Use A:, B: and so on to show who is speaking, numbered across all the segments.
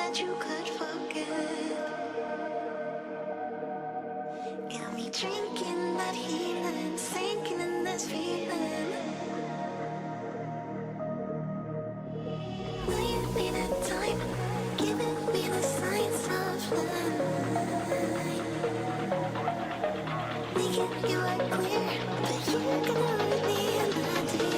A: that you could forget. Got me drinking that healing, sinking in this feeling. Will you be the time, giving me the signs of life? Thinking you are clear, but you're gonna leave me in the deep.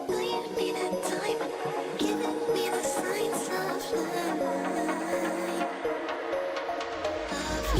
A: Will you be the time, giving me the signs of life? Of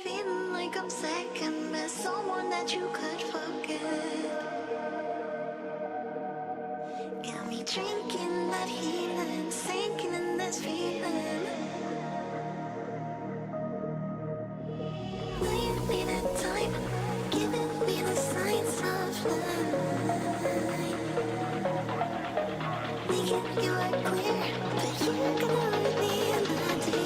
A: feeling like I'm second best, someone that you could forget. Got me drinking that healing, sinking in this feeling. Will you be the time, giving me the signs of life? Thinking you are clear, but you're gonna leave me in the deep.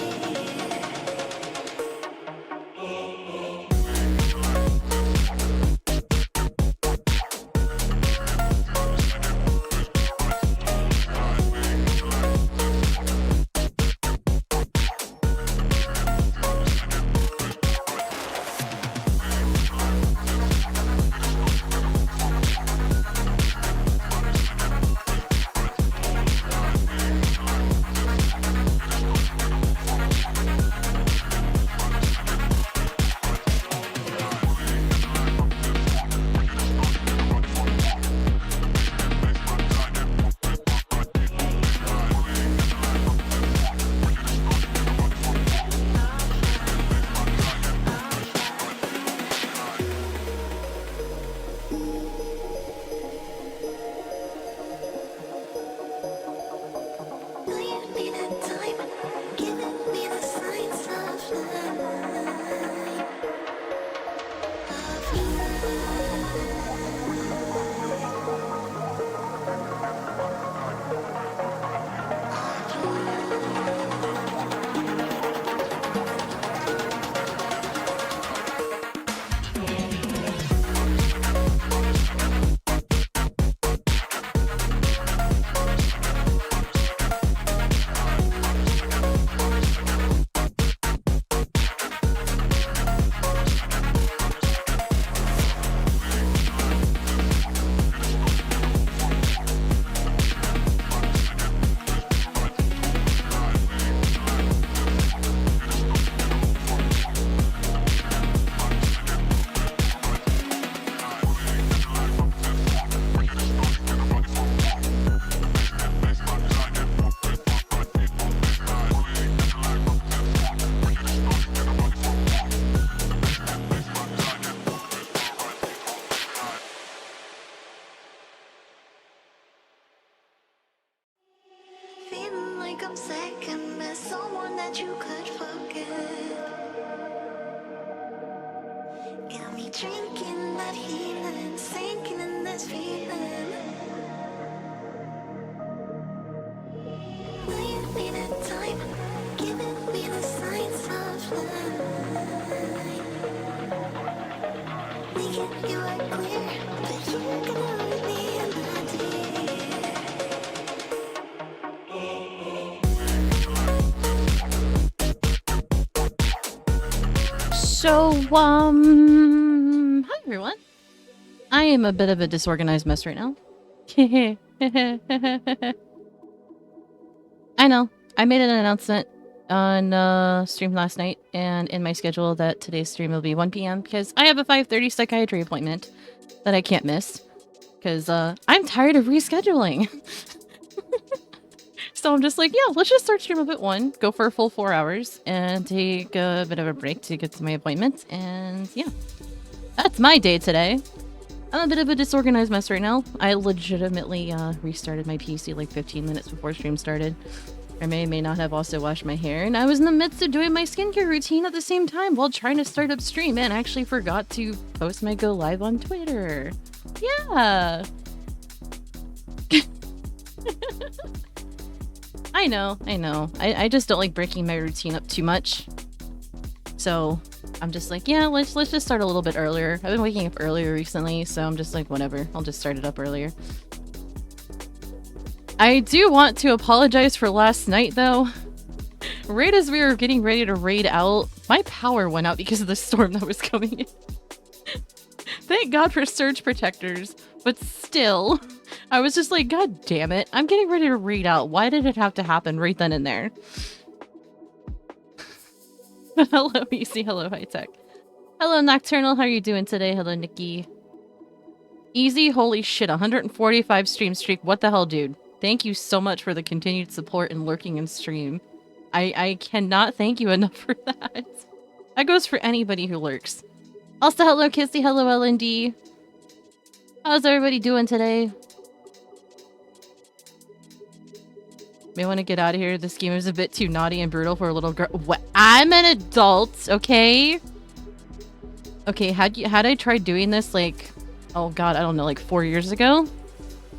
A: second best, someone that you could forget. Got me drinking that healing, sinking in this feeling. Laying me that time, giving me the signs of life. Making you are clear, but you're gonna read me in the deep.
B: So, hi everyone. I am a bit of a disorganized mess right now. I know. I made an announcement on stream last night and in my schedule that today's stream will be 1 p.m. because I have a 5:30 psychiatry appointment that I can't miss because I'm tired of rescheduling. So I'm just like, yeah, let's just start stream up at 1, go for a full 4 hours, and take a bit of a break to get to my appointment, and yeah. That's my day today. I'm a bit of a disorganized mess right now. I legitimately restarted my PC like 15 minutes before stream started. I may not have also washed my hair, and I was in the midst of doing my skincare routine at the same time while trying to start up stream, and actually forgot to post my go live on Twitter. Yeah! I know. I just don't like breaking my routine up too much. So I'm just like, yeah, let's just start a little bit earlier. I've been waking up earlier recently, so I'm just like, whatever. I'll just start it up earlier. I do want to apologize for last night, though. Right as we were getting ready to raid out, my power went out because of the storm that was coming in. Thank God for surge protectors, but still... I was just like, God damn it. I'm getting ready to read out. Why did it have to happen right then and there? Hello, Easy. Hello, High Tech. Hello, Nocturnal. How are you doing today? Hello, Nikki. Easy. Holy shit. 145 stream streak. What the hell, dude? Thank you so much for the continued support and lurking in stream. I cannot thank you enough for that. That goes for anybody who lurks. Also, hello, Kissy. Hello, LND. How's everybody doing today? May want to get out of here. This game is a bit too naughty and brutal for a little girl. What? I'm an adult, okay? Okay, had I tried doing this like, oh god, I don't know, like 4 years ago,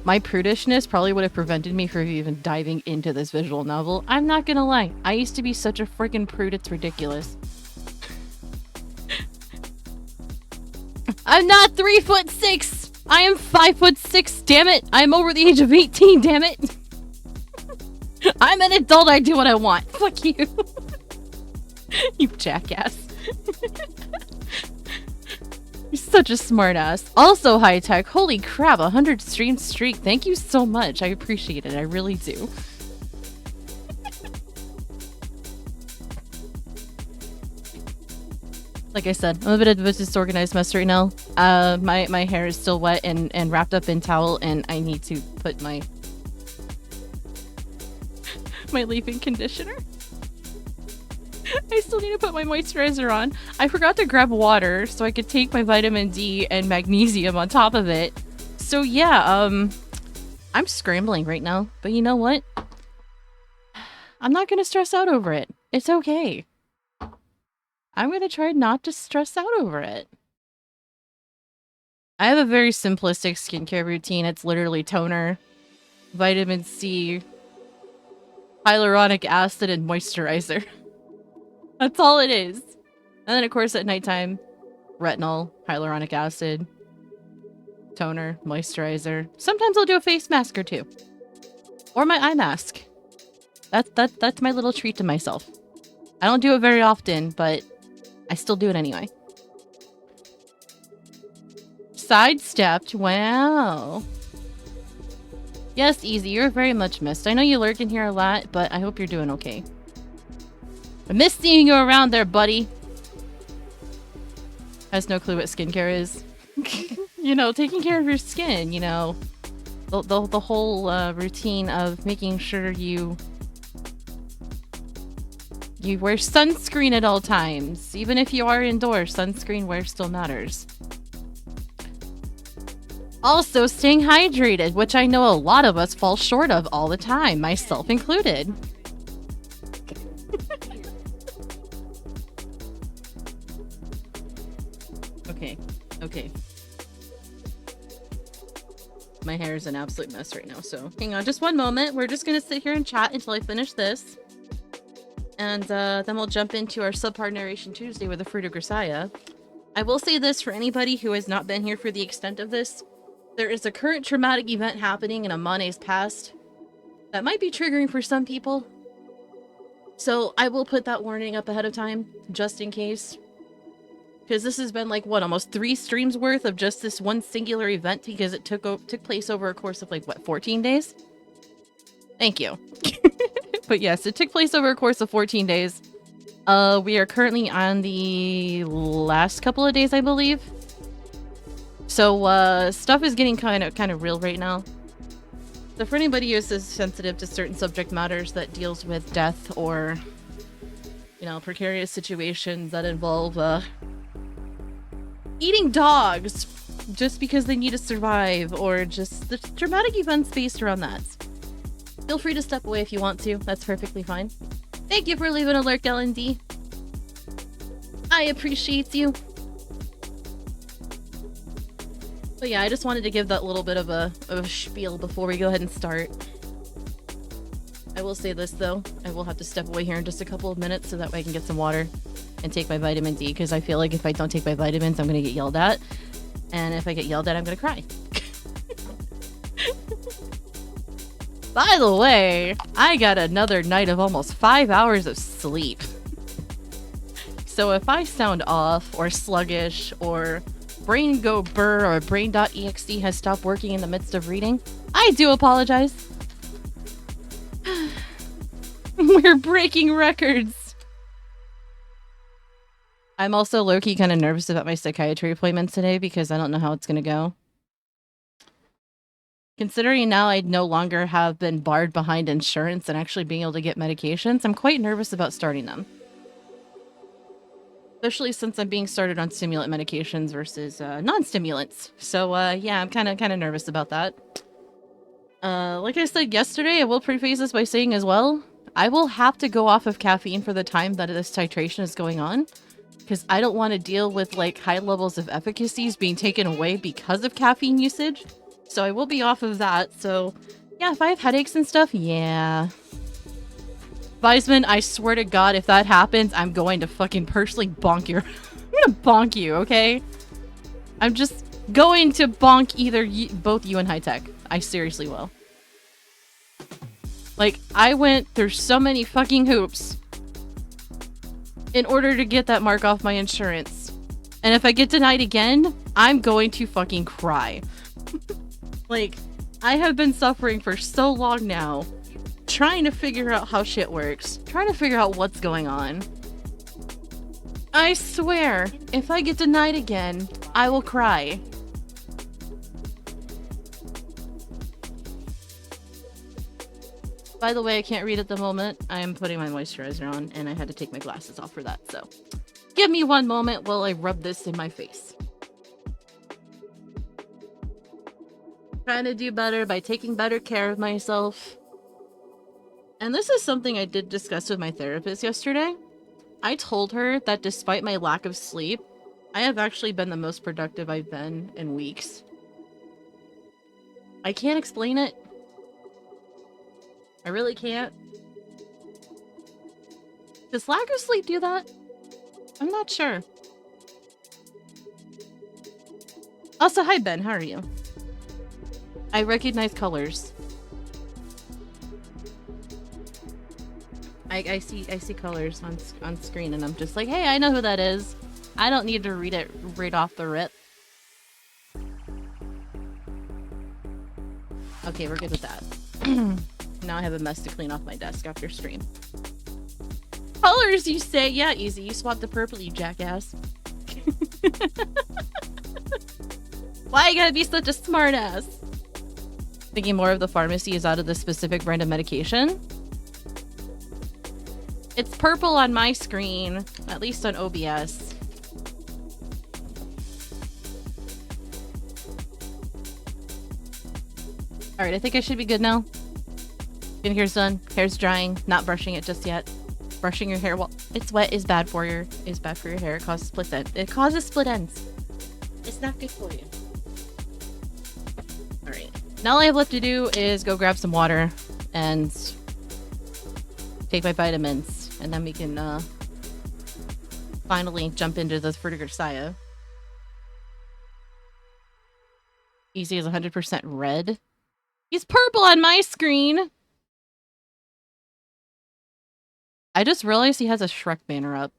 B: my prudishness probably would have prevented me from even diving into this visual novel. I'm not gonna lie. I used to be such a freaking prude, it's ridiculous. I'm not 3'6". I am 5'6", damn it. I'm over the age of 18, damn it. I'm an adult, I do what I want. Fuck you. You jackass. You're such a smartass. Also, High Tech, holy crap, 100 stream streak. Thank you so much. I appreciate it. I really do. Like I said, I'm a bit of a disorganized mess right now. My hair is still wet and wrapped up in towel, and I need to put my leave-in conditioner. I still need to put my moisturizer on. I forgot to grab water so I could take my vitamin D and magnesium on top of it. So yeah, I'm scrambling right now, but you know what? I'm not gonna stress out over it. It's okay. I'm gonna try not to stress out over it. I have a very simplistic skincare routine. It's literally toner, vitamin C, hyaluronic acid, and moisturizer. That's all it is. And then, of course, at nighttime, retinol, hyaluronic acid, toner, moisturizer. Sometimes I'll do a face mask or two. Or my eye mask. That's my little treat to myself. I don't do it very often, but I still do it anyway. Sidestepped. Wow. Yes, Easy, you're very much missed. I know you lurk in here a lot, but I hope you're doing okay. I miss seeing you around there, buddy. Has no clue what skincare is. You know, taking care of your skin, you know. The whole routine of making sure you wear sunscreen at all times. Even if you are indoors, sunscreen wear still matters. Also, staying hydrated, which I know a lot of us fall short of all the time, myself included. Okay. My hair is an absolute mess right now, so hang on just one moment. We're just gonna sit here and chat until I finish this. And then we'll jump into our subpar narration Tuesday with the Fruit of Grisaya. I will say this for anybody who has not been here for the extent of this. There is a current traumatic event happening in Amane's past that might be triggering for some people. So I will put that warning up ahead of time, just in case. Because this has been like, what, almost 3 streams worth of just this one singular event because it took place over a course of like, what, 14 days? Thank you. But yes, it took place over a course of 14 days. We are currently on the last couple of days, I believe. So, stuff is getting kind of real right now. So for anybody who is sensitive to certain subject matters that deals with death or, you know, precarious situations that involve, eating dogs just because they need to survive, or just the dramatic events based around that. Feel free to step away if you want to. That's perfectly fine. Thank you for leaving a lurk, L&D. I appreciate you. But yeah, I just wanted to give that little bit of a spiel before we go ahead and start. I will say this though, I will have to step away here in just a couple of minutes so that way I can get some water and take my vitamin D, because I feel like if I don't take my vitamins, I'm gonna get yelled at. And if I get yelled at, I'm gonna cry. By the way, I got another night of almost 5 hours of sleep. So if I sound off or sluggish or brain go burr or brain.exe has stopped working in the midst of reading, I do apologize. We're breaking records. I'm also low-key kind of nervous about my psychiatry appointment today because I don't know how it's gonna go. Considering now I no longer have been barred behind insurance and actually being able to get medications, I'm quite nervous about starting them. Especially since I'm being started on stimulant medications versus non-stimulants. So yeah, I'm kind of nervous about that. Like I said yesterday, I will preface this by saying as well, I will have to go off of caffeine for the time that this titration is going on, because I don't want to deal with like high levels of efficacies being taken away because of caffeine usage. So I will be off of that. So yeah, if I have headaches and stuff, yeah. Weisman, I swear to God, if that happens, I'm going to fucking personally bonk your... I'm gonna bonk you, okay? I'm just going to bonk both you and High Tech. I seriously will. Like, I went through so many fucking hoops in order to get that mark off my insurance. And if I get denied again, I'm going to fucking cry. Like, I have been suffering for so long now, trying to figure out how shit works, trying to figure out what's going on. I swear, if I get denied again, I will cry. By the way, I can't read at the moment. I am putting my moisturizer on, and I had to take my glasses off for that, so give me one moment while I rub this in my face. Trying to do better by taking better care of myself. And this is something I did discuss with my therapist yesterday. I told her that despite my lack of sleep, I have actually been the most productive I've been in weeks. I can't explain it. I really can't. Does lack of sleep do that? I'm not sure. Also, hi Ben, how are you? I recognize colors. I see colors on screen, and I'm just like, hey, I know who that is. I don't need to read it right off the rip. Okay, we're good with that. Now I have a mess to clean off my desk after stream. Colors, you say? Yeah, easy. You swapped the purple, you jackass. Why you gotta be such a smartass? Thinking more of the pharmacy is out of the specific brand of medication. It's purple on my screen, at least on OBS. Alright, I think I should be good now. Skincare's done. Hair's drying. Not brushing it just yet. Brushing your hair while it's wet is bad for your hair. It causes split ends. It causes split ends. It's not good for you. Alright. Now all I have left to do is go grab some water and take my vitamins, and then we can finally jump into the Vertiger Saya. Easy is 100% red. He's purple on my screen! I just realized he has a Shrek banner up.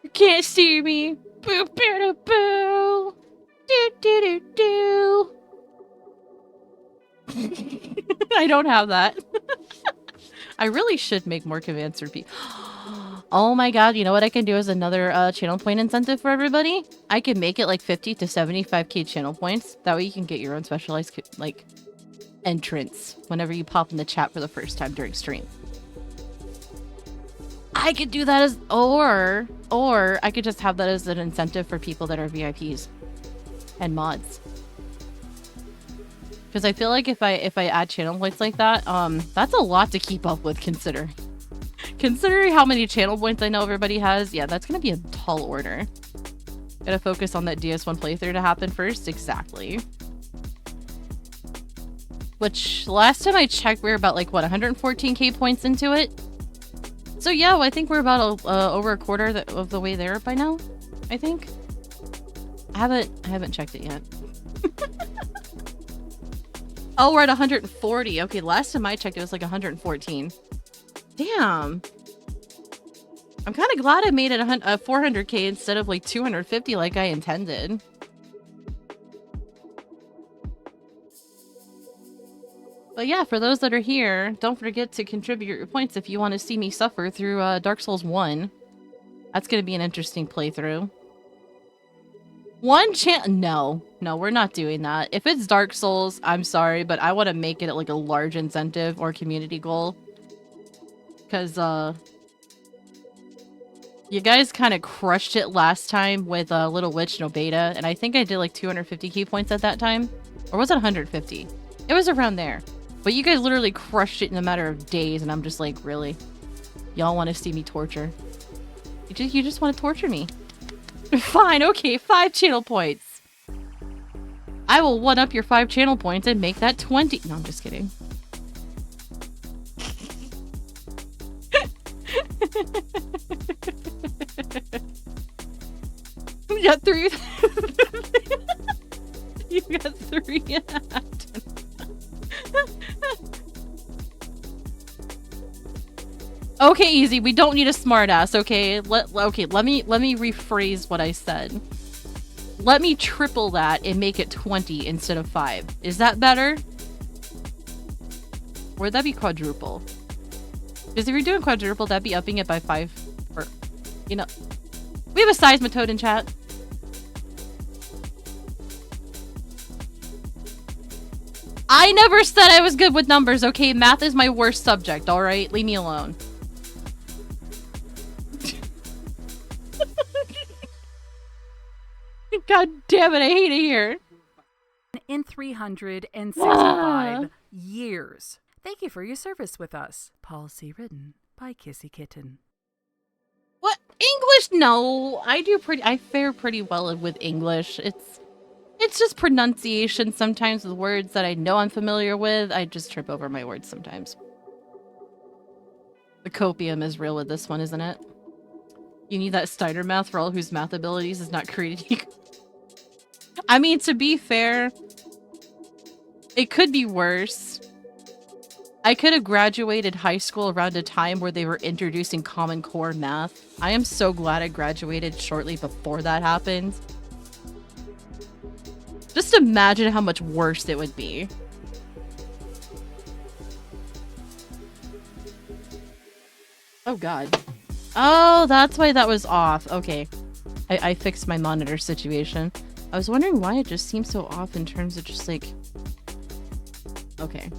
B: You can't see me. Boo boo doo boo. Do do do do. I don't have that. I really should make more commands for people. Oh my god, you know what I can do as another channel point incentive for everybody? I can make it like 50 to 75k channel points. That way you can get your own specialized like entrance whenever you pop in the chat for the first time during stream. I could do that as or I could just have that as an incentive for people that are VIPs and mods. Because I feel like if I add channel points like that, that's a lot to keep up with considering how many channel points I know everybody has. Yeah, that's gonna be a tall order. Gotta focus on that DS1 playthrough to happen first. Exactly. Which last time I checked, we were about like what 114k points into it. So yeah, well, I think we're about over a quarter of the way there by now. I think. I haven't checked it yet. Oh, we're at 140. Okay, last time I checked, it was like 114. Damn. I'm kind of glad I made it 400k instead of like 250 like I intended. But yeah, for those that are here, don't forget to contribute your points if you want to see me suffer through Dark Souls 1. That's going to be an interesting playthrough. No, we're not doing that. If it's Dark Souls, I'm sorry, but I want to make it like a large incentive or community goal. Because, you guys kind of crushed it last time with Little Witch no beta, and I think I did like 250 key points at that time. Or was it 150? It was around there. But you guys literally crushed it in a matter of days, and I'm just like, really? Y'all want to see me torture? You just want to torture me. Fine, okay, 5 channel points. I will one up your 5 channel points and make that 20. No, I'm just kidding. You got 3. You got 3. Okay, easy. We don't need a smartass. Okay, let me rephrase what I said. Let me triple that and make it 20 instead of 5. Is that better? Or would that be quadruple? Because if you're doing quadruple, that'd be upping it by 5. Or, you know, we have a seismitoad in chat. I never said I was good with numbers. Okay, math is my worst subject. All right, leave me alone. God damn it, I hate it here.
C: In 365 years. Thank you for your service with us. Policy written by Kissy Kitten.
B: What? English? No, I fare pretty well with English. It's just pronunciation sometimes with words that I know I'm familiar with. I just trip over my words sometimes. The copium is real with this one, isn't it? You need that Steiner math for all whose math abilities is not created equal. I mean, to be fair, it could be worse. I could have graduated high school around a time where they were introducing Common Core math. I am so glad I graduated shortly before that happened. Just imagine how much worse it would be. Oh god. Oh, that's why that was off. Okay. I fixed my monitor situation. I was wondering why it just seems so off in terms of just like... Okay.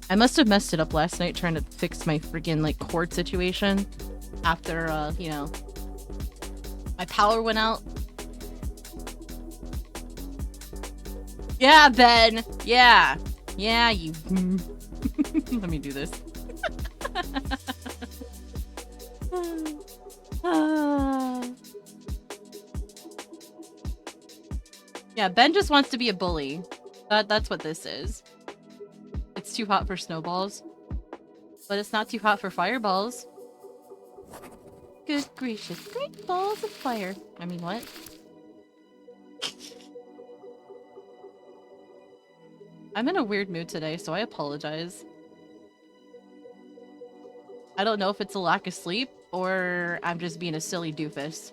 B: I must have messed it up last night trying to fix my freaking like cord situation after, you know, my power went out. Yeah, Ben. Yeah. Yeah, you... Let me do this. Yeah, Ben just wants to be a bully. That's what this is. It's too hot for snowballs. But it's not too hot for fireballs. Good gracious. Great balls of fire. I mean, what? I'm in a weird mood today, so I apologize. I don't know if it's a lack of sleep or I'm just being a silly doofus.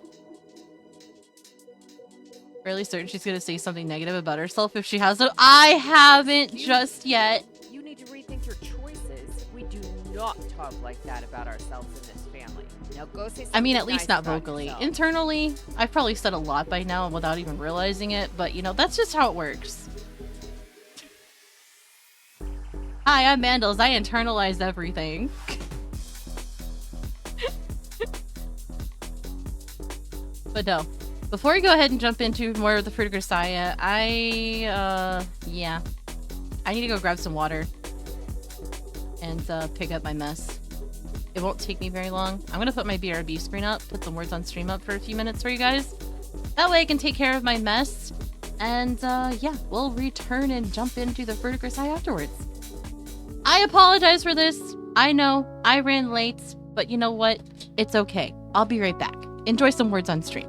B: Fairly certain she's gonna say something negative about herself if she has it. I haven't just yet.
D: You need to rethink your choices. We do not talk like that about ourselves in this family. Now go say something
B: I mean, at least
D: nice
B: not
D: about
B: vocally.
D: yourself.
B: Internally, I've probably said a lot by now without even realizing it, but you know, that's just how it works. Hi, I'm Mandels. I internalize everything. But no. Before we go ahead and jump into more of the Fruit of Grisaya, yeah. I need to go grab some water. And, pick up my mess. It won't take me very long. I'm gonna put my BRB screen up, put some words on stream up for a few minutes for you guys. That way I can take care of my mess. And, yeah, we'll return and jump into the Fruit of Grisaya afterwards. I apologize for this. I know, I ran late, but you know what? It's okay. I'll be right back. Enjoy some words on stream.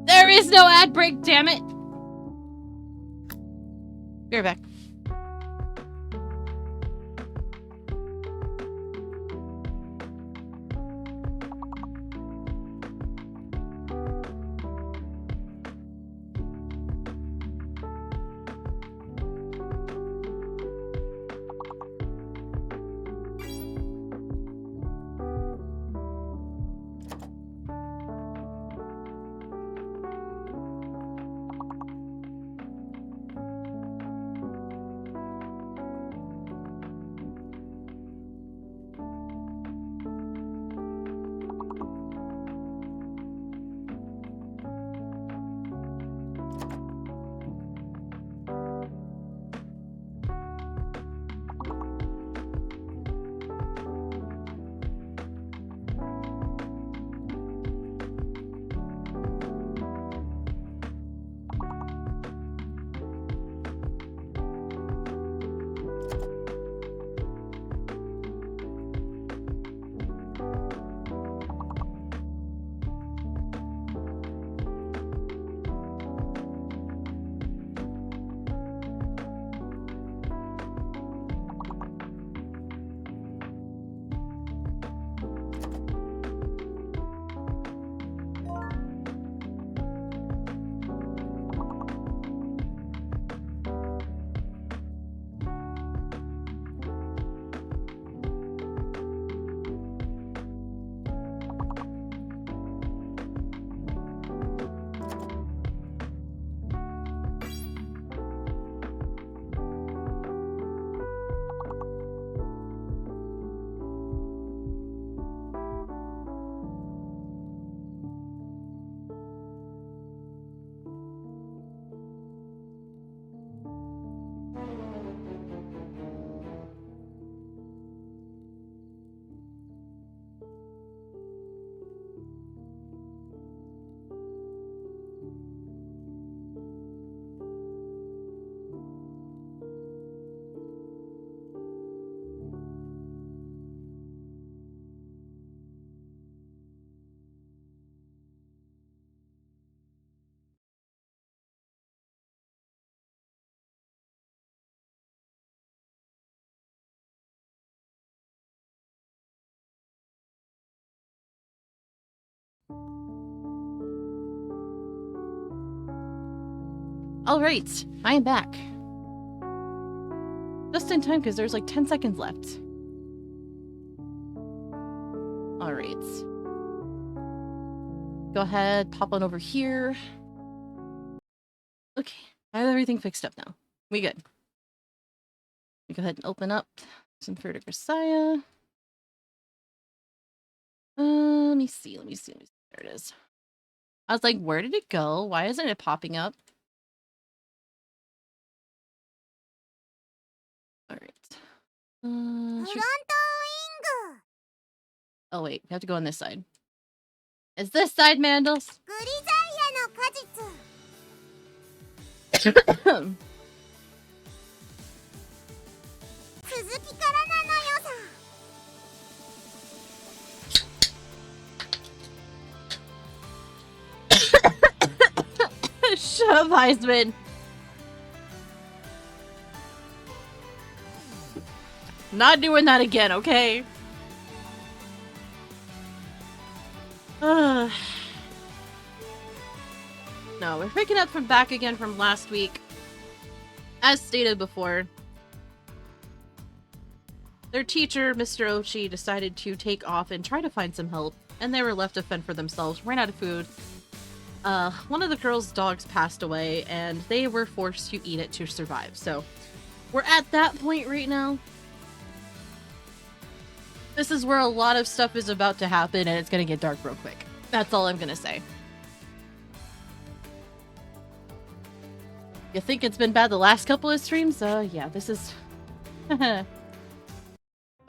B: There is no ad break, damn it! Be right back. Alright, I am back. Just in time because there's like 10 seconds left. Alright. Go ahead, pop on over here. Okay, I have everything fixed up now. We good. We go ahead and open up some Fruit of Grisaya. Let me see. There it is. I was like, where did it go? Why isn't it popping up? Alright. Oh wait, we have to go on this side. Is this side Mandels?
A: グリザイアの果実
B: Shove
A: 続きからなのよさ
B: Heisman. Not doing that again, okay? No, we're picking up from back again from last week. As stated before, their teacher, Mr. Ochi, decided to take off and try to find some help, and they were left to fend for themselves, ran out of food. One of the girls' dogs passed away, and they were forced to eat it to survive. So, we're at that point right now. This is where a lot of stuff is about to happen, and it's gonna get dark real quick. That's all I'm gonna say. You think it's been bad the last couple of streams? Yeah, this is...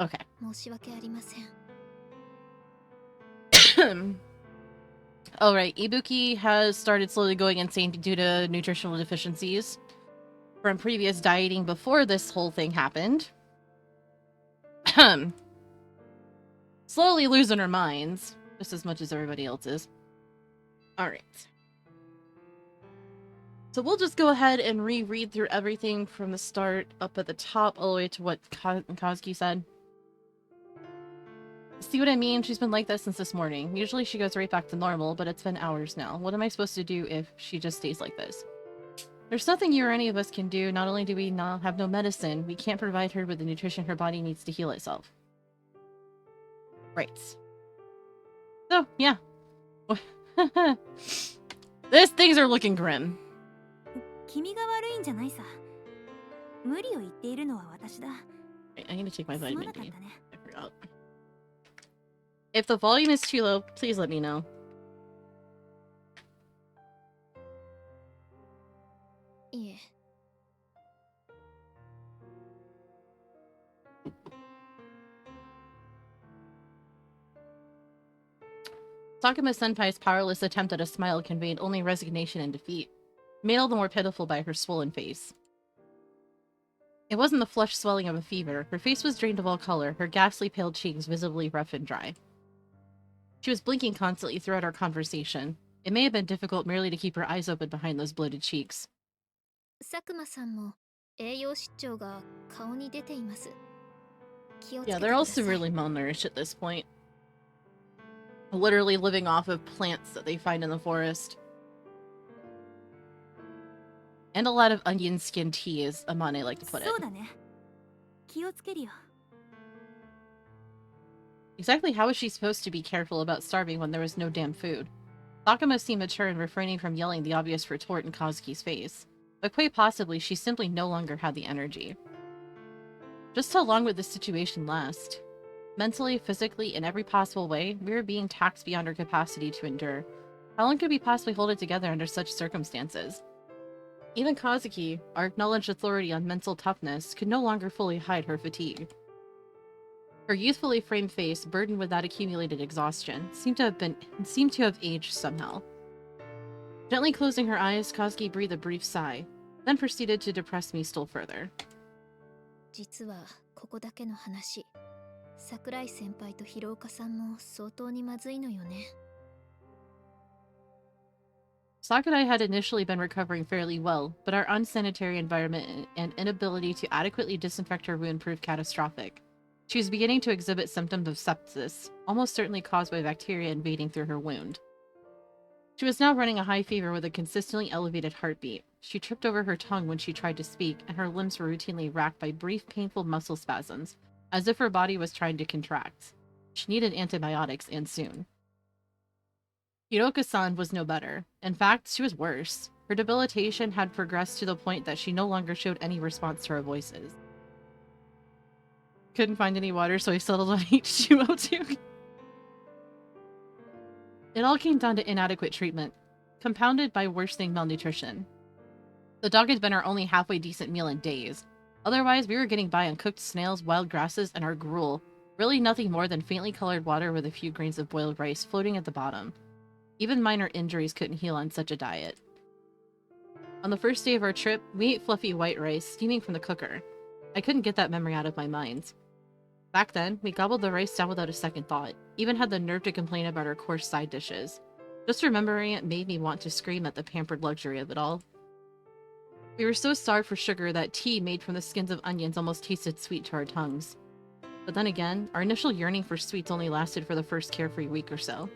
B: Okay.
A: 申し訳ありません
B: Alright, Ibuki has started slowly going insane due to nutritional deficiencies from previous dieting before this whole thing happened. Slowly losing her minds, just as much as everybody else is. Alright. So we'll just go ahead and reread through everything from the start up at the top all the way to what Kazuki said. See what I mean? She's been like that since this morning. Usually she goes right back to normal, but it's been hours now. What am I supposed to do if she just stays like this? There's nothing you or any of us can do. Not only do we not have no medicine, we can't provide her with the nutrition her body needs to heal itself. Right. So, yeah. Things are looking grim.
A: 君が悪いんじゃないさ無理を言っているのは私だ
B: Right, I need to take my
A: すま
B: vitamin
A: なかっ
B: D.
A: たね
B: I forgot. If the volume is too low, please let me know.
A: Yeah.
B: Sakuma Senpai's powerless attempt at a smile conveyed only resignation and defeat, made all the more pitiful by her swollen face. It wasn't the flush swelling of a fever. Her face was drained of all color, her ghastly pale cheeks visibly rough and dry. She was blinking constantly throughout our conversation. It may have been difficult merely to keep her eyes open behind those bloated cheeks.
A: 佐久間さんも栄養失調が顔に出ています気をつけ
B: Yeah,
A: て
B: they're
A: く
B: all
A: ださい
B: severely malnourished at this point. Literally living off of plants that they find in the forest. And a lot of onion skin tea, as Amane like to put it.
A: そうだね気をつけるよ
B: Exactly how was she supposed to be careful about starving when there was no damn food? Sakuma seemed mature in refraining from yelling the obvious retort in Kazuki's face, but quite possibly she simply no longer had the energy. Just how long would this situation last? Mentally, physically, in every possible way, we were being taxed beyond our capacity to endure. How long could we possibly hold it together under such circumstances? Even Kazuki, our acknowledged authority on mental toughness, could no longer fully hide her fatigue. Her youthfully framed face, burdened with that accumulated exhaustion, seemed to have aged somehow. Gently closing her eyes, Kazuki breathed a brief sigh, then proceeded to depress me still further.
A: 実はここだけの話桜井先輩と広岡さんも相当にまずいのよね
B: Sakurai had initially been recovering fairly well, but our unsanitary environment and inability to adequately disinfect her wound proved catastrophic. She was beginning to exhibit symptoms of sepsis, almost certainly caused by bacteria invading through her wound. She was now running a high fever with a consistently elevated heartbeat. She tripped over her tongue when she tried to speak, and her limbs were routinely racked by brief, painful muscle spasms, as if her body was trying to contract. She needed antibiotics, and soon. Hiroka-san was no better. In fact, she was worse. Her debilitation had progressed to the point that she no longer showed any response to our voices. Couldn't find any water, so I settled on H2O2. It all came down to inadequate treatment, compounded by worsening malnutrition. The dog had been our only halfway decent meal in days. Otherwise, we were getting by on cooked snails, wild grasses, and our gruel. Really nothing more than faintly colored water with a few grains of boiled rice floating at the bottom. Even minor injuries couldn't heal on such a diet. On the first day of our trip, we ate fluffy white rice steaming from the cooker. I couldn't get that memory out of my mind. Back then, we gobbled the rice down without a second thought, even had the nerve to complain about our coarse side dishes. Just remembering it made me want to scream at the pampered luxury of it all. We were so starved for sugar that tea made from the skins of onions almost tasted sweet to our tongues. But then again, our initial yearning for sweets only lasted for the first carefree week or so.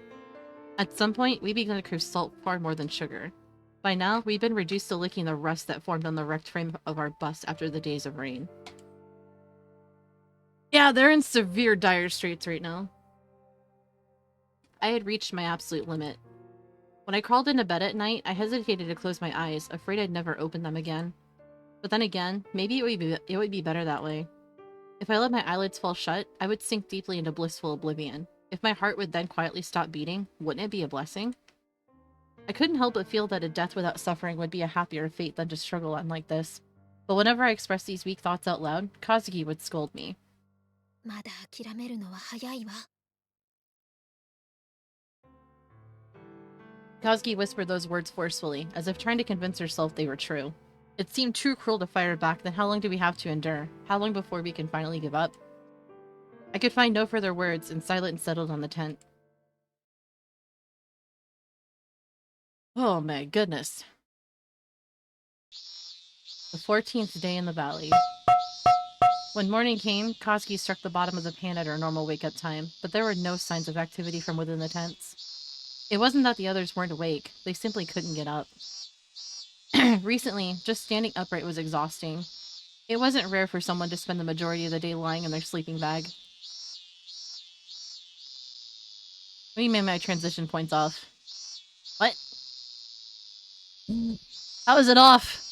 B: At some point, we began to crave salt far more than sugar. By now, we'd been reduced to licking the rust that formed on the wrecked frame of our bus after the days of rain. Yeah, they're in severe dire straits right now. I had reached my absolute limit. When I crawled into bed at night, I hesitated to close my eyes, afraid I'd never open them again. But then again, maybe it would be better that way. If I let my eyelids fall shut, I would sink deeply into blissful oblivion. If my heart would then quietly stop beating, wouldn't it be a blessing? I couldn't help but feel that a death without suffering would be a happier fate than to struggle on like this. But whenever I expressed these weak thoughts out loud, Kazuki would scold me.
A: まだ諦めるのは早いわ。
B: Kazuki whispered those words forcefully, as if trying to convince herself they were true. It seemed too cruel to fire back, then how long do we have to endure? How long before we can finally give up? I could find no further words, and silence settled on the tent. Oh my goodness. The 14th day in the valley. When morning came, Kazuki struck the bottom of the pan at her normal wake-up time, but there were no signs of activity from within the tents. It wasn't that the others weren't awake, they simply couldn't get up. Recently, just standing upright was exhausting. It wasn't rare for someone to spend the majority of the day lying in their sleeping bag. Let me make my transition points off. What? How is it off?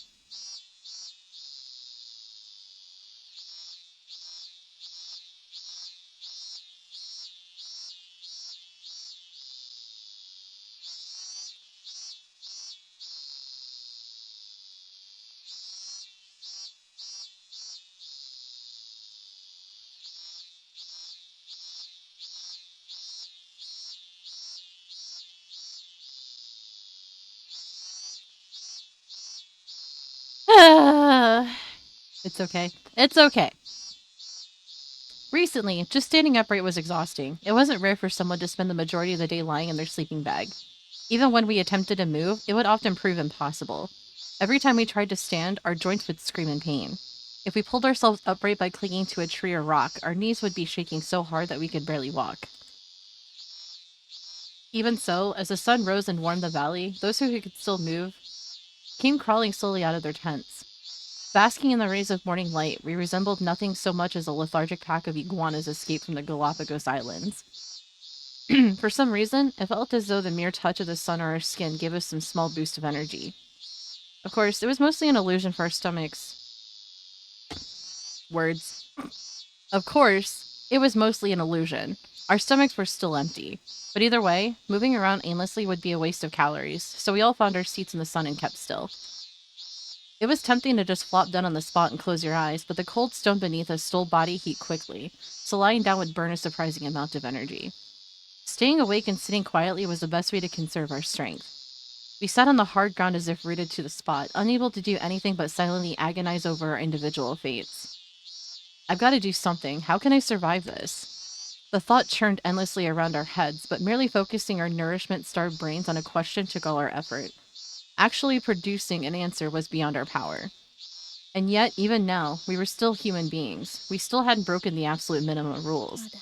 B: It's okay. It's okay. Recently, just standing upright was exhausting. It wasn't rare for someone to spend the majority of the day lying in their sleeping bag. Even when we attempted to move, it would often prove impossible. Every time we tried to stand, our joints would scream in pain. If we pulled ourselves upright by clinging to a tree or rock, our knees would be shaking so hard that we could barely walk. Even so, as the sun rose and warmed the valley, those who could still move came crawling slowly out of their tents. Basking in the rays of morning light, we resembled nothing so much as a lethargic pack of iguanas escaped from the Galapagos Islands. For some reason, it felt as though the mere touch of the sun on our skin gave us some small boost of energy. Of course, it was mostly an illusion for our stomachs. Words. Of course, it was mostly an illusion. Our stomachs were still empty. But either way, moving around aimlessly would be a waste of calories, so we all found our seats in the sun and kept still. It was tempting to just flop down on the spot and close your eyes, but the cold stone beneath us stole body heat quickly, so lying down would burn a surprising amount of energy. Staying awake and sitting quietly was the best way to conserve our strength. We sat on the hard ground as if rooted to the spot, unable to do anything but silently agonize over our individual fates. I've got to do something. How can I survive this? The thought churned endlessly around our heads, but merely focusing our nourishment-starved brains on a question took all our effort. Actually producing an answer was beyond our power. And yet, even now, we were still human beings. We still hadn't broken the absolute minimum rules.
A: まだ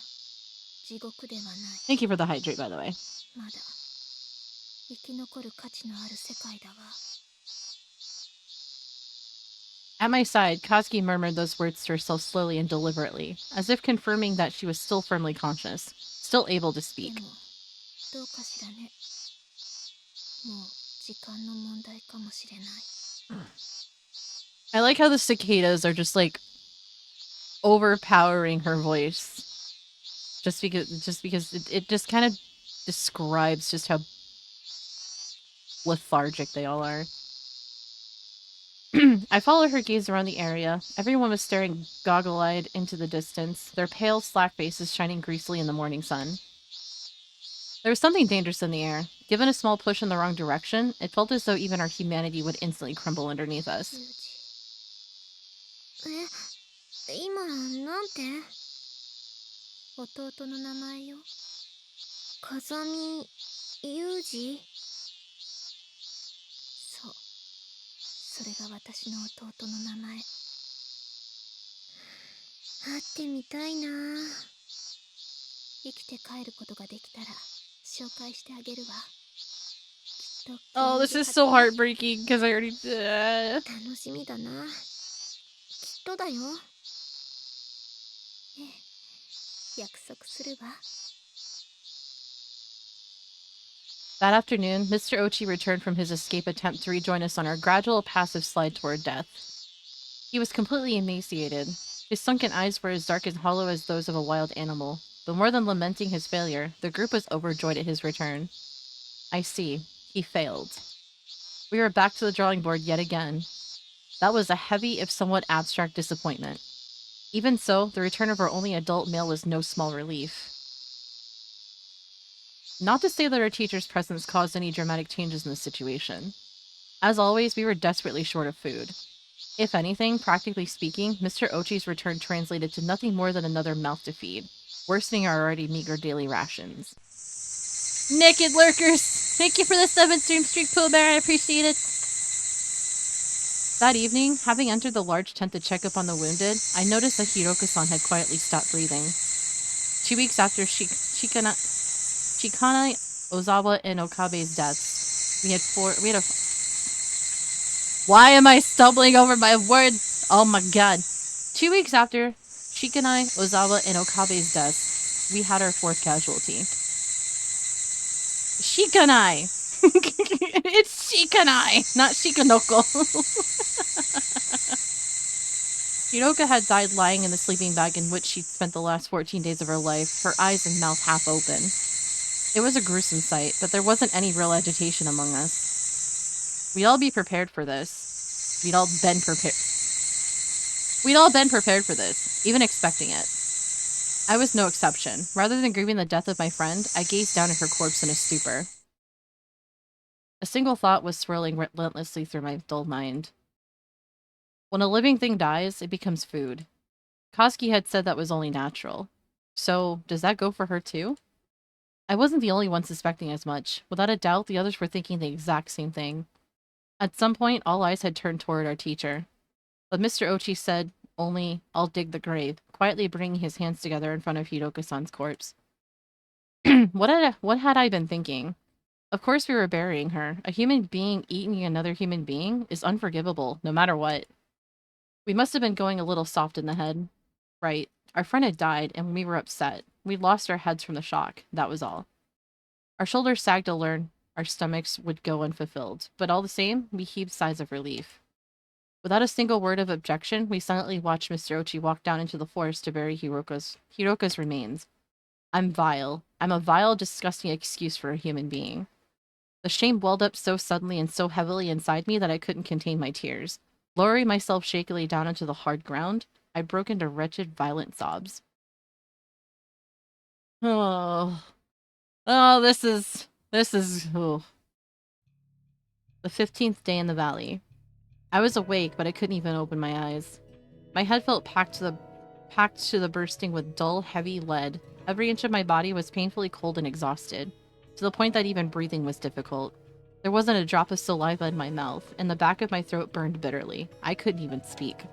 A: 地獄ではない。
B: Thank you for the hydrate, by the way.
A: まだ生き残る価値のある世界だわ。
B: At my side, Kazuki murmured those words to herself slowly and deliberately, as if confirming that she was still firmly conscious, still able to
A: で
B: speak.
A: もどうかしらね。もう時間の問題かもしれない。
B: I like how the cicadas are just like overpowering her voice. Just because it just kind of describes just how lethargic they all are. I followed her gaze around the area. Everyone was staring goggle-eyed into the distance, their pale, slack faces shining greasily in the morning sun. There was something dangerous in the air. Given a small push in the wrong direction, it felt as though even our humanity would instantly crumble underneath us.
A: 今なんて弟の名前よ。風見裕二。そう、それが私の弟の名前。会ってみたいな。生きて帰ることができたら紹介してあげるわ。きっと
B: Oh, this is so heartbreaking because I already.
A: 楽しみだな。きっとだよ。ええ、約束するわ。
B: That afternoon, Mr. Ochi returned from his escape attempt to rejoin us on our gradual, passive slide toward death. He was completely emaciated. His sunken eyes were as dark and hollow as those of a wild animal. But more than lamenting his failure, the group was overjoyed at his return. I see. He failed. We were back to the drawing board yet again. That was a heavy, if somewhat abstract, disappointment. Even so, the return of our only adult male was no small relief. Not to say that our teacher's presence caused any dramatic changes in the situation. As always, we were desperately short of food. If anything, practically speaking, Mr. Ochi's return translated to nothing more than another mouth to feed, worsening our already meager daily rations. Naked lurkers! Thank you for the 7th streak, Pooh Bear, I appreciate it! That evening, having entered the large tent to check up on the wounded, I noticed that Hiroka-san had quietly stopped breathing. 2 weeks after Shikana Ozawa and Okabe's deaths, we had a... Why am I stumbling over my words? Oh my god. 2 weeks after Shikanai, Ozawa, and Okabe's deaths, we had our 4th casualty. Shikanai! It's Shikanai, not Shikanoko. Hiroka had died lying in the sleeping bag in which she'd spent the last 14 days of her life, her eyes and mouth half open. It was a gruesome sight, but there wasn't any real agitation among us. We'd all be prepared for this. We'd all been prepared for this, even expecting it. I was no exception. Rather than grieving the death of my friend, I gazed down at her corpse in a stupor. A single thought was swirling relentlessly through my dull mind. When a living thing dies, it becomes food. Koski had said that was only natural. So, does that go for her too? I wasn't the only one suspecting as much. Without a doubt, the others were thinking the exact same thing. At some point, all eyes had turned toward our teacher. But Mr. Ochi said only, "I'll dig the grave," quietly bringing his hands together in front of Hiroka-san's corpse. What had I been thinking? Of course we were burying her. A human being eating another human being is unforgivable, no matter what. We must have been going a little soft in the head. Right. Our friend had died, and we were upset. We'd lost our heads from the shock. That was all. Our shoulders sagged to learn our stomachs would go unfulfilled, but all the same, we heaved sighs of relief. Without a single word of objection, we silently watched Mr. Ochi walk down into the forest to bury Hiroka's remains. I'm vile. I'm a vile, disgusting excuse for a human being. The shame welled up so suddenly and so heavily inside me that I couldn't contain my tears. Lowering myself shakily down onto the hard ground, I broke into wretched, violent sobs. Oh, this is, oh. The 15th day in the valley. I was awake, but I couldn't even open my eyes. My head felt packed to the bursting with dull, heavy lead. Every inch of my body was painfully cold and exhausted, to the point that even breathing was difficult. There wasn't a drop of saliva in my mouth, and the back of my throat burned bitterly. I couldn't even speak.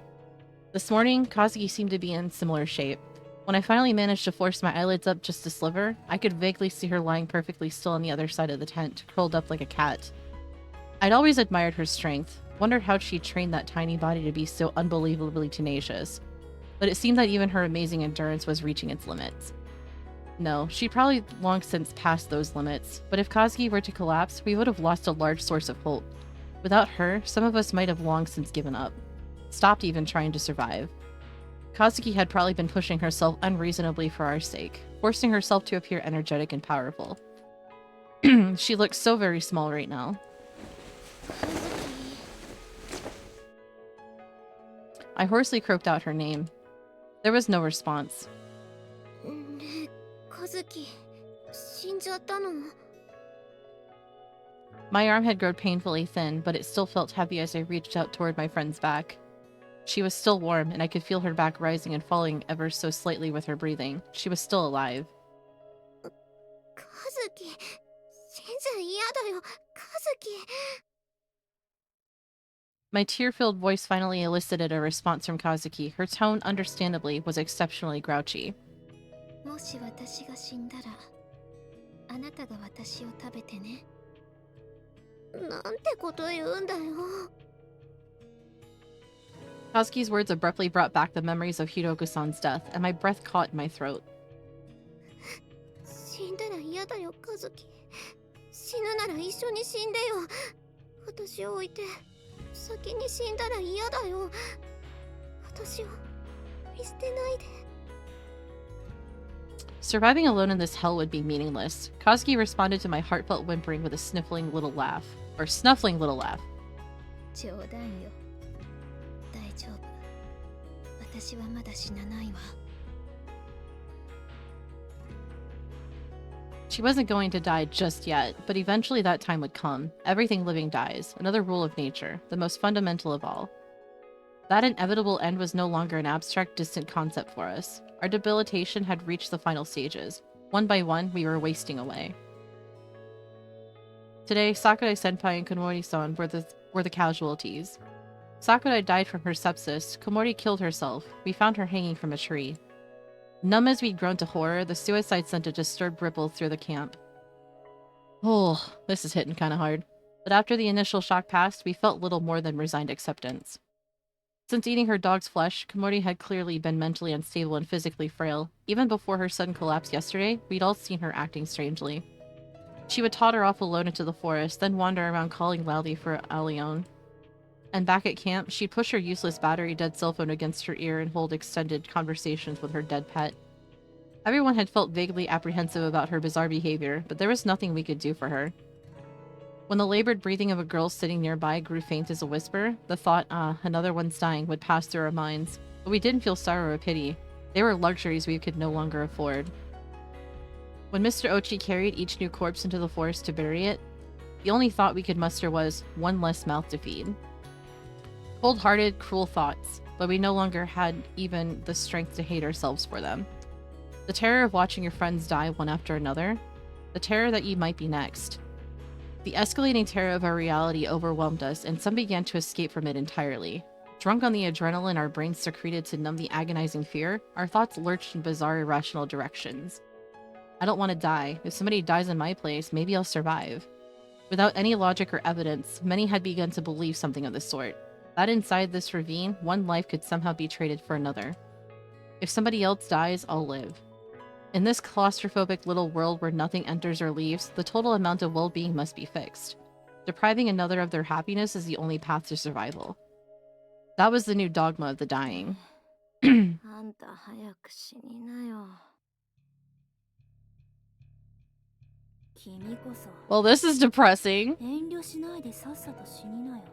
B: This morning, Kazuki seemed to be in similar shape. When I finally managed to force my eyelids up just a sliver, I could vaguely see her lying perfectly still on the other side of the tent, curled up like a cat. I'd always admired her strength, wondered how she trained that tiny body to be so unbelievably tenacious. But it seemed that even her amazing endurance was reaching its limits. No, she'd probably long since passed those limits, but if Kazuki were to collapse, we would have lost a large source of hope. Without her, some of us might have long since given up. Stopped even trying to survive. Kazuki had probably been pushing herself unreasonably for our sake, forcing herself to appear energetic and powerful. She looks so very small right now. I hoarsely croaked out her name. There was no response.
A: ねえ、和樹、死んじゃったの？
B: My arm had grown painfully thin, but it still felt heavy as I reached out toward my friend's back. She was still warm, and I could feel her back rising and falling ever so slightly with her breathing. She was still alive.
A: 和樹、死んじゃ嫌だよ、和樹。
B: My tear-filled voice finally elicited a response from Kazuki. Her tone, understandably, was exceptionally grouchy.
A: もし私が死んだら、あなたが私を食べてね。なんてこと言うんだよ。
B: Kazuki's words abruptly brought back the memories of Hiroku-san's death, and my breath caught in my throat.
A: 死んだら嫌だよ、和樹。死ぬなら一緒に死んでよ。私を置いて先に死んだら嫌だよ。私を見捨てないで。
B: Surviving alone in this hell would be meaningless. Kazuki responded to my heartfelt whimpering with a snuffling little laugh.
A: 冗談よ。大丈夫。私はまだ死なないわ。
B: She wasn't going to die just yet, but eventually that time would come. Everything living dies, another rule of nature, the most fundamental of all. That inevitable end was no longer an abstract, distant concept for us. Our debilitation had reached the final stages. One by one, we were wasting away. Today, Sakurai-senpai and Komori-san were the casualties. Sakurai died from her sepsis. Komori killed herself. We found her hanging from a tree. Numb as we'd grown to horror, the suicide sent a disturbed ripple through the camp. Oh, this is hitting kind of hard. But after the initial shock passed, we felt little more than resigned acceptance. Since eating her dog's flesh, Komori had clearly been mentally unstable and physically frail. Even before her sudden collapse yesterday, we'd all seen her acting strangely. She would totter off alone into the forest, then wander around calling loudly for Allione. And back at camp, she'd push her useless battery-dead cell phone against her ear and hold extended conversations with her dead pet. Everyone had felt vaguely apprehensive about her bizarre behavior, but there was nothing we could do for her. When the labored breathing of a girl sitting nearby grew faint as a whisper, the thought, another one's dying, would pass through our minds. But we didn't feel sorrow or pity. They were luxuries we could no longer afford. When Mr. Ochi carried each new corpse into the forest to bury it, the only thought we could muster was, one less mouth to feed. Cold-hearted, cruel thoughts, but we no longer had even the strength to hate ourselves for them. The terror of watching your friends die one after another. The terror that you might be next. The escalating terror of our reality overwhelmed us, and some began to escape from it entirely. Drunk on the adrenaline our brains secreted to numb the agonizing fear, our thoughts lurched in bizarre, irrational directions. I don't want to die. If somebody dies in my place, maybe I'll survive. Without any logic or evidence, many had begun to believe something of the sort. That inside this ravine, one life could somehow be traded for another. If somebody else dies, I'll live. In this claustrophobic little world where nothing enters or leaves, the total amount of well-being must be fixed. Depriving another of their happiness is the only path to survival. That was the new dogma of the dying.
A: あんた早く死になよ。君こそ
B: Well, this is depressing.
A: 遠慮しないでさっさと死になよ。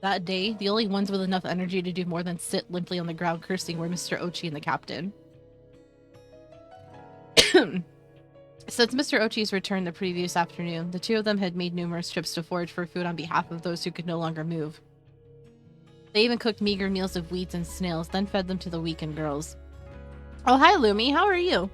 B: That day, the only ones with enough energy to do more than sit limply on the ground cursing were Mr. Ochi and the captain. Since Mr. Ochi's return the previous afternoon, the two of them had made numerous trips to forage for food on behalf of those who could no longer move. They even cooked meager meals of weeds and snails, then fed them to the weakened girls. Oh, hi, Lumi. How are you?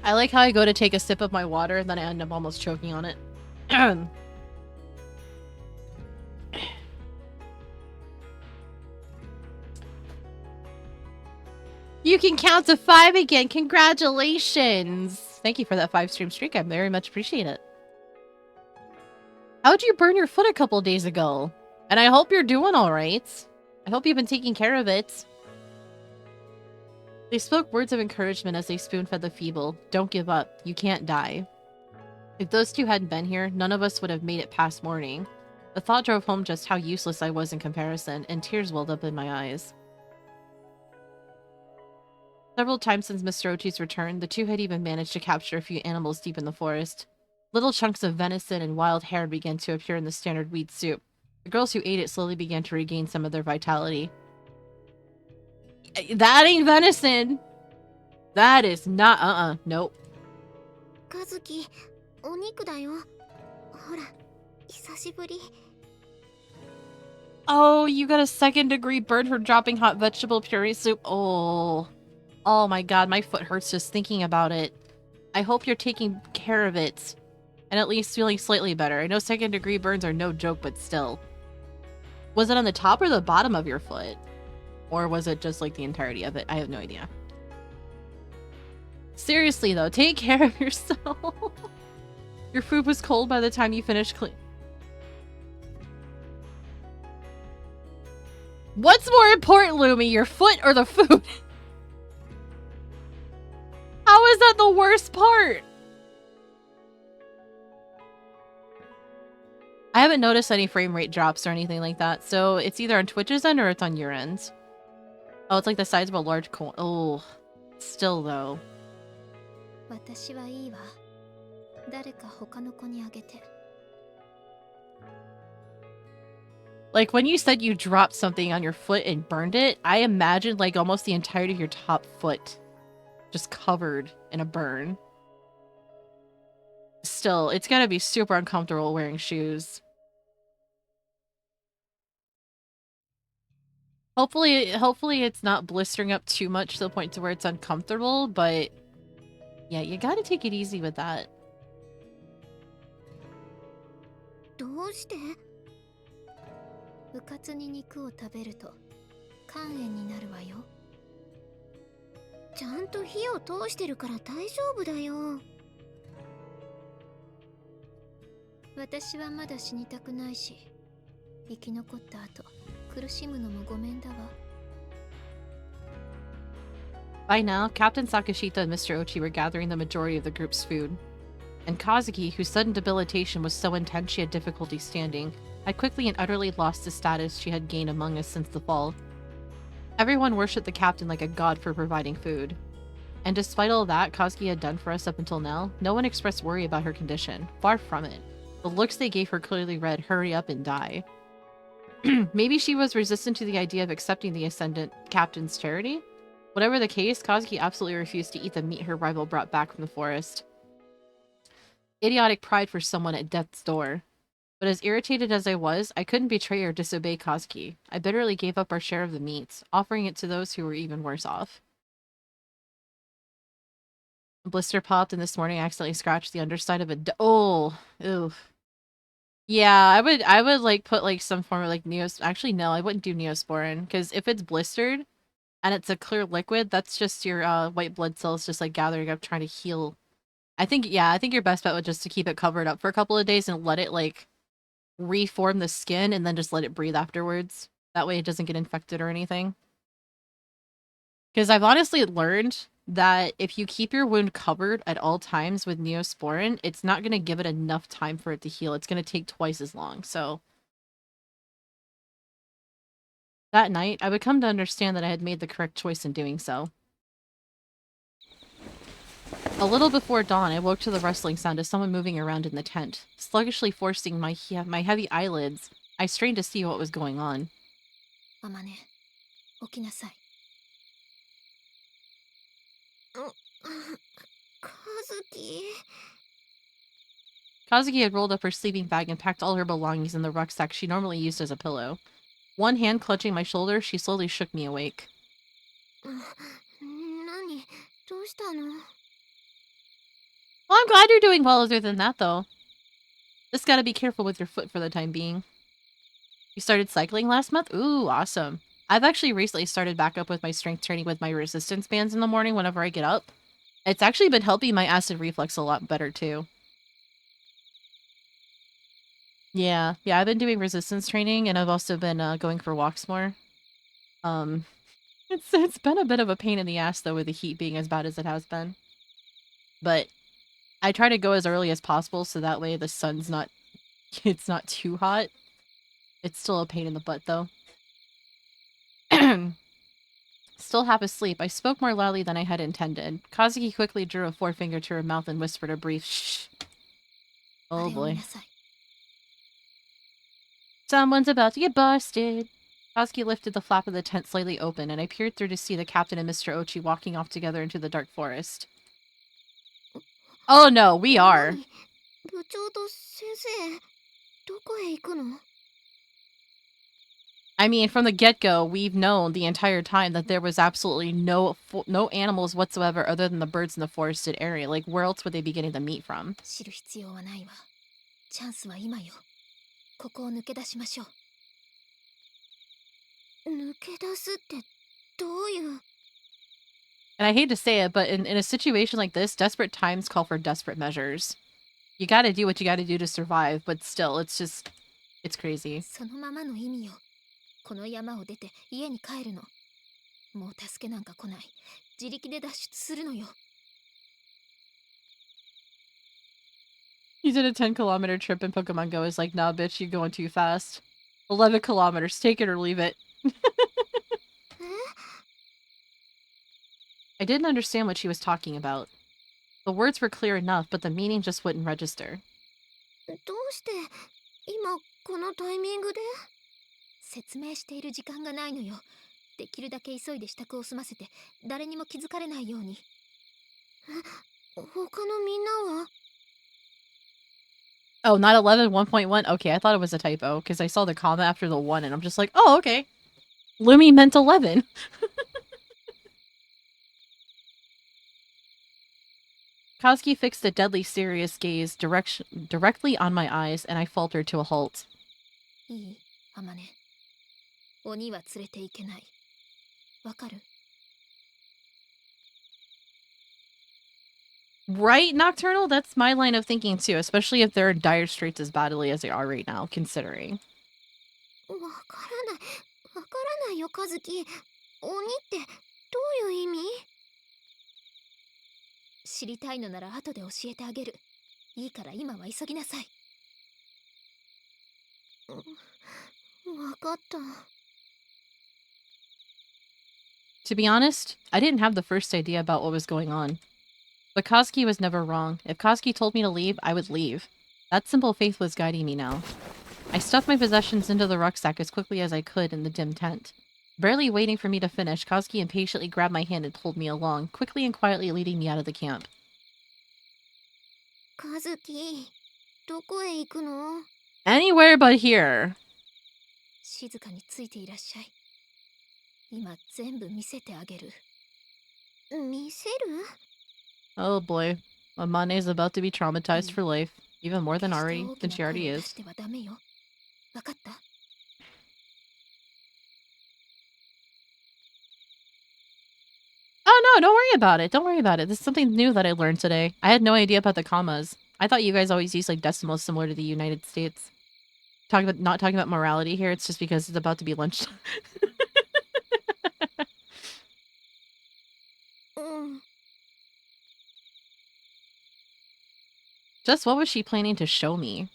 B: I like how I go to take a sip of my water and then I end up almost choking on it. You can count to 5 again. Congratulations. Thank you for that 5-stream streak. I very much appreciate it. How'd you burn your foot a couple days ago? And I hope you're doing all right. I hope you've been taking care of it. They spoke words of encouragement as they spoon-fed the feeble. Don't give up. You can't die. If those two hadn't been here, none of us would have made it past morning. The thought drove home just how useless I was in comparison, and tears welled up in my eyes. Several times since Mr. Ochi's return, the two had even managed to capture a few animals deep in the forest. Little chunks of venison and wild hare began to appear in the standard wheat soup. The girls who ate it slowly began to regain some of their vitality. That ain't venison! That is not, nope.
A: 和樹、お肉だよ。ほら、久しぶり。
B: Oh, you got a second-degree burn from dropping hot vegetable puree soup. Oh. Oh my god, my foot hurts just thinking about it. I hope you're taking care of it. And at least feeling slightly better. I know second-degree burns are no joke, but still. Was it on the top or the bottom of your foot? Or was it just like the entirety of it? I have no idea. Seriously though, take care of yourself. Your food was cold by the time you finished clean. What's more important, Lumi, your foot or the food? How is that the worst part? I haven't noticed any frame rate drops or anything like that, so it's either on Twitch's end or it's on your end. Oh, it's like the size of a large coin. Oh, still though.
A: 私はいいわ。誰か他の子にあげて。
B: Like, when you said you dropped something on your foot and burned it, I imagined, like, almost the entirety of your top foot just covered in a burn. Still, it's gotta be super uncomfortable wearing shoes. Hopefully it's not blistering up too much to the point to where it's uncomfortable, but yeah, you gotta take it easy with that.
A: どうして？うかつに肉を食べると肝炎になるわよ。ちゃんと火を通してるから大丈夫だよ。私はまだ死にたくないし、生き残った後苦しむのもごめんだわ。
B: By now, Captain Sakashita and Mr. Ochi were gathering the majority of the group's food. And Kazuki, whose sudden debilitation was so intense she had difficulty standing, had quickly and utterly lost the status she had gained among us since the fall. Everyone worshipped the captain like a god for providing food. And despite all that Kazuki had done for us up until now, no one expressed worry about her condition. Far from it. The looks they gave her clearly read, "Hurry up and die." Maybe she was resistant to the idea of accepting the Ascendant Captain's charity? Whatever the case, Kazuki absolutely refused to eat the meat her rival brought back from the forest. Idiotic pride for someone at death's door. But as irritated as I was, I couldn't betray or disobey Kazuki. I bitterly gave up our share of the meats, offering it to those who were even worse off. A blister popped, and this morning I accidentally scratched the underside of a oh, ew. Yeah, I would like put like some form of like actually no, I wouldn't do Neosporin, because if it's blistered and it's a clear liquid, that's just your white blood cells just like gathering up trying to heal. I think your best bet would just to keep it covered up for a couple of days and let it like reform the skin and then just let it breathe afterwards. That way it doesn't get infected or anything. Because I've honestly learned that if you keep your wound covered at all times with Neosporin, it's not going to give it enough time for it to heal. It's going to take twice as long, so... That night, I would come to understand that I had made the correct choice in doing so. A little before dawn, I woke to the rustling sound of someone moving around in the tent. Sluggishly forcing my heavy eyelids, I strained to see what was going on.
A: Amane, 起きなさい。Kazuki.
B: Kazuki had rolled up her sleeping bag and packed all her belongings in the rucksack she normally used as a pillow. One hand clutching my shoulder, she slowly shook me awake.
A: 何？どうしたの？
B: Well, I'm glad you're doing well other than that, though. Just gotta be careful with your foot for the time being. You started cycling last month? Ooh, awesome. I've actually recently started back up with my strength training with my resistance bands in the morning whenever I get up. It's actually been helping my acid reflux a lot better, too. Yeah, I've been doing resistance training, and I've also been going for walks more. It's been a bit of a pain in the ass, though, with the heat being as bad as it has been. But I try to go as early as possible, so that way the sun's not... it's not too hot. It's still a pain in the butt, though. Still half asleep, I spoke more loudly than I had intended. Kazuki quickly drew a forefinger to her mouth and whispered a brief shh. Oh boy. Someone's about to get busted. Kazuki lifted the flap of the tent slightly open, and I peered through to see the captain and Mr. Ochi walking off together into the dark forest. Oh no, we are.
A: 部長と先生、どこへ行くの？
B: I mean, from the get-go, we've known the entire time that there was absolutely no animals whatsoever other than the birds in the forested area. Like, where else would they be getting the meat from?
A: 知る必要はないわ。チャンスは今よ。ここを抜け出しましょう。抜け出すってどういう？
B: And I hate to say it, but in a situation like this, desperate times call for desperate measures. You gotta do what you gotta do to survive, but still, it's crazy.
A: そのままの意味よ。この山を出て家に帰るの。もう助けなんか来ない。自力で脱出するのよ。
B: He did a 10-kilometer trip in Pokemon Go. Is like, nah, bitch, you're going too fast. 11 kilometers. Take it or leave it. I didn't understand what she was talking about. The words were clear enough, but the meaning just wouldn't register.
A: どうして今このタイミングで？説明している時間がないのよ。できるだけ急いで支度を済ませて誰にも気づかれないように。他のみんなは？
B: Oh, not 11, 1.1? Okay, I thought it was a typo, because I saw the comma after the 1, and I'm just like, oh, okay. Lumi meant 11. Kazuki fixed a deadly serious gaze directly on my eyes, and I faltered to a halt.
A: いい？アマネ。鬼は連れて行けない。わかる？
B: Right, Nocturnal? That's my line of thinking too, especially if they're in dire straits as badly as they are right now, considering.
A: わからない。わからないよ、カズキ。鬼ってどういう意味？知りたいのなら後で教えてあげる。いいから今は急ぎなさい。わかった。
B: To be honest, I didn't have the first idea about what was going on. But Kazuki was never wrong. If Kazuki told me to leave, I would leave. That simple faith was guiding me now. I stuffed my possessions into the rucksack as quickly as I could in the dim tent. Barely waiting for me to finish, Kazuki impatiently grabbed my hand and pulled me along, quickly and quietly leading me out of the camp.
A: カズキ、どこへ行くの？
B: Anywhere but here.
A: 静かについていらっしゃい。今全部見せてあげる。見せる？
B: Oh boy. Amane is about to be traumatized for life. Even more than she already is.
A: わかった？
B: Oh no, don't worry about it. Don't worry about it. This is something new that I learned today. I had no idea about the commas. I thought you guys always use like decimals similar to the United States. Not talking about morality here, it's just because it's about to be lunchtime. Just what was she planning to show me?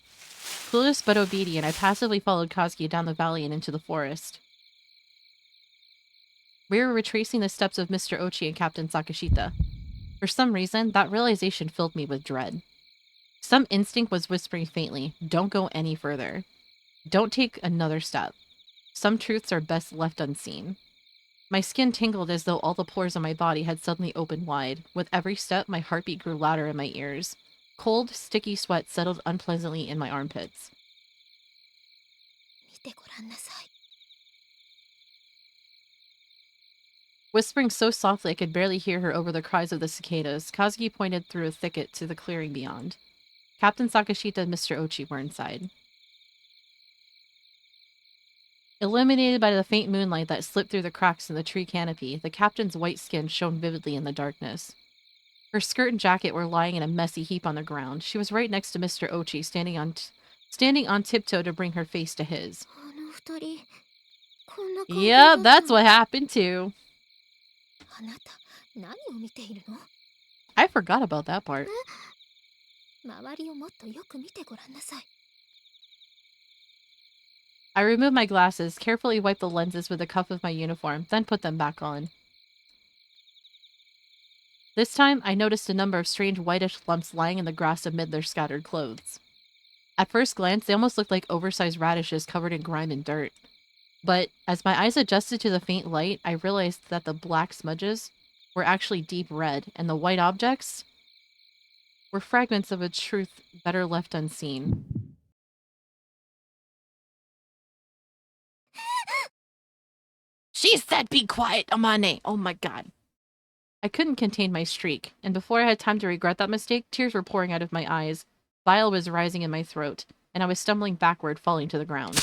B: Clueless but obedient, I passively followed Kazuki down the valley and into the forest. We were retracing the steps of Mr. Ochi and Captain Sakashita. For some reason, that realization filled me with dread. Some instinct was whispering faintly, don't go any further. Don't take another step. Some truths are best left unseen. My skin tingled as though all the pores on my body had suddenly opened wide. With every step, my heartbeat grew louder in my ears. Cold, sticky sweat settled unpleasantly in my armpits.
A: 見てごらんなさい。
B: Whispering so softly I could barely hear her over the cries of the cicadas, Kazuki pointed through a thicket to the clearing beyond. Captain Sakashita and Mr. Ochi were inside. Illuminated by the faint moonlight that slipped through the cracks in the tree canopy, the captain's white skin shone vividly in the darkness. Her skirt and jacket were lying in a messy heap on the ground. She was right next to Mr. Ochi, standing on tiptoe to bring her face to his.
A: あの二人、こんな感じ
B: Yep, that's what happened too.
A: あなた、何を見ているの？
B: I forgot about that part.
A: 周りをもっとよく見てごらんなさい。
B: I removed my glasses, carefully wiped the lenses with the cuff of my uniform, then put them back on. This time, I noticed a number of strange whitish lumps lying in the grass amid their scattered clothes. At first glance, they almost looked like oversized radishes covered in grime and dirt. But as my eyes adjusted to the faint light, I realized that the black smudges were actually deep red, and the white objects were fragments of a truth better left unseen. She said be quiet, Amane! Oh my god. I couldn't contain my shriek, and before I had time to regret that mistake, tears were pouring out of my eyes, bile was rising in my throat, and I was stumbling backward, falling to the ground.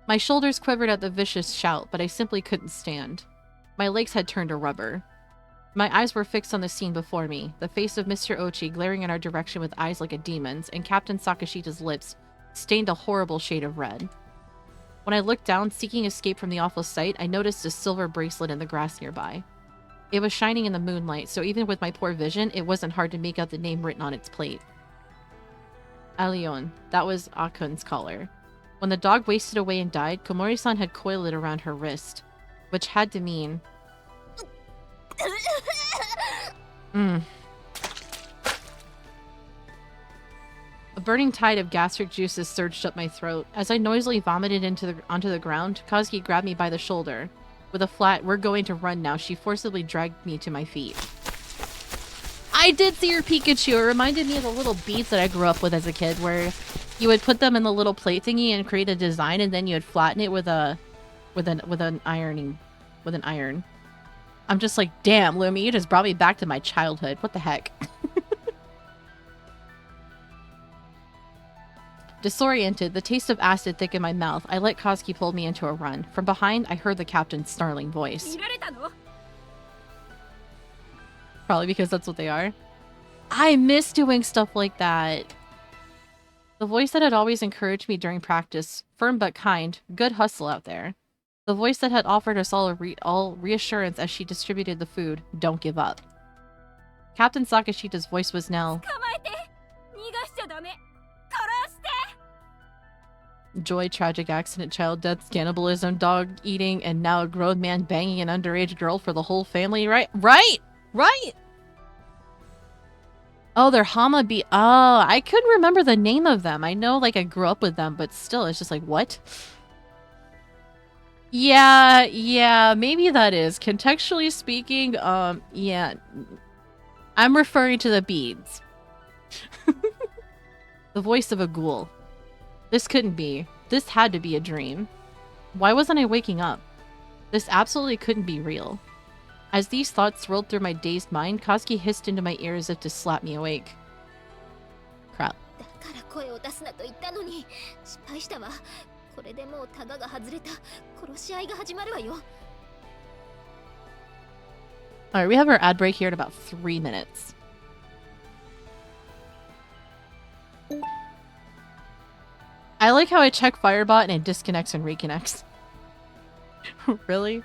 B: My shoulders quivered at the vicious shout, but I simply couldn't stand. My legs had turned to rubber. My eyes were fixed on the scene before me, the face of Mr. Ochi glaring in our direction with eyes like a demon's, and Captain Sakashita's lips stained a horrible shade of red. When I looked down, seeking escape from the awful sight, I noticed a silver bracelet in the grass nearby. It was shining in the moonlight, so even with my poor vision, it wasn't hard to make out the name written on its plate. Alion, that was Akun's collar. When the dog wasted away and died, Komori-san had coiled it around her wrist, which had to mean... A burning tide of gastric juices surged up my throat. As I noisily vomited onto the ground, Kazuki grabbed me by the shoulder. With a flat, "We're going to run now," she forcibly dragged me to my feet. I did see your Pikachu. It reminded me of the little beads that I grew up with as a kid, where you would put them in the little plate thingy and create a design, and then you would flatten it with an iron. I'm just like, damn, Lumi, you just brought me back to my childhood. What the heck? Disoriented, the taste of acid thick in my mouth, I let Kazuki pull me into a run. From behind, I heard the captain's snarling voice. Probably because that's what they are. I miss doing stuff like that. The voice that had always encouraged me during practice, firm but kind, good hustle out there. The voice that had offered us all reassurance as she distributed the food, don't give up. Captain Sakashita's voice was now... Joy, tragic accident, child deaths, cannibalism, dog eating, and now a grown man banging an underage girl for the whole family, right? Right! Oh, they're Hamabi. Oh, I couldn't remember the name of them. I know, like, I grew up with them, but still, it's just like, what? Yeah, maybe that is. Contextually speaking, yeah. I'm referring to the beads. The voice of a ghoul. This couldn't be. This had to be a dream. Why wasn't I waking up? This absolutely couldn't be real. As these thoughts swirled through my dazed mind, Kazuki hissed into my ear as if to slap me awake. Crap. Alright, we have our ad break here in about 3 minutes. I like how I check Firebot and it disconnects and reconnects. Really?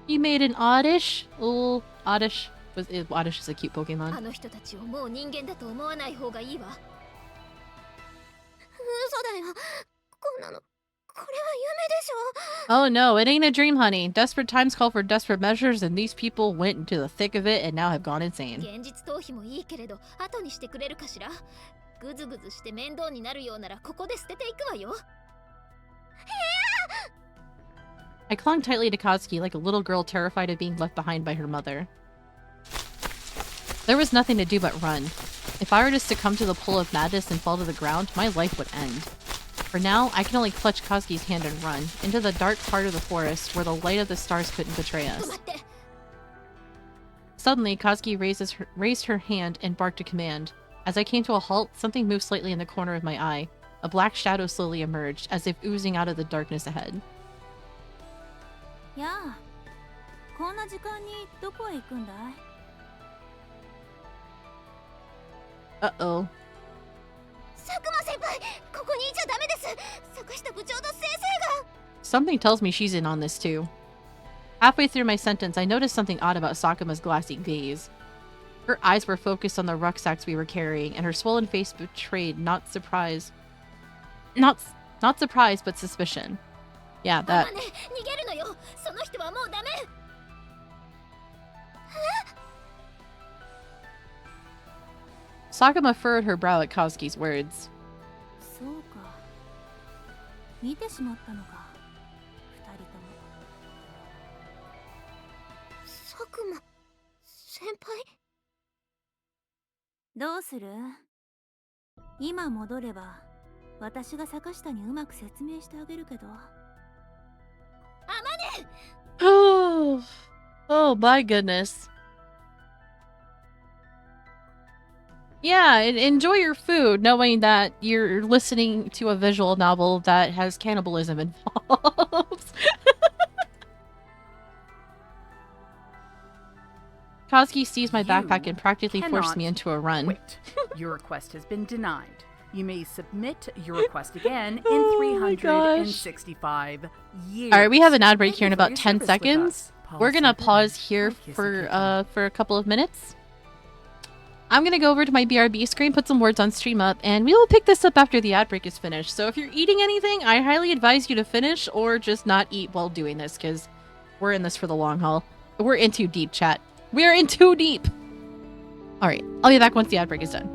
B: You made an Oddish? Oh, Oddish. Oddish is a cute Pokemon. Oh no, it ain't a dream, honey. Desperate times call for desperate measures, and these people went into the thick of it and now have gone insane. I clung tightly to Kazuki like a little girl terrified of being left behind by her mother. There was nothing to do but run. If I were to succumb to the pull of madness and fall to the ground, my life would end. For now, I can only clutch Kazuki's hand and run, into the dark part of the forest where the light of the stars couldn't betray us. Suddenly, Kazuki raised her hand and barked a command. As I came to a halt, something moved slightly in the corner of my eye. A black shadow slowly emerged, as if oozing out of the darkness ahead. Uh-oh. Something tells me she's in on this too. Halfway through my sentence, I noticed something odd about Sakuma's glassy gaze. Her eyes were focused on the rucksacks we were carrying, and her swollen face betrayed not surprise. Not surprise, but suspicion. Yeah, that.
A: 逃げるのよ。その人はもうダメ。
B: Sakuma furrowed her brow at Kazuki's words.
A: そうか。見てしまったのか。二人とも。佐久間先輩。どうする？今戻れば、私が坂下にうまく説明してあげるけど。
B: Oh, oh my goodness. Yeah, enjoy your food, knowing that you're listening to a visual novel that has cannibalism involved. Kazuki seized my backpack and practically forced me into a run.
C: Quit. Your request has been denied. You may submit your request again in
B: Oh my
C: 365 years.
B: All right, we have an ad break
C: Thank
B: here in
C: you for
B: about
C: your
B: 10
C: service with
B: seconds.
C: us.
B: We're gonna
C: Policy
B: pause
C: written
B: here
C: by Kissy Kitten.
B: for a couple of minutes. I'm gonna go over to my BRB screen, put some words on stream up, and we will pick this up after the ad break is finished. So if you're eating anything, I highly advise you to finish or just not eat while doing this, because we're in this for the long haul. We're in too deep, chat. We're in too deep. All right, I'll be back once the ad break is done.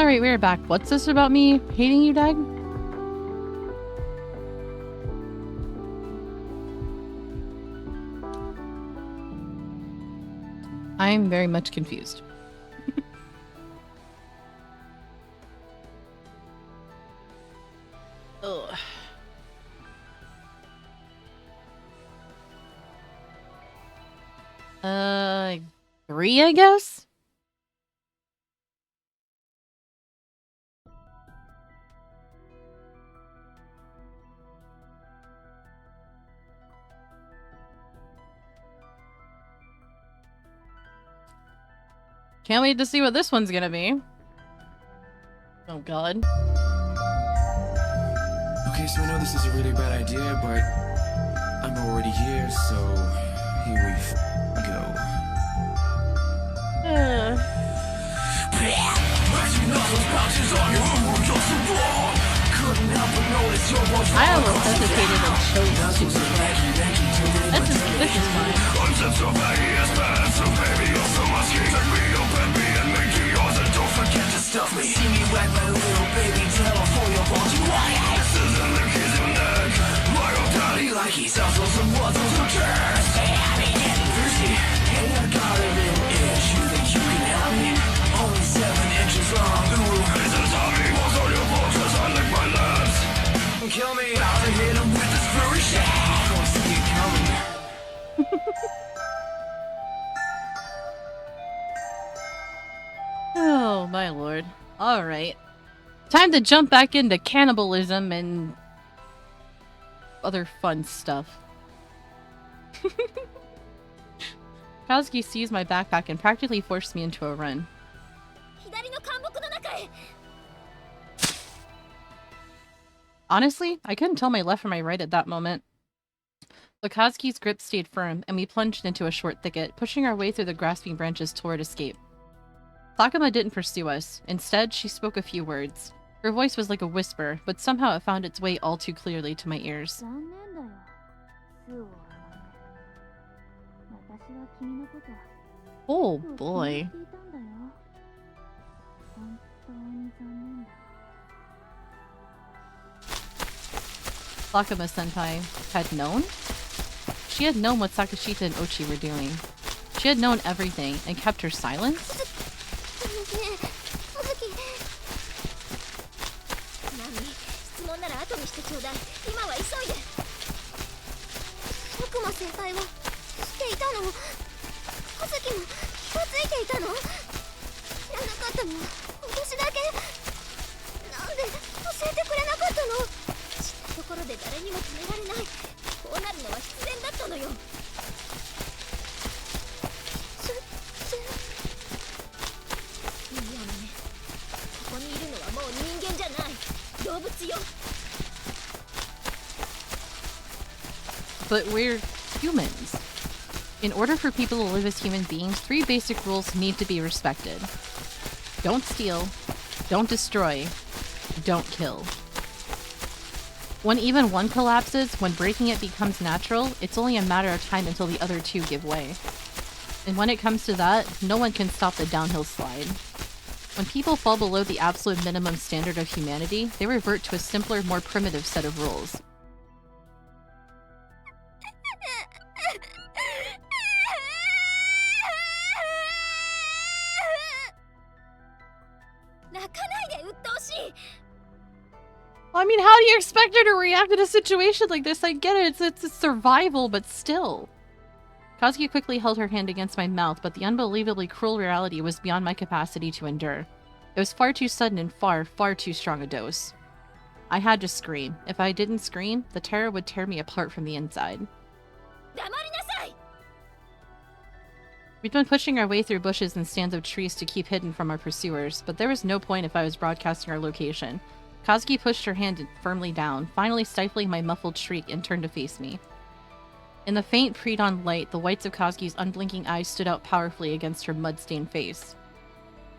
B: Alright, we're back. What's this about me hating you, Dag? I'm very much confused. Ugh. Agree, I guess? Can't wait to see what this one's gonna be. Oh god.
E: Okay, so I know this is a really bad idea, but I'm already here, so here we go.
B: I almost hesitated and chose to, but this is fine.
E: Kill me, I'll hit him with this furry shit. Don't see it coming.
B: Oh my lord. Alright. Time to jump back into cannibalism and other fun stuff. Kazuki seized my backpack and practically forced me into a run. Honestly, I couldn't tell my left from my right at that moment. But Kazuki's grip stayed firm, and we plunged into a short thicket, pushing our way through the grasping branches toward escape. Sakuma didn't pursue us. Instead, she spoke a few words. Her voice was like a whisper, but somehow it found its way all too clearly to my ears. Oh boy. Sakuma-senpai had known? She had known what Sakashita and Ochi were doing. She had known everything and kept her silence? But we're humans. In order for people to live as human beings, 3 basic rules need to be respected. Don't steal, don't destroy, don't kill. When even one collapses, when breaking it becomes natural, it's only a matter of time until the other 2 give way. And when it comes to that, no one can stop the downhill slide. When people fall below the absolute minimum standard of humanity, they revert to a simpler, more primitive set of rules. I mean, how do you expect her to react in a situation like this? I get it, it's a survival, but still. Kazuki quickly held her hand against my mouth, but the unbelievably cruel reality was beyond my capacity to endure. It was far too sudden and far, far too strong a dose. I had to scream. If I didn't scream, the terror would tear me apart from the inside. We'd been pushing our way through bushes and stands of trees to keep hidden from our pursuers, but there was no point if I was broadcasting our location. Kazuki pushed her hand firmly down, finally stifling my muffled shriek, and turned to face me. In the faint pre-dawn light, the whites of Kazuki's unblinking eyes stood out powerfully against her mud-stained face.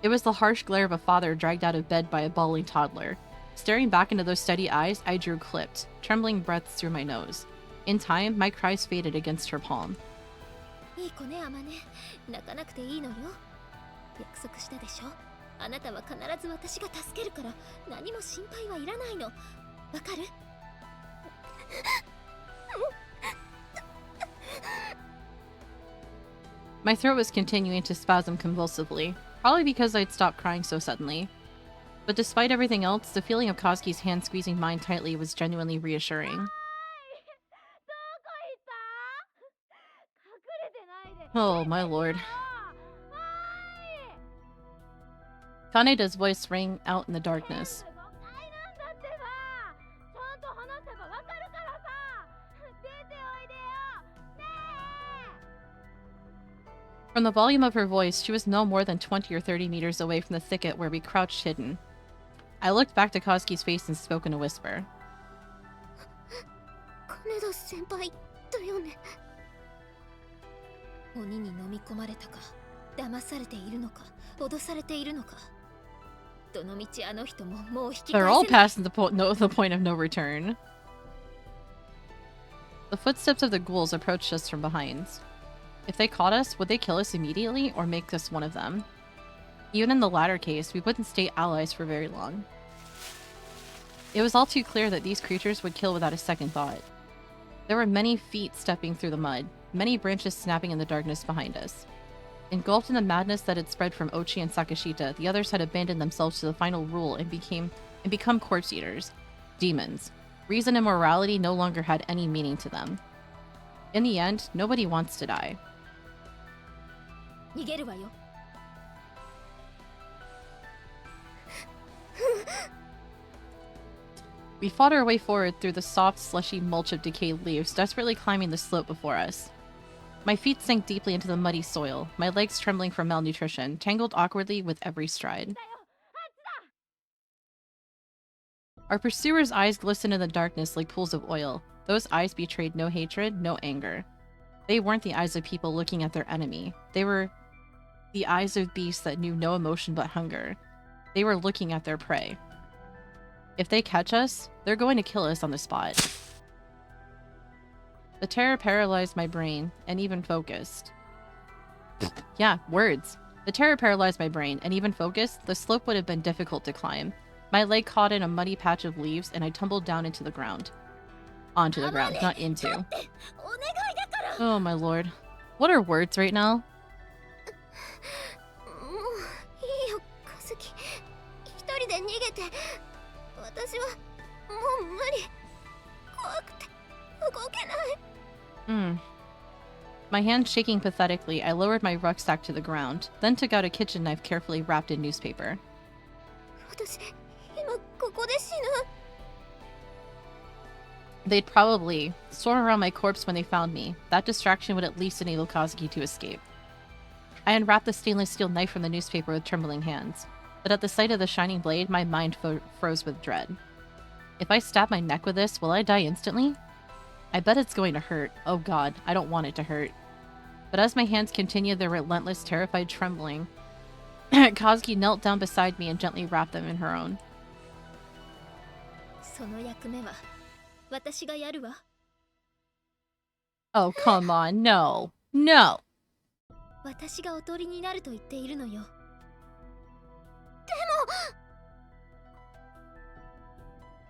B: It was the harsh glare of a father dragged out of bed by a bawling toddler. Staring back into those steady eyes, I drew clipped, trembling breaths through my nose. In time, my cries faded against her palm.
A: あなたは必ず私が助けるから何も心配はいらないの。わかる？
B: My throat was continuing to spasm convulsively, probably because I'd stopped crying so suddenly. But despite everything else, the feeling of Koski's hand squeezing mine tightly was genuinely reassuring. Oh, my lord. Kaneda's voice rang out in the darkness. From the volume of her voice, she was no more than 20 or 30 meters away from the thicket where we crouched hidden. I looked back to Koski's face and spoke in a whisper.
A: 金田先輩だよね。鬼に飲み込まれたか、騙されているのか、脅されているのか。どの道あの人ももう引き返せ
B: They're
A: ない。
B: all past the point of no return. The footsteps of the ghouls approached us from behind. If they caught us, would they kill us immediately or make us one of them? Even in the latter case, we wouldn't stay allies for very long. It was all too clear that these creatures would kill without a second thought. There were many feet stepping through the mud, many branches snapping in the darkness behind us. Engulfed in the madness that had spread from Ochi and Sakashita, the others had abandoned themselves to the final rule and become corpse eaters, demons. Reason and morality no longer had any meaning to them. In the end, nobody wants to die.
A: 逃げるわよ。
B: We fought our way forward through the soft, slushy mulch of decayed leaves, desperately climbing the slope before us. My feet sank deeply into the muddy soil, my legs trembling from malnutrition, tangled awkwardly with every stride. Our pursuers' eyes glistened in the darkness like pools of oil. Those eyes betrayed no hatred, no anger. They weren't the eyes of people looking at their enemy. They were the eyes of beasts that knew no emotion but hunger. They were looking at their prey. If they catch us, they're going to kill us on the spot. The terror paralyzed my brain, and even focused. Yeah, words. The terror paralyzed my brain, and even focused, the slope would have been difficult to climb. My leg caught in a muddy patch of leaves, and I tumbled down into the ground. Onto the ground, not into. Oh my lord. What are words right now?
A: もういいよ、カズキ。一人で逃げて。私はもう無理。怖くて動けない。
B: My hands shaking pathetically, I lowered my rucksack to the ground, then took out a kitchen knife carefully wrapped in newspaper.
A: 私、今ここで死ぬ。
B: They'd probably swarm around my corpse when they found me. That distraction would at least enable Kazuki to escape. I unwrapped the stainless steel knife from the newspaper with trembling hands, but at the sight of the shining blade, my mind froze with dread. If I stab my neck with this, will I die instantly? I bet it's going to hurt. Oh god, I don't want it to hurt. But as my hands continued their relentless, terrified trembling, Kazuki knelt down beside me and gently wrapped them in her own.
A: その役目は私がやるわ。
B: Oh, come on, no. No!
A: 私がおとりになると言っているのよ。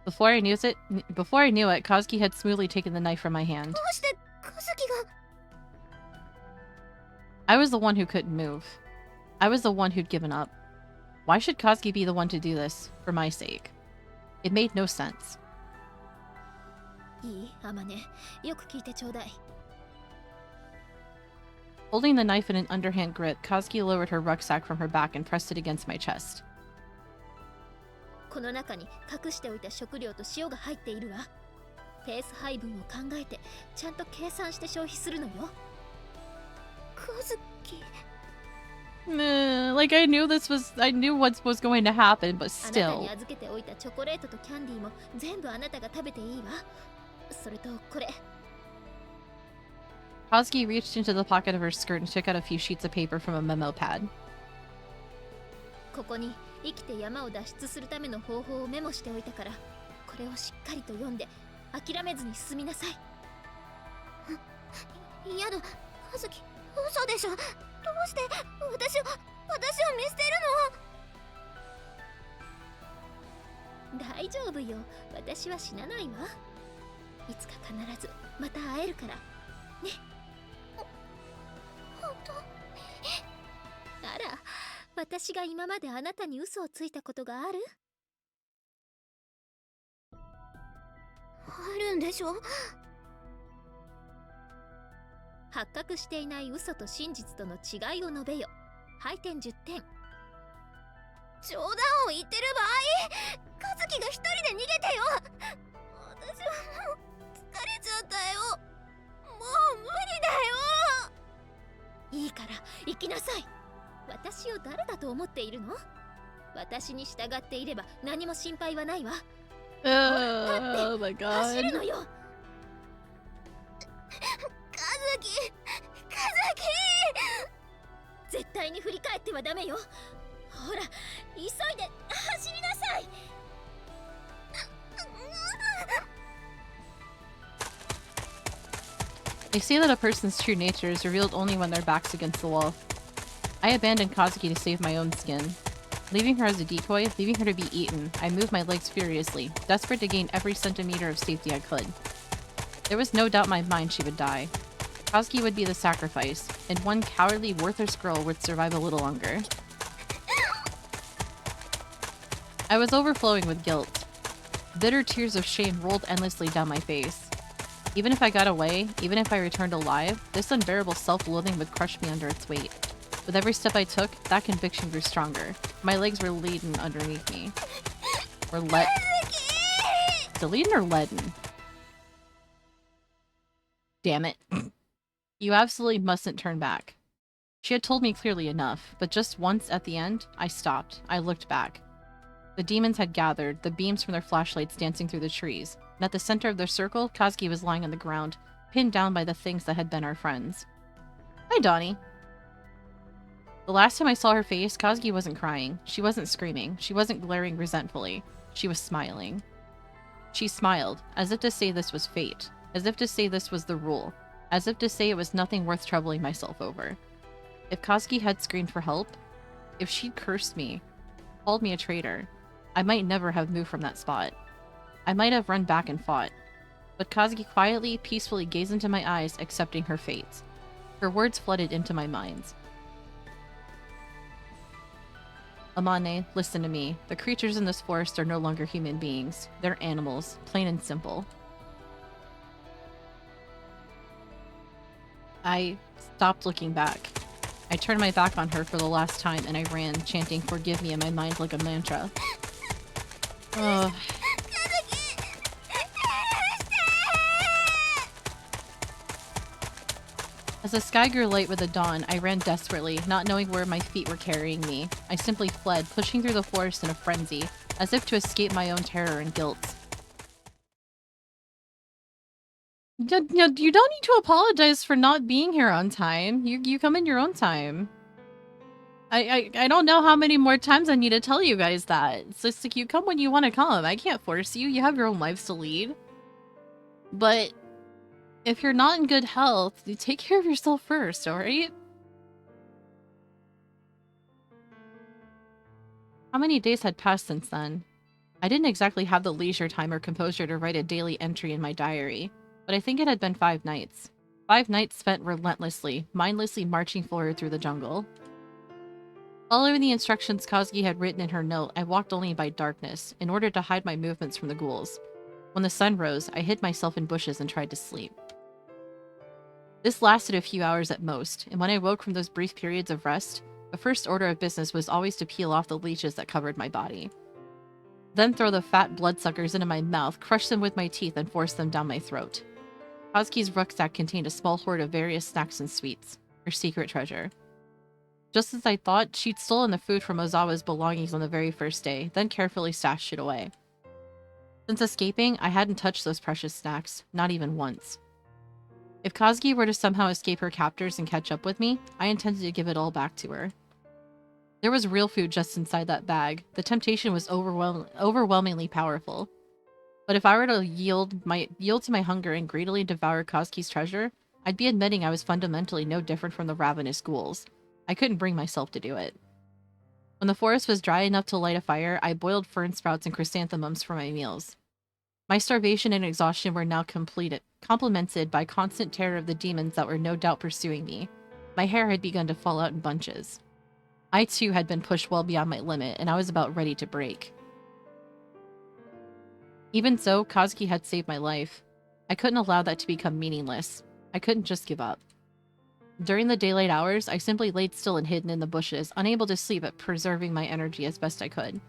B: Before I knew it, Kazuki had smoothly taken the knife from my hand.
A: どうしてカズキが。
B: I was the one who couldn't move. I was the one who'd given up. Why should Kazuki be the one to do this, for my sake? It made no sense.
A: いい、アマネ。よく聞いてちょうだい。
B: Holding the knife in an underhand grip, Kazuki lowered her rucksack from her back and pressed it against my chest.
A: この中に隠しておいた食料と塩が入っているわ。ペース配分を考えてちゃんと計算して消費するのよ。カズキ。
B: Like I knew what was going to happen, but
A: あなた
B: still.
A: に預けておいたチョコレートとキャンディーも全部あなたが食べていいわ。それとこれ。
B: Kazuki reached into the pocket of her skirt and took out a few sheets of paper from a memo pad.
A: ここに生きて山を脱出するための方法をメモしておいたから、これをしっかりと読んで諦めずに進みなさい。やだ、カズキ、嘘でしょ。どうして私を見捨てるの？大丈夫よ。私は死なないわ。いつか必ずまた会えるから。ね。本当？あら、私が今まであなたに嘘をついたことがある？あるんでしょ？発覚していない嘘と真実との違いを述べよ。配点10点。冗談を言ってる場合、和樹が一人で逃げてよ。私はもう疲れちゃったよ。もう無理だよ。いいから行きなさい。私を誰だと思っているの？私に従っていれば何も心配はないわ。
B: Oh my
A: 走
B: god.
A: るのよ。和樹、絶対に振り返ってはダメよ。ほら、急いで走りなさい。
B: They say that a person's true nature is revealed only when their back's against the wall. I abandoned Kazuki to save my own skin. Leaving her as a decoy, leaving her to be eaten, I moved my legs furiously, desperate to gain every centimeter of safety I could. There was no doubt in my mind she would die. Kazuki would be the sacrifice, and one cowardly, worthless girl would survive a little longer. I was overflowing with guilt. Bitter tears of shame rolled endlessly down my face. Even if I got away, even if I returned alive, this unbearable self-loathing would crush me under its weight. With every step I took, that conviction grew stronger. My legs were leaden underneath me. Or leaden or leaden? Damn it. You absolutely mustn't turn back. She had told me clearly enough, but just once at the end, I stopped. I looked back. The demons had gathered, the beams from their flashlights dancing through the trees, and at the center of their circle, Kazuki was lying on the ground, pinned down by the things that had been our friends. Hi, Donnie. The last time I saw her face, Kazuki wasn't crying. She wasn't screaming. She wasn't glaring resentfully. She was smiling. She smiled, as if to say this was fate, as if to say this was the rule, as if to say it was nothing worth troubling myself over. If Kazuki had screamed for help, if she'd cursed me, called me a traitor, I might never have moved from that spot. I might have run back and fought. But Kazuki quietly, peacefully gazed into my eyes, accepting her fate. Her words flooded into my mind. Amane, listen to me. The creatures in this forest are no longer human beings. They're animals, plain and simple. I stopped looking back. I turned my back on her for the last time and I ran, chanting "Forgive me" in my mind like a mantra. Ugh. As the sky grew light with the dawn, I ran desperately, not knowing where my feet were carrying me. I simply fled, pushing through the forest in a frenzy, as if to escape my own terror and guilt. You don't need to apologize for not being here on time. You come in your own time. I don't know how many more times I need to tell you guys that. It's just like, you come when you want to come. I can't force you. You have your own lives to lead. But if you're not in good health, you take care of yourself first, alright? How many days had passed since then? I didn't exactly have the leisure time or composure to write a daily entry in my diary, but I think it had been 5 nights. 5 nights spent relentlessly, mindlessly marching forward through the jungle. Following the instructions Kazuki had written in her note, I walked only by darkness, in order to hide my movements from the ghouls. When the sun rose, I hid myself in bushes and tried to sleep. This lasted a few hours at most, and when I woke from those brief periods of rest, the first order of business was always to peel off the leeches that covered my body. Then throw the fat bloodsuckers into my mouth, crush them with my teeth, and force them down my throat. Kazuki's rucksack contained a small hoard of various snacks and sweets, her secret treasure. Just as I thought, she'd stolen the food from Ozawa's belongings on the very first day, then carefully stashed it away. Since escaping, I hadn't touched those precious snacks, not even once. If Kazuki were to somehow escape her captors and catch up with me, I intended to give it all back to her. There was real food just inside that bag. The temptation was overwhelmingly powerful. But if I were to yield to my hunger and greedily devour Kazuki's treasure, I'd be admitting I was fundamentally no different from the ravenous ghouls. I couldn't bring myself to do it. When the forest was dry enough to light a fire, I boiled fern sprouts and chrysanthemums for my meals. My starvation and exhaustion were now complemented by constant terror of the demons that were no doubt pursuing me. My hair had begun to fall out in bunches. I too had been pushed well beyond my limit, and I was about ready to break. Even so, Kazuki had saved my life. I couldn't allow that to become meaningless. I couldn't just give up. During the daylight hours, I simply laid still and hidden in the bushes, unable to sleep but preserving my energy as best I could.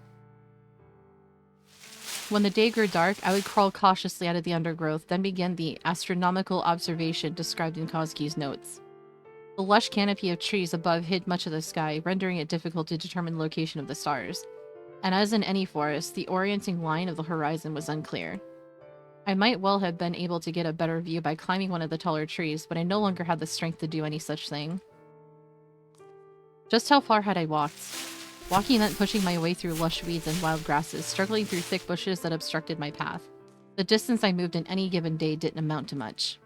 B: When the day grew dark, I would crawl cautiously out of the undergrowth, then begin the astronomical observation described in Kazuki's notes. The lush canopy of trees above hid much of the sky, rendering it difficult to determine the location of the stars. And as in any forest, the orienting line of the horizon was unclear. I might well have been able to get a better view by climbing one of the taller trees, but I no longer had the strength to do any such thing. Just how far had I walked? Walking meant pushing my way through lush weeds and wild grasses, struggling through thick bushes that obstructed my path. The distance I moved in any given day didn't amount to much.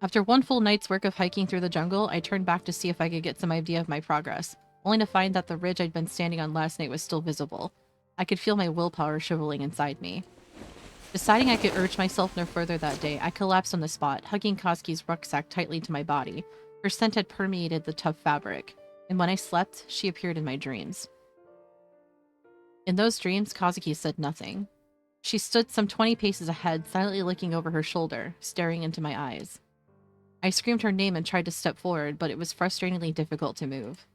B: After one full night's work of hiking through the jungle, I turned back to see if I could get some idea of my progress, only to find that the ridge I'd been standing on last night was still visible. I could feel my willpower shriveling inside me. Deciding I could urge myself no further that day, I collapsed on the spot, hugging Kazuki's rucksack tightly to my body. Her scent had permeated the tough fabric, and when I slept, she appeared in my dreams. In those dreams, Kazuki said nothing. She stood some 20 paces ahead, silently looking over her shoulder, staring into my eyes. I screamed her name and tried to step forward, but it was frustratingly difficult to move.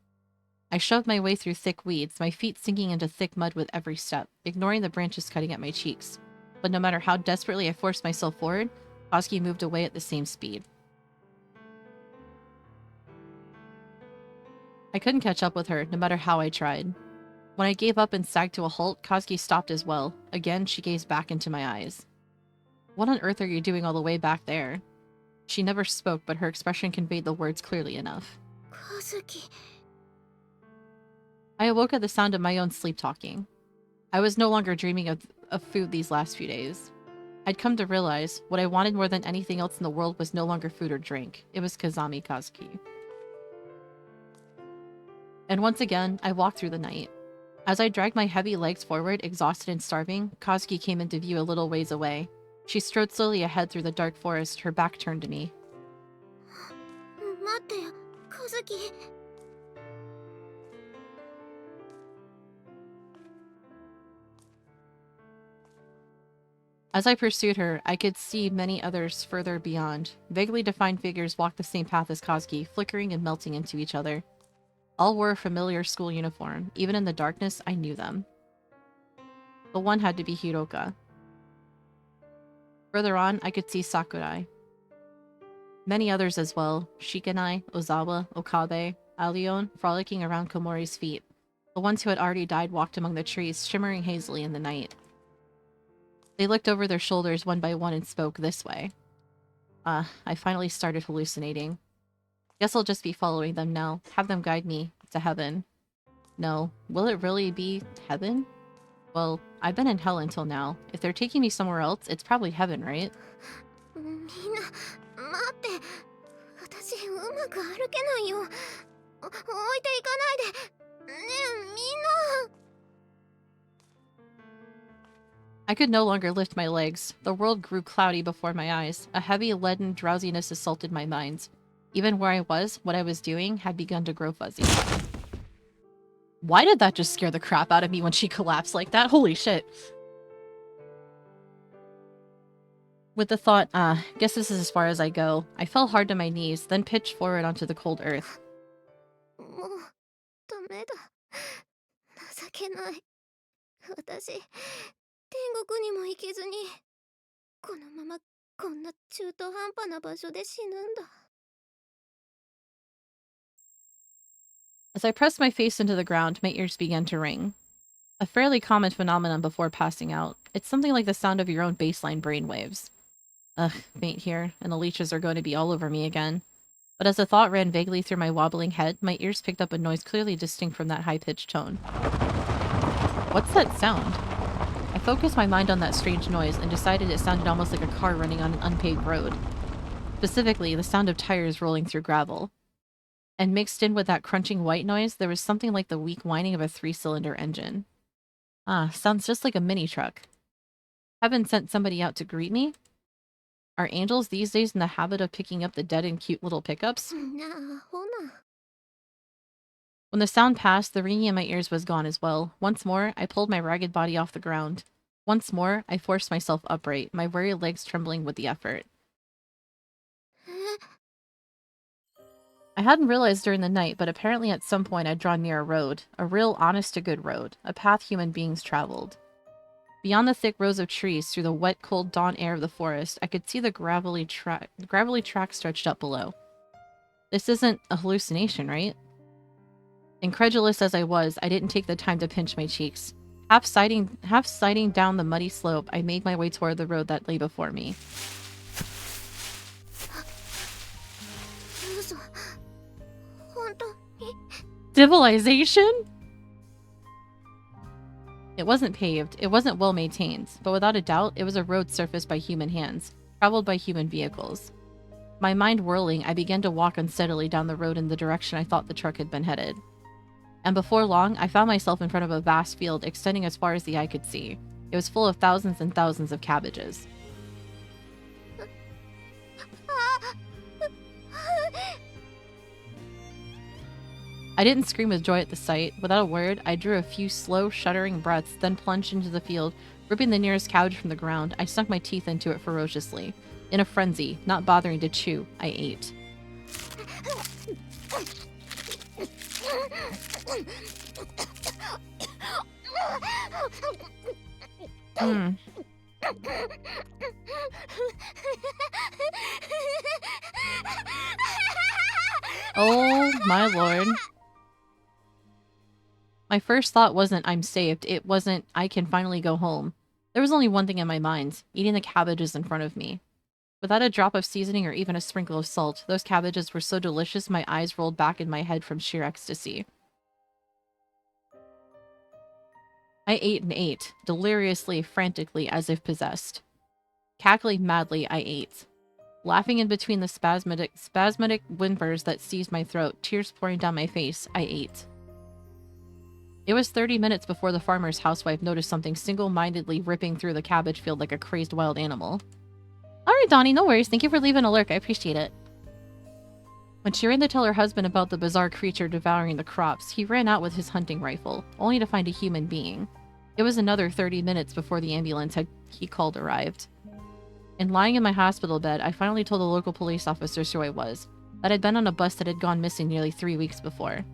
B: I shoved my way through thick weeds, my feet sinking into thick mud with every step, ignoring the branches cutting at my cheeks. But no matter how desperately I forced myself forward, Kazuki moved away at the same speed. I couldn't catch up with her, no matter how I tried. When I gave up and sagged to a halt, Kazuki stopped as well. Again, she gazed back into my eyes. "What on earth are you doing all the way back there?" She never spoke, but her expression conveyed the words clearly enough.
A: Kazuki.
B: I awoke at the sound of my own sleep-talking. I was no longer dreaming of food these last few days. I'd come to realize what I wanted more than anything else in the world was no longer food or drink. It was Kazami Kazuki. And once again, I walked through the night. As I dragged my heavy legs forward, exhausted and starving, Kazuki came into view a little ways away. She strode slowly ahead through the dark forest, her back turned to me.
A: 待ってよ、Kazuki.
B: As I pursued her, I could see many others further beyond. Vaguely defined figures walked the same path as Kazuki, flickering and melting into each other. All wore a familiar school uniform. Even in the darkness, I knew them. The one had to be Hiroka. Further on, I could see Sakurai. Many others as well. Shikanai, Ozawa, Okabe, Alion, frolicking around Komori's feet. The ones who had already died walked among the trees, shimmering hazily in the night. They looked over their shoulders one by one and spoke this way. I finally started hallucinating. Guess I'll just be following them now, have them guide me to heaven. No, will it really be heaven? Well, I've been in hell until now. If they're taking me somewhere else, it's probably heaven, right?
A: みんな、待って。私、うまく歩けないよ。置いていかないで。ねえ、みんな。
B: I could no longer lift my legs. The world grew cloudy before my eyes. A heavy, leaden drowsiness assaulted my mind. Even where I was, what I was doing, had begun to grow fuzzy. Why did that just scare the crap out of me when she collapsed like that? Holy shit. With the thought, guess this is as far as I go, I fell hard to my knees, then pitched forward onto the cold earth.
A: もう、ダメだ。情けない。私、天国にも行けずに、このままこんな中途半端な場所で死ぬんだ。
B: As I pressed my face into the ground, my ears began to ring. A fairly common phenomenon before passing out. It's something like the sound of your own baseline brainwaves. Ugh, faint here, and the leeches are going to be all over me again. But as the thought ran vaguely through my wobbling head, my ears picked up a noise clearly distinct from that high-pitched tone. What's that sound? I focused my mind on that strange noise and decided it sounded almost like a car running on an unpaved road. Specifically, the sound of tires rolling through gravel. And mixed in with that crunching white noise, there was something like the weak whining of a 3-cylinder engine. Ah, sounds just like a mini truck. Heaven sent somebody out to greet me? Are angels these days in the habit of picking up the dead in cute little pickups?
A: なあほな
B: When the sound passed, the ringing in my ears was gone as well. Once more, I pulled my ragged body off the ground. Once more, I forced myself upright, my weary legs trembling with the effort. I hadn't realized during the night, but apparently at some point I'd drawn near a road. A real honest-to-good road. A path human beings traveled. Beyond the thick rows of trees, through the wet, cold dawn air of the forest, I could see the gravelly track stretched up below. This isn't a hallucination, right? Incredulous as I was, I didn't take the time to pinch my cheeks. Half sighting down the muddy slope, I made my way toward the road that lay before me.
A: 嘘本当に
B: Civilization? It wasn't paved, it wasn't well maintained, but without a doubt, it was a road surfaced by human hands, traveled by human vehicles. My mind whirling, I began to walk unsteadily down the road in the direction I thought the truck had been headed. And before long, I found myself in front of a vast field extending as far as the eye could see. It was full of thousands and thousands of cabbages. I didn't scream with joy at the sight. Without a word, I drew a few slow, shuddering breaths, then plunged into the field, ripping the nearest cabbage from the ground. I sunk my teeth into it ferociously. In a frenzy, not bothering to chew, I ate. Oh my lord. My first thought wasn't I'm saved, it wasn't I can finally go home. There was only one thing in my mind, eating the cabbages in front of me. Without a drop of seasoning or even a sprinkle of salt, those cabbages were so delicious my eyes rolled back in my head from sheer ecstasy. I ate and ate, deliriously, frantically, as if possessed. Cackling madly, I ate. Laughing in between the spasmodic whimpers that seized my throat, tears pouring down my face, I ate. It was 30 minutes before the farmer's housewife noticed something single-mindedly ripping through the cabbage field like a crazed wild animal. Alright, Donnie, no worries. Thank you for leaving a lurk. I appreciate it. When she ran to tell her husband about the bizarre creature devouring the crops, he ran out with his hunting rifle, only to find a human being. It was another 30 minutes before the ambulance he called arrived. And lying in my hospital bed, I finally told the local police officers who I was, that I'd been on a bus that had gone missing nearly 3 weeks before.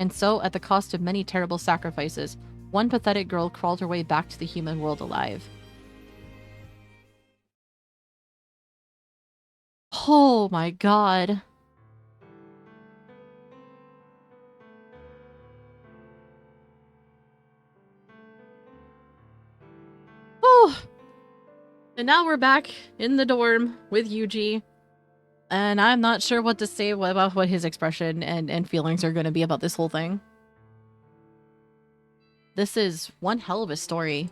B: And so, at the cost of many terrible sacrifices, one pathetic girl crawled her way back to the human world alive. Oh my god. Oh! And now we're back in the dorm with Yuji. And I'm not sure what to say about what his expression and feelings are going to be about this whole thing. This is one hell of a story.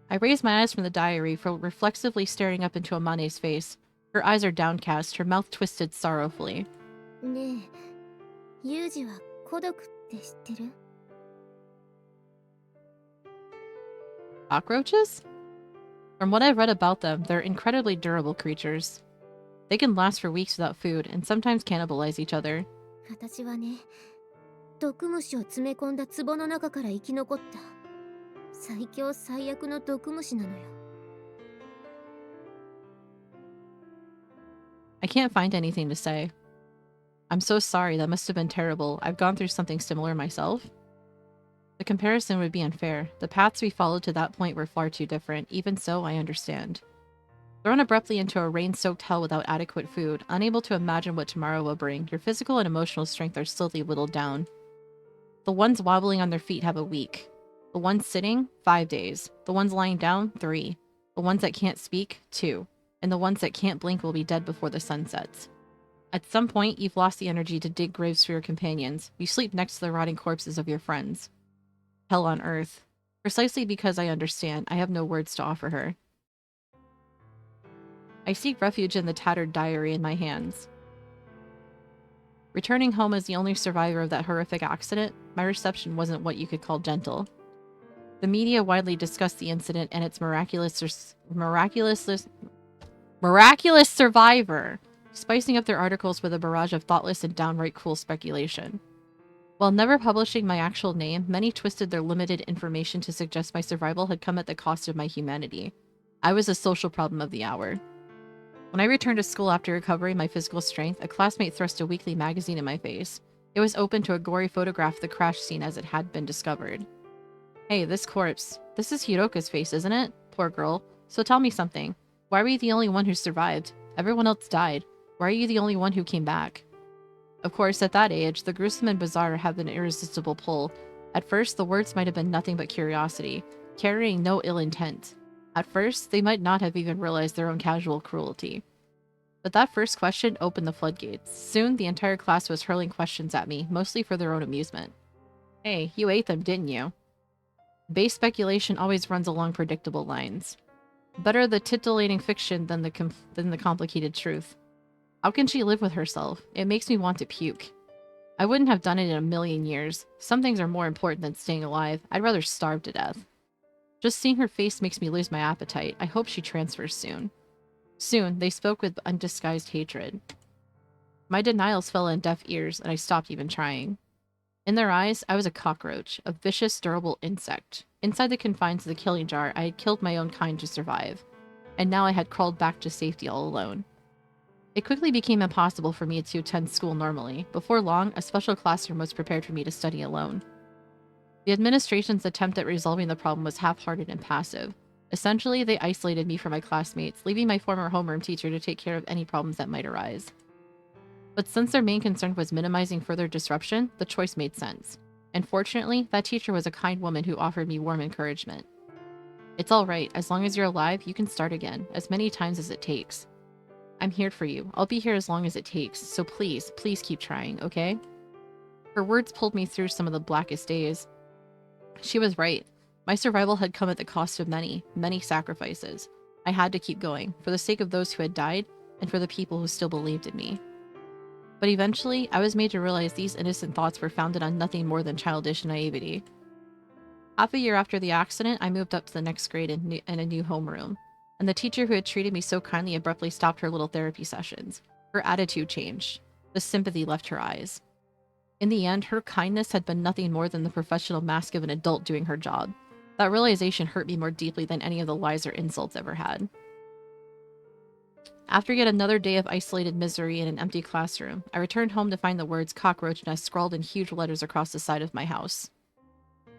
B: I raised my eyes from the diary, reflexively staring up into Amane's face. Her eyes are downcast, her mouth twisted sorrowfully.
A: ねえ、ユージは孤独って知ってる？
B: Cockroaches? From what I've read about them, they're incredibly durable creatures. They can last for weeks without food, and sometimes cannibalize each other.
A: 私はね、毒虫を詰め込んだ壺の中から生き残った最強最悪の毒虫なのよ。
B: I can't find anything to say. I'm so sorry, that must have been terrible. I've gone through something similar myself. The comparison would be unfair. The paths we followed to that point were far too different. Even so, I understand. Thrown abruptly into a rain-soaked hell without adequate food, unable to imagine what tomorrow will bring, your physical and emotional strength are slowly whittled down. The ones wobbling on their feet have a week. The ones sitting, 5 days. The ones lying down, 3. The ones that can't speak, 2. And the ones that can't blink will be dead before the sun sets. At some point, you've lost the energy to dig graves for your companions. You sleep next to the rotting corpses of your friends. Hell on earth. Precisely because I understand, I have no words to offer her. I seek refuge in the tattered diary in my hands. Returning home as the only survivor of that horrific accident, my reception wasn't what you could call gentle. The media widely discussed the incident and its miraculous survivor, spicing up their articles with a barrage of thoughtless and downright cruel speculation. While never publishing my actual name, many twisted their limited information to suggest my survival had come at the cost of my humanity. I was a social problem of the hour. When I returned to school after recovering my physical strength, a classmate thrust a weekly magazine in my face. It was open to a gory photograph of the crash scene as it had been discovered. Hey, this corpse. This is Hiroka's face, isn't it? Poor girl. So tell me something. Why were you the only one who survived? Everyone else died. Why are you the only one who came back? Of course, at that age, the gruesome and bizarre have an irresistible pull. At first, the words might have been nothing but curiosity, carrying no ill intent. At first, they might not have even realized their own casual cruelty. But that first question opened the floodgates. Soon, the entire class was hurling questions at me, mostly for their own amusement. Hey, you ate them, didn't you? Base speculation always runs along predictable lines. Better the titillating fiction than the complicated truth. How can she live with herself? It makes me want to puke. I wouldn't have done it in a million years. Some things are more important than staying alive. I'd rather starve to death. Just seeing her face makes me lose my appetite. I hope she transfers soon. Soon, they spoke with undisguised hatred. My denials fell on deaf ears, and I stopped even trying. In their eyes, I was a cockroach, a vicious, durable insect. Inside the confines of the killing jar, I had killed my own kind to survive. And now I had crawled back to safety all alone. It quickly became impossible for me to attend school normally. Before long, a special classroom was prepared for me to study alone. The administration's attempt at resolving the problem was half-hearted and passive. Essentially, they isolated me from my classmates, leaving my former homeroom teacher to take care of any problems that might arise. But since their main concern was minimizing further disruption, the choice made sense. And fortunately, that teacher was a kind woman who offered me warm encouragement. It's all right, as long as you're alive, you can start again, as many times as it takes. I'm here for you. I'll be here as long as it takes, so please, please keep trying, okay? Her words pulled me through some of the blackest days. She was right. My survival had come at the cost of many, many sacrifices. I had to keep going, for the sake of those who had died, and for the people who still believed in me. But eventually, I was made to realize these innocent thoughts were founded on nothing more than childish naivety. Half a year after the accident, I moved up to the next grade in a new homeroom, and the teacher who had treated me so kindly abruptly stopped her little therapy sessions. Her attitude changed. The sympathy left her eyes. In the end, her kindness had been nothing more than the professional mask of an adult doing her job. That realization hurt me more deeply than any of the lies or insults ever had. After yet another day of isolated misery in an empty classroom, I returned home to find the words cockroach nest scrawled in huge letters across the side of my house.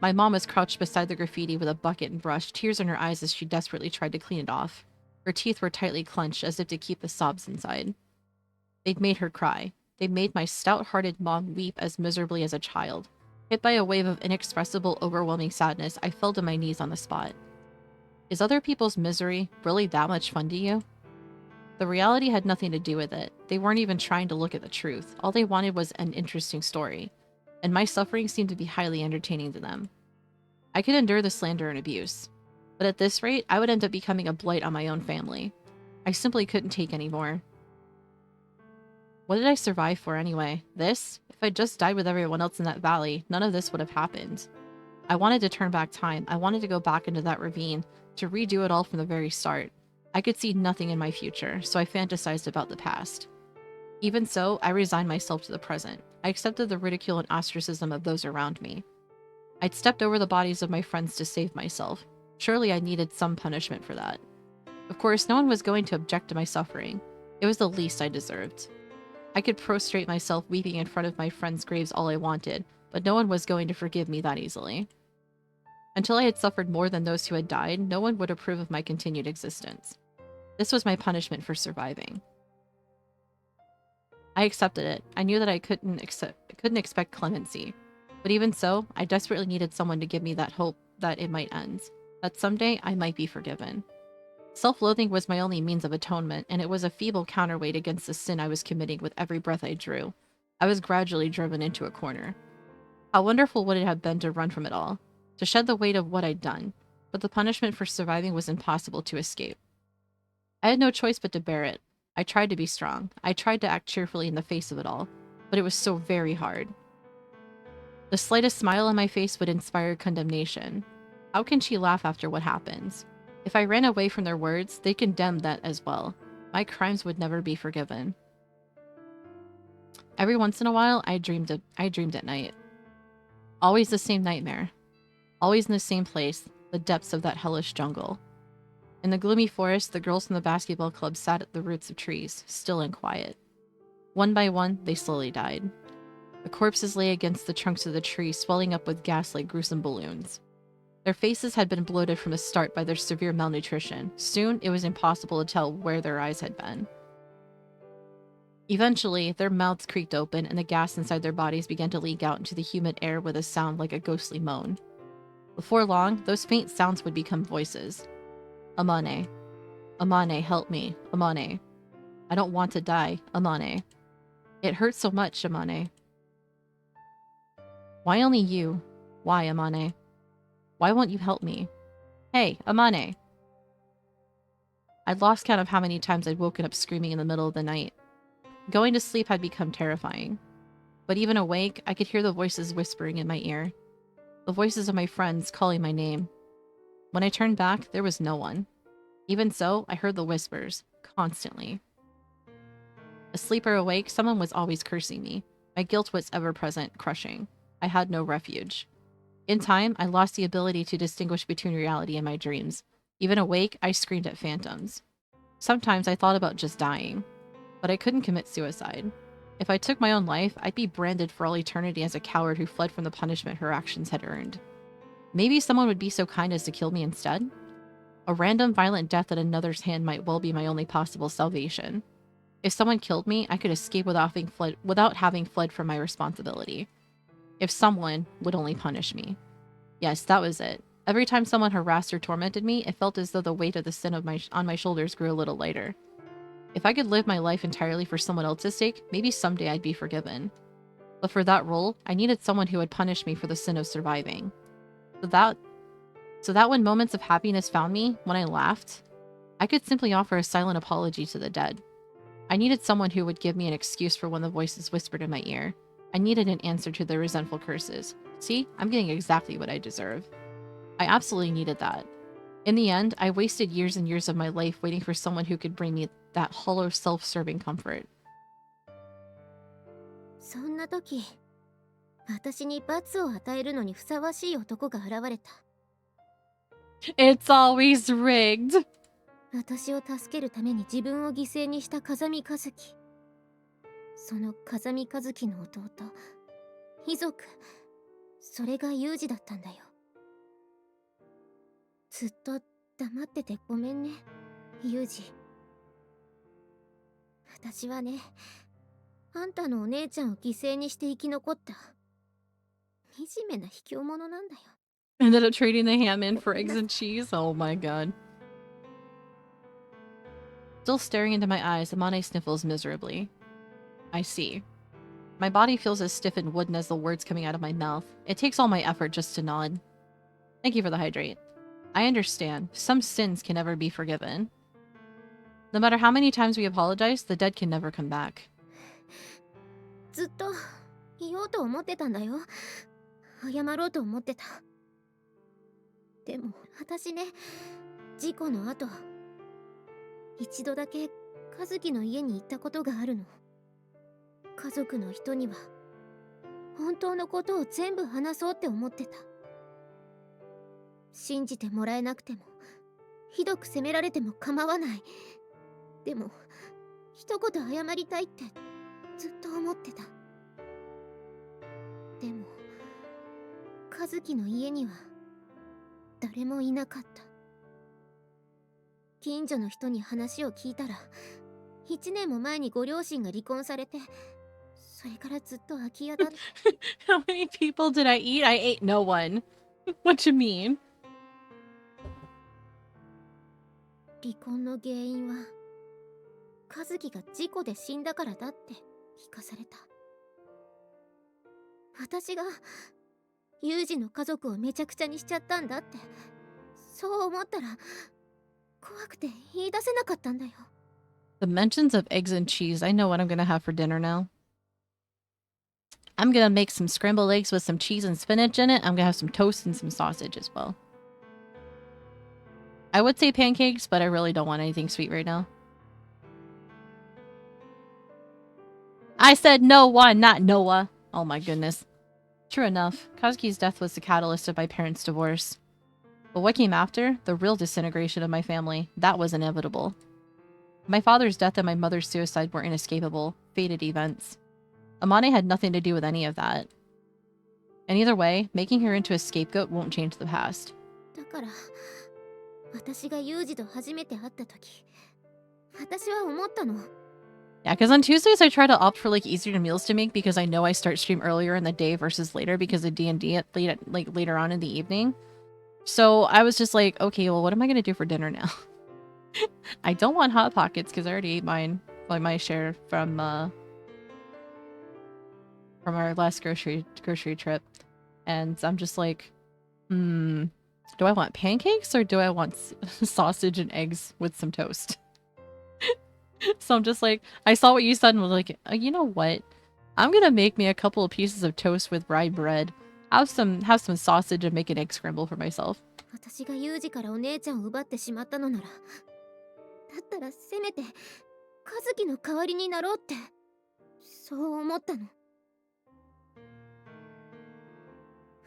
B: My mom was crouched beside the graffiti with a bucket and brush, tears in her eyes as she desperately tried to clean it off. Her teeth were tightly clenched as if to keep the sobs inside. They'd made her cry. They'd made my stout-hearted mom weep as miserably as a child. Hit by a wave of inexpressible, overwhelming sadness, I fell to my knees on the spot. Is other people's misery really that much fun to you? The reality had nothing to do with it. They weren't even trying to look at the truth. All they wanted was an interesting story. And my suffering seemed to be highly entertaining to them. I could endure the slander and abuse. But at this rate, I would end up becoming a blight on my own family. I simply couldn't take any more. What did I survive for anyway? This? If I just died with everyone else in that valley, none of this would have happened. I wanted to turn back time. I wanted to go back into that ravine, to redo it all from the very start. I could see nothing in my future, so I fantasized about the past. Even so, I resigned myself to the present. I accepted the ridicule and ostracism of those around me. I'd stepped over the bodies of my friends to save myself. Surely I needed some punishment for that. Of course, no one was going to object to my suffering. It was the least I deserved. I could prostrate myself weeping in front of my friends' graves all I wanted, but no one was going to forgive me that easily. Until I had suffered more than those who had died, no one would approve of my continued existence. This was my punishment for surviving. I accepted it. I knew that I couldn't expect clemency. But even so, I desperately needed someone to give me that hope that it might end. That someday I might be forgiven. Self-loathing was my only means of atonement, and it was a feeble counterweight against the sin I was committing with every breath I drew. I was gradually driven into a corner. How wonderful would it have been to run from it all, to shed the weight of what I'd done, but the punishment for surviving was impossible to escape. I had no choice but to bear it. I tried to be strong. I tried to act cheerfully in the face of it all. but it was so very hard. The slightest smile on my face would inspire condemnation. How can she laugh after what happens? If I ran away from their words, they condemned that as well. My crimes would never be forgiven. Every once in a while, I dreamed at night. Always the same nightmare. Always in the same place, the depths of that hellish jungle. In the gloomy forest, the girls from the basketball club sat at the roots of trees, still and quiet. One by one, they slowly died. The corpses lay against the trunks of the trees, swelling up with gas like gruesome balloons. Their faces had been bloated from the start by their severe malnutrition. Soon, it was impossible to tell where their eyes had been. Eventually, their mouths creaked open and the gas inside their bodies began to leak out into the humid air with a sound like a ghostly moan. Before long, those faint sounds would become voices. Amane. Amane, help me. Amane. I don't want to die. Amane. It hurts so much, Amane. Why only you? Why, Amane? Why won't you help me? Hey, Amane. I'd lost count of how many times I'd woken up screaming in the middle of the night. Going to sleep had become terrifying. But even awake, I could hear the voices whispering in my ear. The voices of my friends calling my name. When I turned back, there was no one. Even so, I heard the whispers, constantly. Asleep or awake, someone was always cursing me. My guilt was ever present, crushing. I had no refuge. In time, I lost the ability to distinguish between reality and my dreams. Even awake, I screamed at phantoms. Sometimes I thought about just dying, but I couldn't commit suicide. If I took my own life, I'd be branded for all eternity as a coward who fled from the punishment her actions had earned. Maybe someone would be so kind as to kill me instead? A random violent death at another's hand might well be my only possible salvation. If someone killed me, I could escape without having fled from my responsibility. If someone would only punish me. Yes, that was it. Every time someone harassed or tormented me, it felt as though the weight of the sin on my shoulders grew a little lighter. If I could live my life entirely for someone else's sake, maybe someday I'd be forgiven. But for that role, I needed someone who would punish me for the sin of surviving. So that when moments of happiness found me, when I laughed, I could simply offer a silent apology to the dead. I needed someone who would give me an excuse for when the voices whispered in my ear. I needed an answer to their resentful curses. See, I'm getting exactly what I deserve. I absolutely needed that. In the end, I wasted years and years of my life waiting for someone who could bring me that hollow, self-serving comfort.
A: そんな時、私に罰を与えるのにふさわしい男が現れた。
B: It's always rigged.
A: 私を助けるために自分を犠牲にした風見一樹。その風見一樹の弟、遺族、それがユージだったんだよ。ずっと黙っててごめんね、ユージ。私はね、あんたのお姉ちゃんを犠牲にして生き残った惨めな卑怯者なんだよ。
B: Ended up trading the ham in for eggs and cheese? Oh my god. Still staring into my eyes, Amane sniffles miserably. I see. My body feels as stiff and wooden as the words coming out of my mouth. It takes all my effort just to nod. Thank you for the hydrate. I understand. Some sins can never be forgiven. No matter how many times we apologize, the dead can never come back.
A: ずっと言おうと思ってたんだよ。謝ろうと思ってた。でも私ね、事故の後、一度だけ和樹の家に行ったことがあるの。家族の人には本当のことを全部話そうって思ってた。信じてもらえなくても、ひどく責められても構わない。でも一言謝りたいってずっと思ってた。でも和樹の家には誰もいなかった。近所の人に話を聞いたら、1年も前にご両親が離婚されて、それからずっと空き家だって。
B: How many people did I eat? I ate no one. What you mean?
A: 離婚の原因は和樹が事故で死んだからだって聞かされた。私がユージの家族をめちゃくちゃにしちゃったんだって、そう思ったら怖くて言い出せなかったんだよ。
B: The mentions of eggs and cheese. I know what I'm gonna have for dinner now. I'm gonna make some scrambled eggs with some cheese and spinach in it. I'm gonna have some toast and some sausage as well. I would say pancakes, but I really don't want anything sweet right now. I said Noah, not Noah. Oh my goodness. True enough, Kazuki's death was the catalyst of my parents' divorce. But what came after? The real disintegration of my family. That was inevitable. My father's death and my mother's suicide were inescapable, fated events. Amane had nothing to do with any of that. And either way, making her into a scapegoat won't change the past.
A: だから私がユージと初めて会った時私は思ったの
B: Yeah, because on Tuesdays I try to opt for like easier meals to make because I know I start stream earlier in the day versus later because of D&D at later on in the evening. So I was just like, okay, well, what am I gonna do for dinner now? I don't want Hot Pockets because I already ate mine, like my share from our last grocery trip, and I'm just like, do I want pancakes or do I want sausage and eggs with some toast? So I'm just like, I saw what you said and was like, you know what? I'm gonna make me a couple of pieces of toast with rye bread, have some sausage and make an egg scramble for myself.
A: 私がユージからお姉ちゃんを奪ってしまったのならだったらせめてカズキの代わりになろうってそう思ったの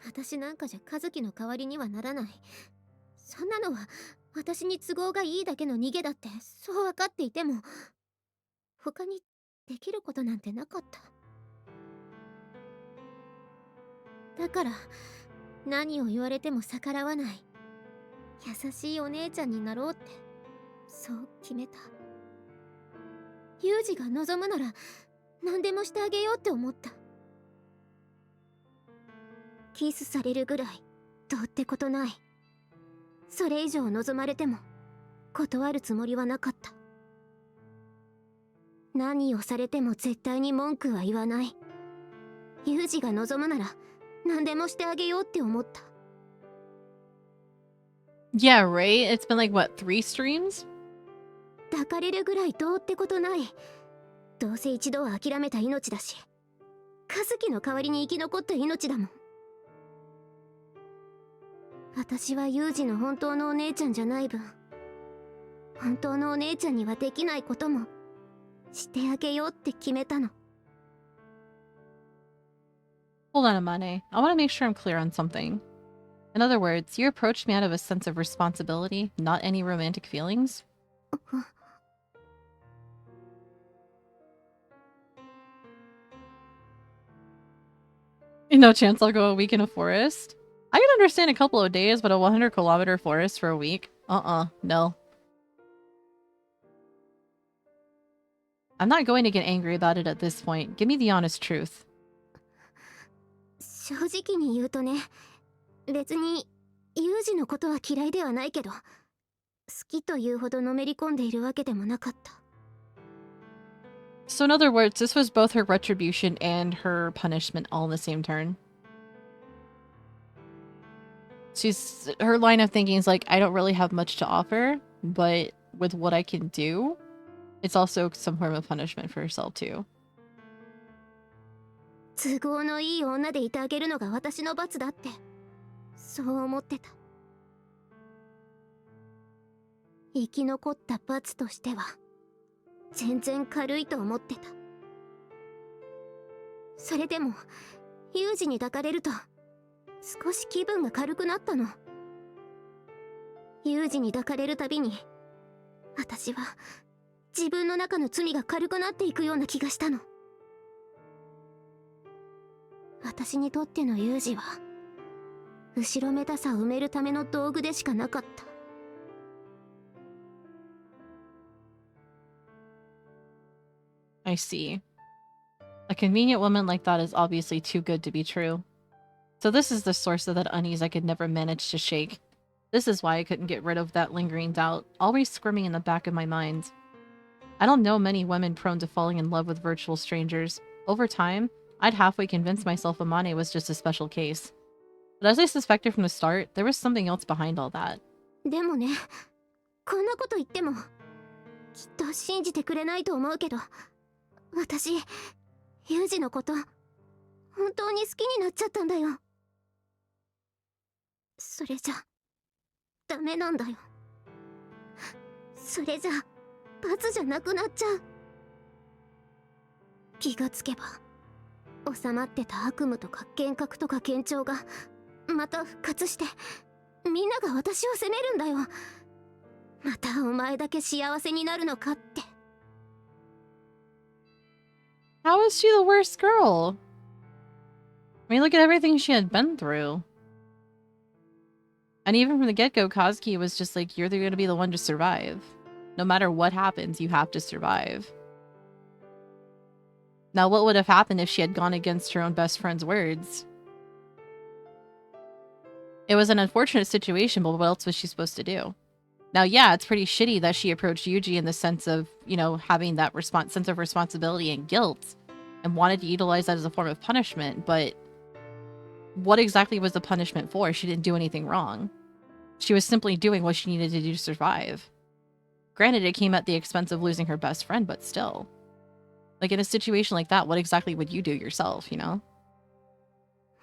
A: 私なんかじゃカズキの代わりにはならないそんなのは私に都合がいいだけの逃げだってそう分かっていても他にできることなんてなかっただから何を言われても逆らわない優しいお姉ちゃんになろうってそう決めたユージが望むなら何でもしてあげようって思ったキスされるぐらいどうってことないそれ以上望まれても断るつもりはなかった何をされても絶対に文句は言わないユージが望むなら何でもしてあげようって思った
B: Yeah, right? It's been like, what, 3 streams?
A: 抱かれるぐらいどうってことないどうせ一度は諦めた命だしカズキの代わりに生き残った命だもん私はユージの本当のお姉ちゃんじゃない分本当のお姉ちゃんにはできないこともしてあげようって決めたの
B: Hold on, Amane. I want to make sure I'm clear on something. In other words, you approached me out of a sense of responsibility, not any romantic feelings? No chance I'll go a week in a forest? I can understand a couple of days, but a 100-kilometer forest for a week? No. I'm not going to get angry about it at this point. Give me the honest truth.
A: 正直に言うとね別にユージのことは嫌いではないけど好きというほどのめり込んでいるわけでもなかった
B: So in other words, this was both her retribution and her punishment all in the same turn. Her line of thinking is like, I don't really have much to offer, but with what I can do, it's also some form of punishment for herself too.
A: 都合のいい女でいてあげるのが私の罰だってそう思ってた生き残った罰としては全然軽いと思ってたそれでもユージに抱かれると少し気分が軽くなったのユージに抱かれるたびに私は自分の中の罪が軽くなっていくような気がしたの私にとってのユージは後ろめたさを埋めるための道具でしかなかった
B: I see. A convenient woman like that is obviously too good to be true. So this is the source of that unease I could never manage to shake. This is why I couldn't get rid of that lingering doubt, always squirming in the back of my mind. I don't know many women prone to falling in love with virtual strangers. Over time, I'd halfway convinced myself Amane was just a special case. But as I suspected from the start, there was something else behind all that.
A: でもね、こんなこと言ってもきっと信じてくれないと思うけど私、ユージのこと本当に好きになっちゃったんだよ。それじゃダメなんだよ。それじゃ罰じゃなくなっちゃう。気がつけば収まってた悪夢とか幻覚とか幻聴がまた復活して、みんなが私を責めるんだよ。またお前だけ幸せになるのかって。
B: How is she the worst girl? I mean, look at everything she had been through. And even from the get-go, Kazuki was just like, you're going to be the one to survive. No matter what happens, you have to survive. Now, what would have happened if she had gone against her own best friend's words? It was an unfortunate situation, but what else was she supposed to do? Now, yeah, it's pretty shitty that she approached Yuji in the sense of, you know, having that sense of responsibility and guilt and wanted to utilize that as a form of punishment, but what exactly was the punishment for? She didn't do anything wrong. She was simply doing what she needed to do to survive. Granted, it came at the expense of losing her best friend, but still. Like, in a situation like that, what exactly would you do yourself, you know?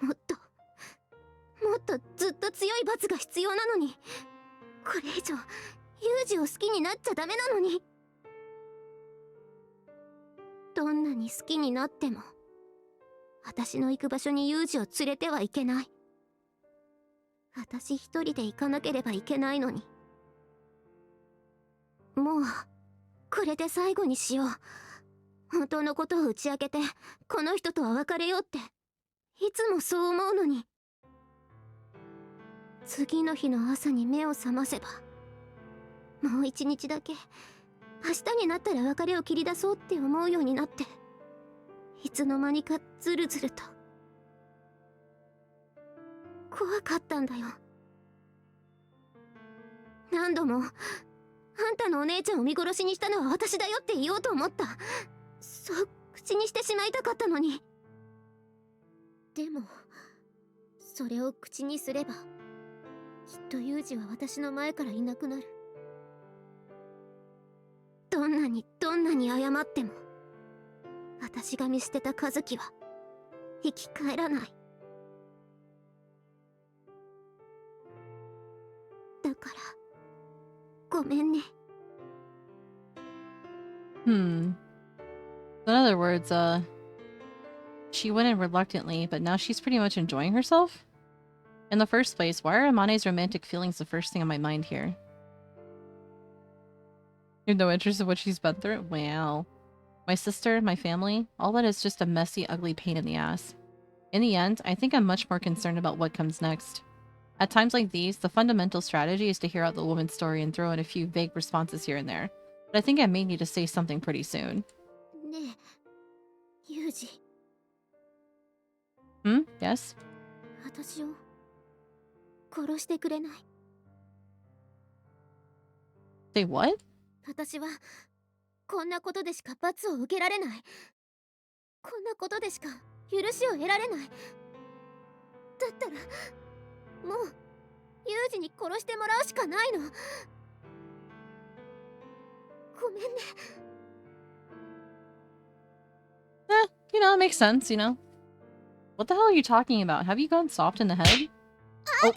A: もっとずっと強い罰が必要なのに、これ以上ユージを好きになっちゃダメなのに。どんなに好きになっても私の行く場所にユージを連れてはいけない。私一人で行かなければいけないのに。もうこれで最後にしよう。本当のことを打ち明けてこの人とは別れようっていつもそう思うのに。次の日の朝に目を覚ませば、もう一日だけ明日になったら別れを切り出そうって思うようになって、いつの間にかずるずると。怖かったんだよ。何度もあんたのお姉ちゃんを見殺しにしたのは私だよって言おうと思った。そう口にしてしまいたかったのに。でもそれを口にすればきっとユージは私の前からいなくなる。どんなに謝っても私が見捨てた和樹は生き返らない。だからごめんね。
B: In other words, she went in reluctantly, but now she's pretty much enjoying herself? In the first place, why are Amane's romantic feelings the first thing on my mind here? You have no interest in what she's been through? Wow. My sister, my family, all that is just a messy, ugly pain in the ass. In the end, I think I'm much more concerned about what comes next. At times like these, the fundamental strategy is to hear out the woman's story and throw in a few vague responses here and there. But I think I may need to say something pretty soon.
A: ねえ、ユージ。
B: Yes?
A: 私を殺してくれない？
B: Say what?
A: 私はこんなことでしか罰を受けられない。こんなことでしか許しを得られない。だったらもうユージに殺してもらうしかないの。ごめんね。
B: You know, it makes sense, you know? What the hell are you talking about? Have you gone soft in the head? Oh.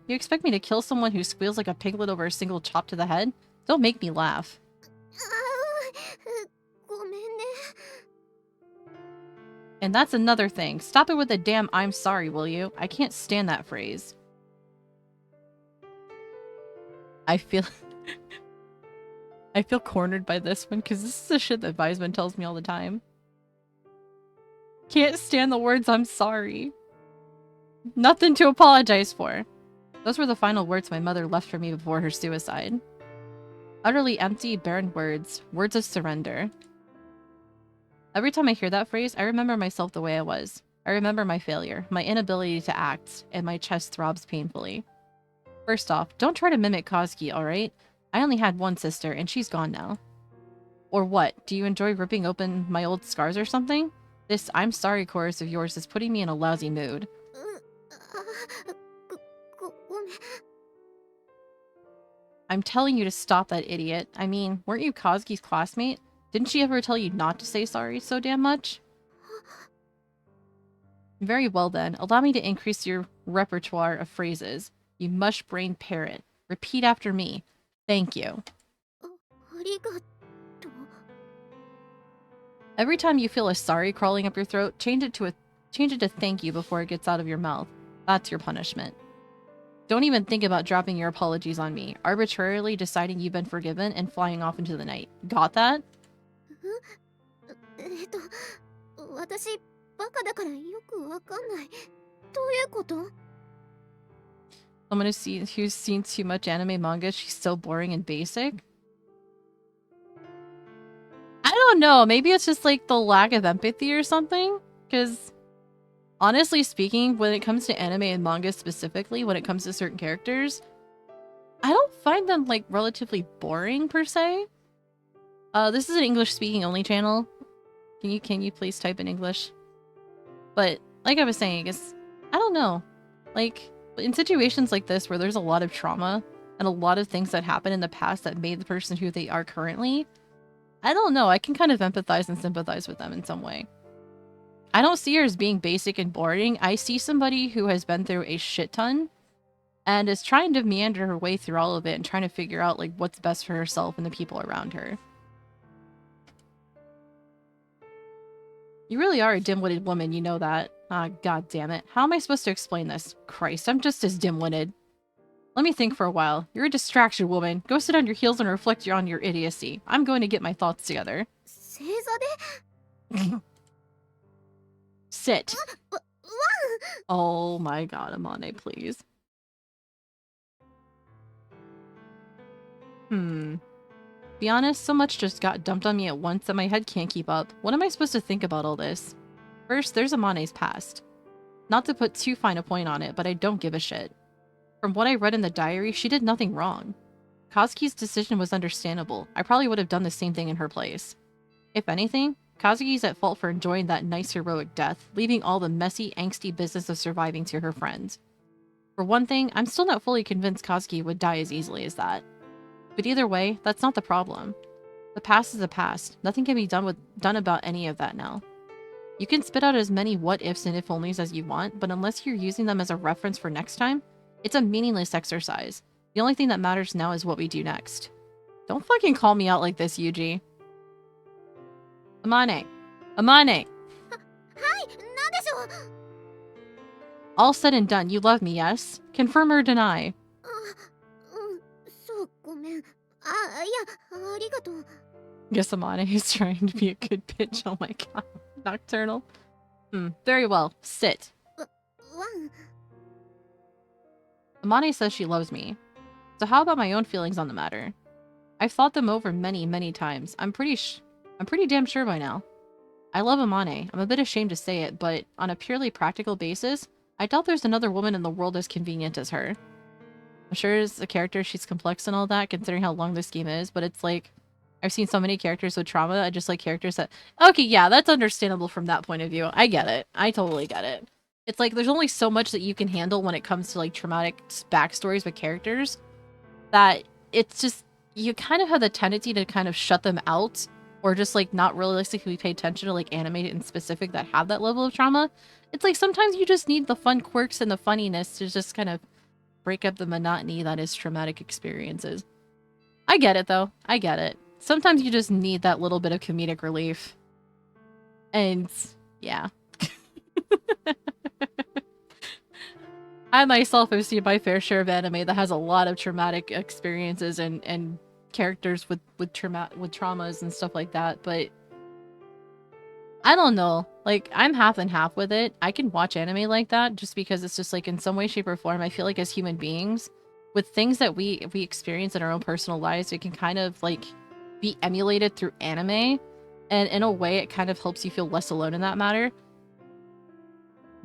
B: You expect me to kill someone who squeals like a piglet over a single chop to the head? Don't make me laugh.
A: ごめんね。
B: And that's another thing. Stop it with the damn I'm sorry, will you? I can't stand that phrase. I feel... I feel cornered by this one, because this is the shit that Weisman tells me all the time. Can't stand the words I'm sorry. Nothing to apologize for. Those were the final words my mother left for me before her suicide. Utterly empty, barren words. Words of surrender. Every time I hear that phrase, I remember myself the way I was. I remember my failure, my inability to act, and my chest throbs painfully. First off, don't try to mimic Kazuki, alright? I only had one sister, and she's gone now. Or what? Do you enjoy ripping open my old scars or something? This I'm sorry chorus of yours is putting me in a lousy mood.
A: ごめん。
B: I'm telling you to stop that idiot. I mean, weren't you Kazuki's classmate? Didn't she ever tell you not to say sorry so damn much? Very well then. Allow me to increase your repertoire of phrases. You mush-brained parrot. Repeat after me. Thank you.
A: ありがとう。
B: Every time you feel a sorry crawling up your throat, change it to thank you before it gets out of your mouth. That's your punishment. Don't even think about dropping your apologies on me, arbitrarily deciding you've been forgiven and flying off into the night. Got that?
A: 私バカだからよくわかんない。どういうこと？
B: Someone who's seen too much anime manga, she's so boring and basic? I don't know, maybe it's just like the lack of empathy or something? Because honestly speaking, when it comes to anime and manga specifically, when it comes to certain characters, I don't find them like relatively boring per se. This is an English speaking only channel. Can you please type in English? But like I was saying, I don't know. Like in situations like this where there's a lot of trauma and a lot of things that happened in the past that made the person who they are currently, I don't know, I can kind of empathize and sympathize with them in some way. I don't see her as being basic and boring. I see somebody who has been through a shit ton and is trying to meander her way through all of it and trying to figure out like what's best for herself and the people around her. You really are a dim-witted woman, you know that. Ah, god damn it. How am I supposed to explain this? Christ, I'm just as dim-witted. Let me think for a while. You're a distraction, woman. Go sit on your heels and reflect on your idiocy. I'm going to get my thoughts together.
A: 正座で？
B: Sit. Oh my god, Amane, please. Be honest, so much just got dumped on me at once that my head can't keep up. What am I supposed to think about all this? First, there's Amane's past. Not to put too fine a point on it, but I don't give a shit. From what I read in the diary, she did nothing wrong. Kazuki's decision was understandable. I probably would have done the same thing in her place. If anything, Kazuki's at fault for enjoying that nice heroic death, leaving all the messy, angsty business of surviving to her friends. For one thing, I'm still not fully convinced Kazuki would die as easily as that. But either way, that's not the problem. The past is the past. Nothing can be done about any of that now. You can spit out as many what-ifs and if-onlys as you want, but unless you're using them as a reference for next time, it's a meaningless exercise. The only thing that matters now is what we do next. Don't fucking call me out like this, Yuji. Amane. Amane!
A: はい、なんでしょう？
B: All said and done, you love me, yes? Confirm or deny?
A: そう、ごめん。いや、ありがとう。
B: Guess Amane is trying to be a good bitch. Oh my god. Nocturnal. Very well. Sit.
A: ワン。
B: Amane says she loves me. So how about my own feelings on the matter? I've thought them over many, many times. I'm pretty damn sure by now. I love Amane. I'm a bit ashamed to say it, but on a purely practical basis, I doubt there's another woman in the world as convenient as her. I'm sure as a character she's complex and all that, considering how long this game is, but it's like, I've seen so many characters with trauma, I just like characters that... Okay, yeah, that's understandable from that point of view. I get it. I totally get it. It's like, there's only so much that you can handle when it comes to like traumatic backstories with characters, that it's just, you kind of have the tendency to kind of shut them out, or just like not realistically pay attention to like anime in specific that have that level of trauma. It's like sometimes you just need the fun quirks and the funniness to just kind of break up the monotony that is traumatic experiences. I get it though. I get it. Sometimes you just need that little bit of comedic relief. And yeah. I myself have seen my fair share of anime that has a lot of traumatic experiences and characters with traumas and stuff like that, but I don't know. Like, I'm half and half with it. I can watch anime like that just because it's just like in some way, shape, or form, I feel like as human beings, with things that we experience in our own personal lives, it can kind of like be emulated through anime, and in a way it kind of helps you feel less alone in that matter.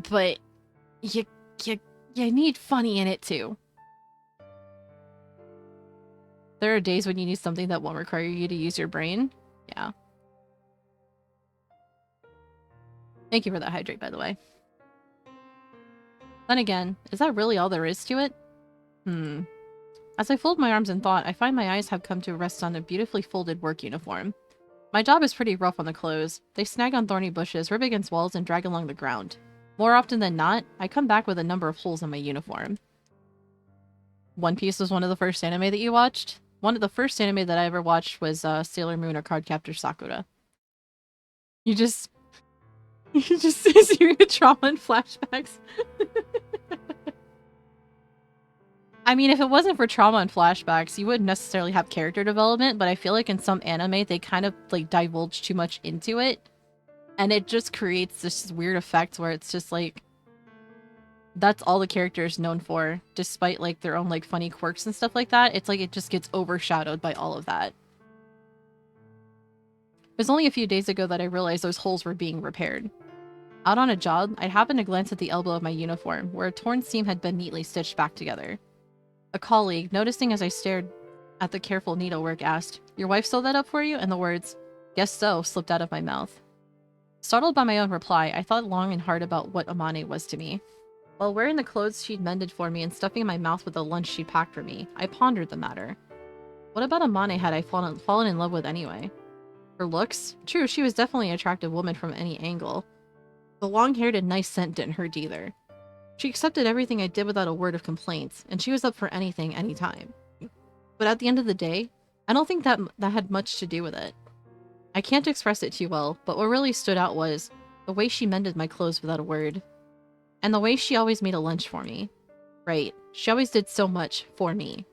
B: But you need funny in it too. There are days when you need something that won't require you to use your brain. Yeah. Thank you for that hydrate, by the way. Then again, is that really all there is to it? As I fold my arms in thought, I find my eyes have come to rest on a beautifully folded work uniform. My job is pretty rough on the clothes. They snag on thorny bushes, rip against walls, and drag along the ground. More often than not, I come back with a number of holes in my uniform. One Piece was one of the first anime that you watched? One of the first anime that I ever watched was Sailor Moon or Cardcaptor Sakura. You just... You just see trauma and flashbacks. I mean, if it wasn't for trauma and flashbacks, you wouldn't necessarily have character development, but I feel like in some anime, they kind of, like, divulge too much into it. And it just creates this weird effect where it's just, like, that's all the character is known for, despite, like, their own, like, funny quirks and stuff like that. It's like it just gets overshadowed by all of that. It was only a few days ago that I realized those holes were being repaired. Out on a job, I happened to glance at the elbow of my uniform, where a torn seam had been neatly stitched back together. A colleague, noticing as I stared at the careful needlework, asked, "Your wife sewed that up for you?" And the words, "Guess so," slipped out of my mouth. Startled by my own reply, I thought long and hard about what Amane was to me. While wearing the clothes she'd mended for me and stuffing my mouth with the lunch she'd packed for me, I pondered the matter. What about Amane had I fallen in love with anyway? Her looks? True, she was definitely an attractive woman from any angle. The long-haired and nice scent didn't hurt either. She accepted everything I did without a word of complaints, and she was up for anything, anytime. But at the end of the day, I don't think that had much to do with it. I can't express it too well, but what really stood out was the way she mended my clothes without a word. And the way she always made a lunch for me. Right, she always did so much for me.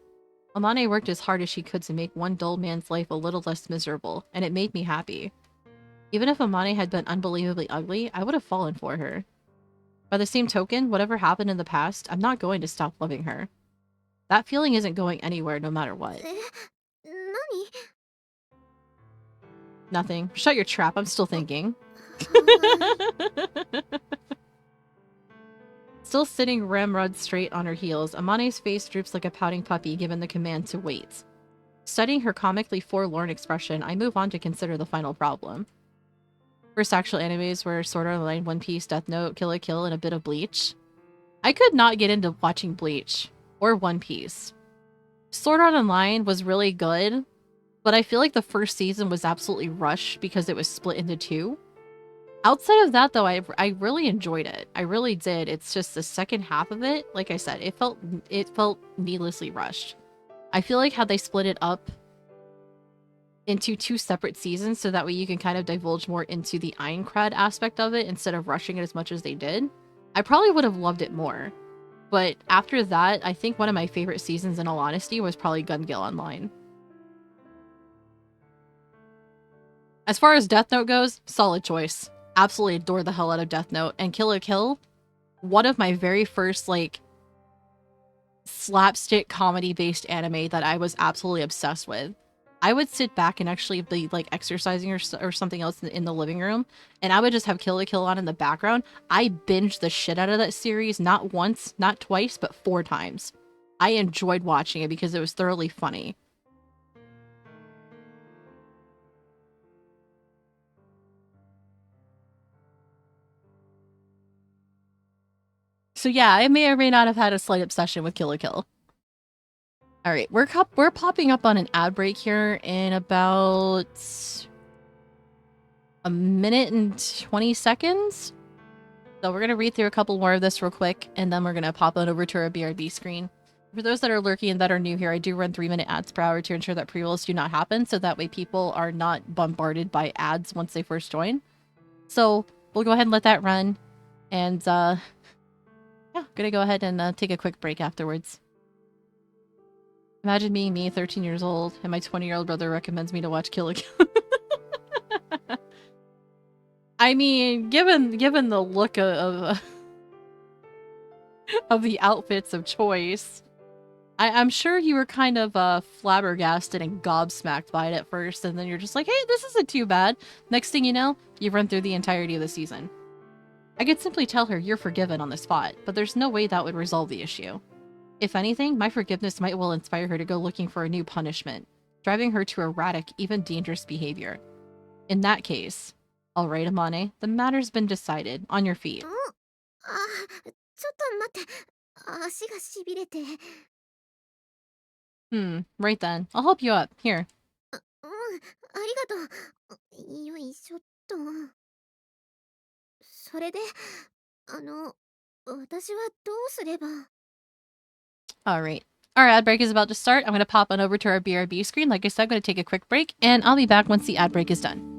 B: Amane worked as hard as she could to make one dull man's life a little less miserable, and it made me happy. Even if Amane had been unbelievably ugly, I would have fallen for her. By the same token, whatever happened in the past, I'm not going to stop loving her. That feeling isn't going anywhere no matter what.
A: 何
B: Nothing. Shut your trap, I'm still thinking. Still sitting ramrod straight on her heels, Amane's face droops like a pouting puppy given the command to wait. Studying her comically forlorn expression, I move on to consider the final problem. First actual animes were Sword Art Online, One Piece, Death Note, Kill la Kill, and a bit of Bleach. I could not get into watching Bleach or One Piece. Sword Art Online was really good, but I feel like the first season was absolutely rushed because it was split into two. Outside of that, though, I really enjoyed it. I really did. It's just the second half of it, like I said, it felt needlessly rushed. I feel like had they split it up into two separate seasons so that way you can kind of divulge more into the Aincrad aspect of it instead of rushing it as much as they did, I probably would have loved it more. But after that, I think one of my favorite seasons, in all honesty, was probably Gun Gale Online. As far as Death Note goes, solid choice. Absolutely adore the hell out of Death Note. And Kill la Kill, one of my very first, like, slapstick comedy-based anime that I was absolutely obsessed with. I would sit back and actually be, like, exercising or something else in the living room, and I would just have Kill la Kill on in the background. I binged the shit out of that series, not once, not twice, but 4 times. I enjoyed watching it because it was thoroughly funny. So yeah, I may or may not have had a slight obsession with Kill la Kill. Alright, we're popping up on an ad break here in about a minute and 20 seconds. So we're going to read through a couple more of this real quick, and then we're going to pop on over to our BRB screen. For those that are lurking and that are new here, I do run 3-minute ads per hour to ensure that pre-rolls do not happen, so that way people are not bombarded by ads once they first join. So we'll go ahead and let that run, and yeah, gonna go ahead and take a quick break afterwards. Imagine being me, 13 years old, and my 20-year-old brother recommends me to watch Kill la Kill. I mean, given the look of the outfits of choice, I'm sure you were kind of flabbergasted and gobsmacked by it at first, and then you're just like, hey, this isn't too bad. Next thing you know, you've run through the entirety of the season. I could simply tell her you're forgiven on the spot, but there's no way that would resolve the issue. If anything, my forgiveness might well inspire her to go looking for a new punishment, driving her to erratic, even dangerous behavior. In that case, alright, Amane, the matter's been decided. On your feet.
A: ちょっと待って。足がしびれて。
B: Right then. I'll help you up. Here.
A: ありがとう。よいしょっと。それで、私はどうすれば。
B: Alright. Our ad break is about to start. I'm going to pop on over to our BRB screen. Like I said, I'm going to take a quick break, and I'll be back once the ad break is done.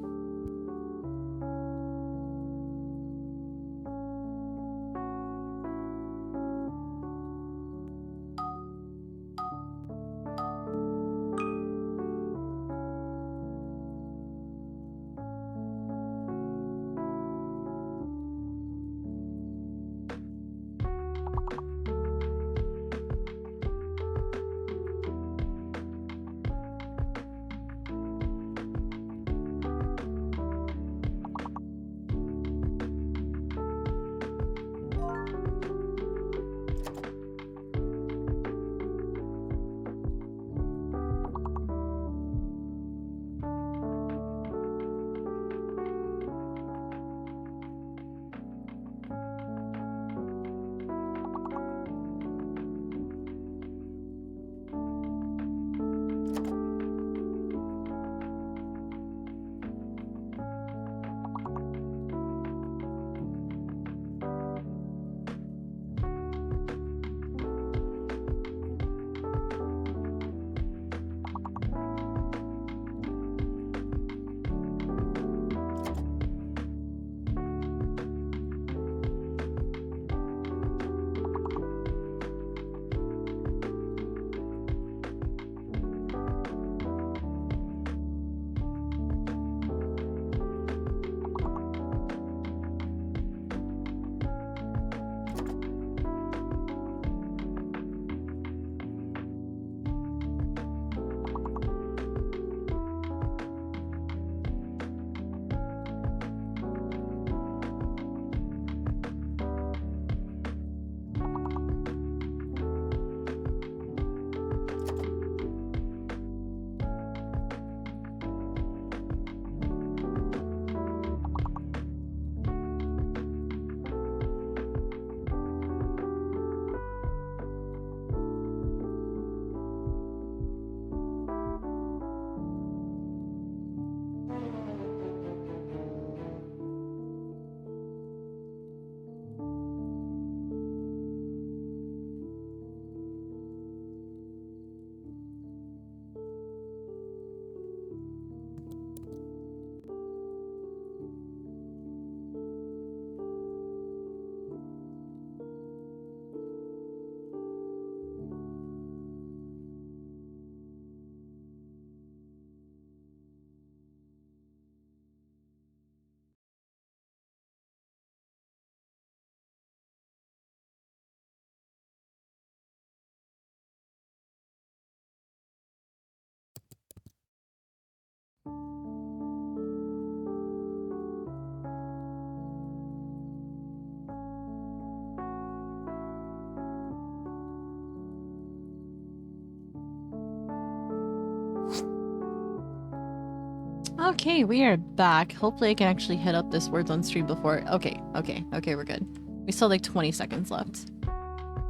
B: Okay, we are back. Hopefully I can actually hit up this words on stream before. Okay, we're good. We still have like 20 seconds left.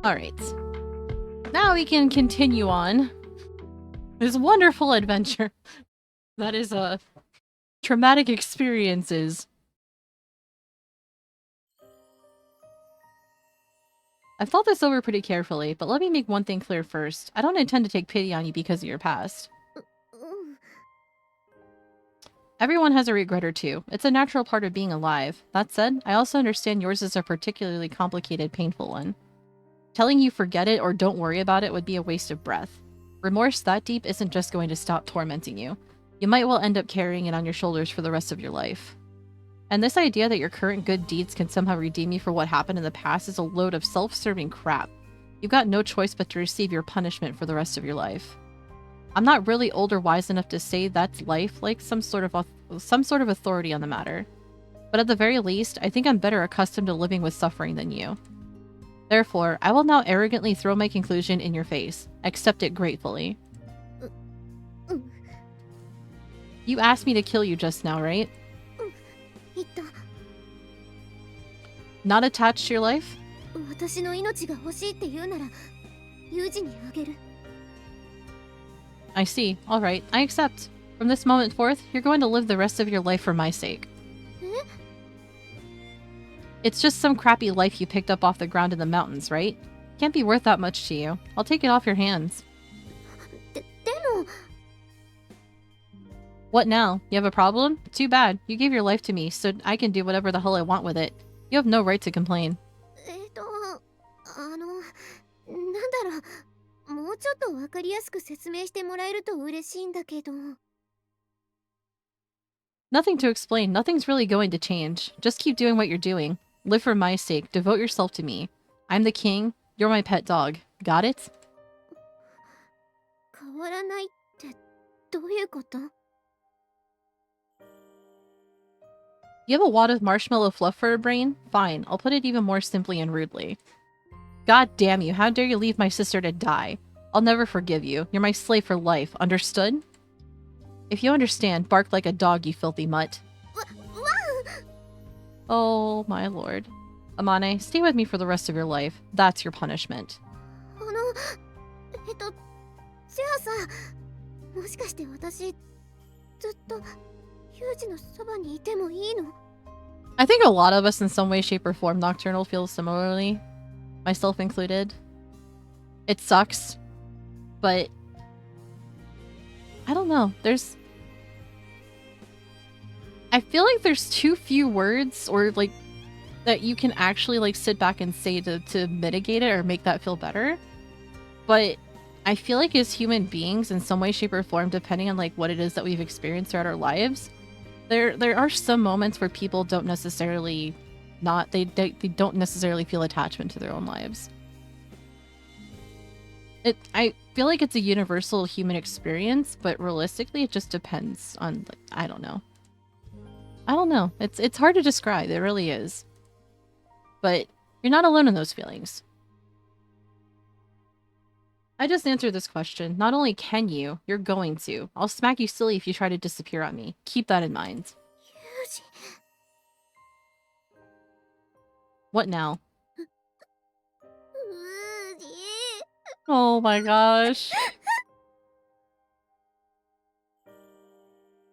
B: Alright. Now we can continue on this wonderful adventure. That is traumatic experiences. I've thought this over pretty carefully, but let me make one thing clear first. I don't intend to take pity on you because of your past. Everyone has a regret or two. It's a natural part of being alive. That said, I also understand yours is a particularly complicated, painful one. Telling you forget it or don't worry about it would be a waste of breath. Remorse that deep isn't just going to stop tormenting you. You might well end up carrying it on your shoulders for the rest of your life. And this idea that your current good deeds can somehow redeem you for what happened in the past is a load of self-serving crap. You've got no choice but to receive your punishment for the rest of your life. I'm not really old or wise enough to say that's life, like some sort of authority on the matter. But at the very least, I think I'm better accustomed to living with suffering than you. Therefore, I will now arrogantly throw my conclusion in your face. Accept it gratefully. You asked me to kill you just now, right? Not attached to your life? I see. Alright, I accept. From this moment forth, you're going to live the rest of your life for my sake. It's just some crappy life you picked up off the ground in the mountains, right? Can't be worth that much to you. I'll take it off your hands.
A: でも
B: What now? You have a problem? Too bad. You gave your life to me, so I can do whatever the hell I want with it. You have no right to complain.
A: なんだろう、もうちょっとわかりやすく説明してもらえると嬉しいんだけど。
B: Nothing to explain. Nothing's really going to change. Just keep doing what you're doing. Live for my sake. Devote yourself to me. I'm the king. You're my pet dog. Got it?
A: 変わらないってどういうこと？
B: You have a wad of marshmallow fluff for a brain? Fine. I'll put it even more simply and rudely. God damn you. How dare you leave my sister to die? I'll never forgive you. You're my slave for life. Understood? If you understand, bark like a dog, you filthy mutt. Oh, my lord. Amane, stay with me for the rest of your life. That's your punishment.
A: じゃあさ、もしかして私ずっとユージのそばにいてもいいの？
B: I think a lot of us in some way, shape, or form nocturnal feel similarly. Myself included. It sucks. But I don't know. I feel like there's too few words or like that you can actually like sit back and say to mitigate it or make that feel better. But I feel like as human beings in some way, shape, or form, depending on like what it is that we've experienced throughout our lives, there are some moments where people don't necessarily they don't necessarily feel attachment to their own lives. I feel like it's a universal human experience, but realistically it just depends on like, I don't know. It's hard to describe, it really is. But you're not alone in those feelings. I just answered this question. Not only can you, you're going to. I'll smack you silly if you try to disappear on me. Keep that in mind.
A: ユージ。
B: What now?
A: ユージ。
B: Oh my gosh.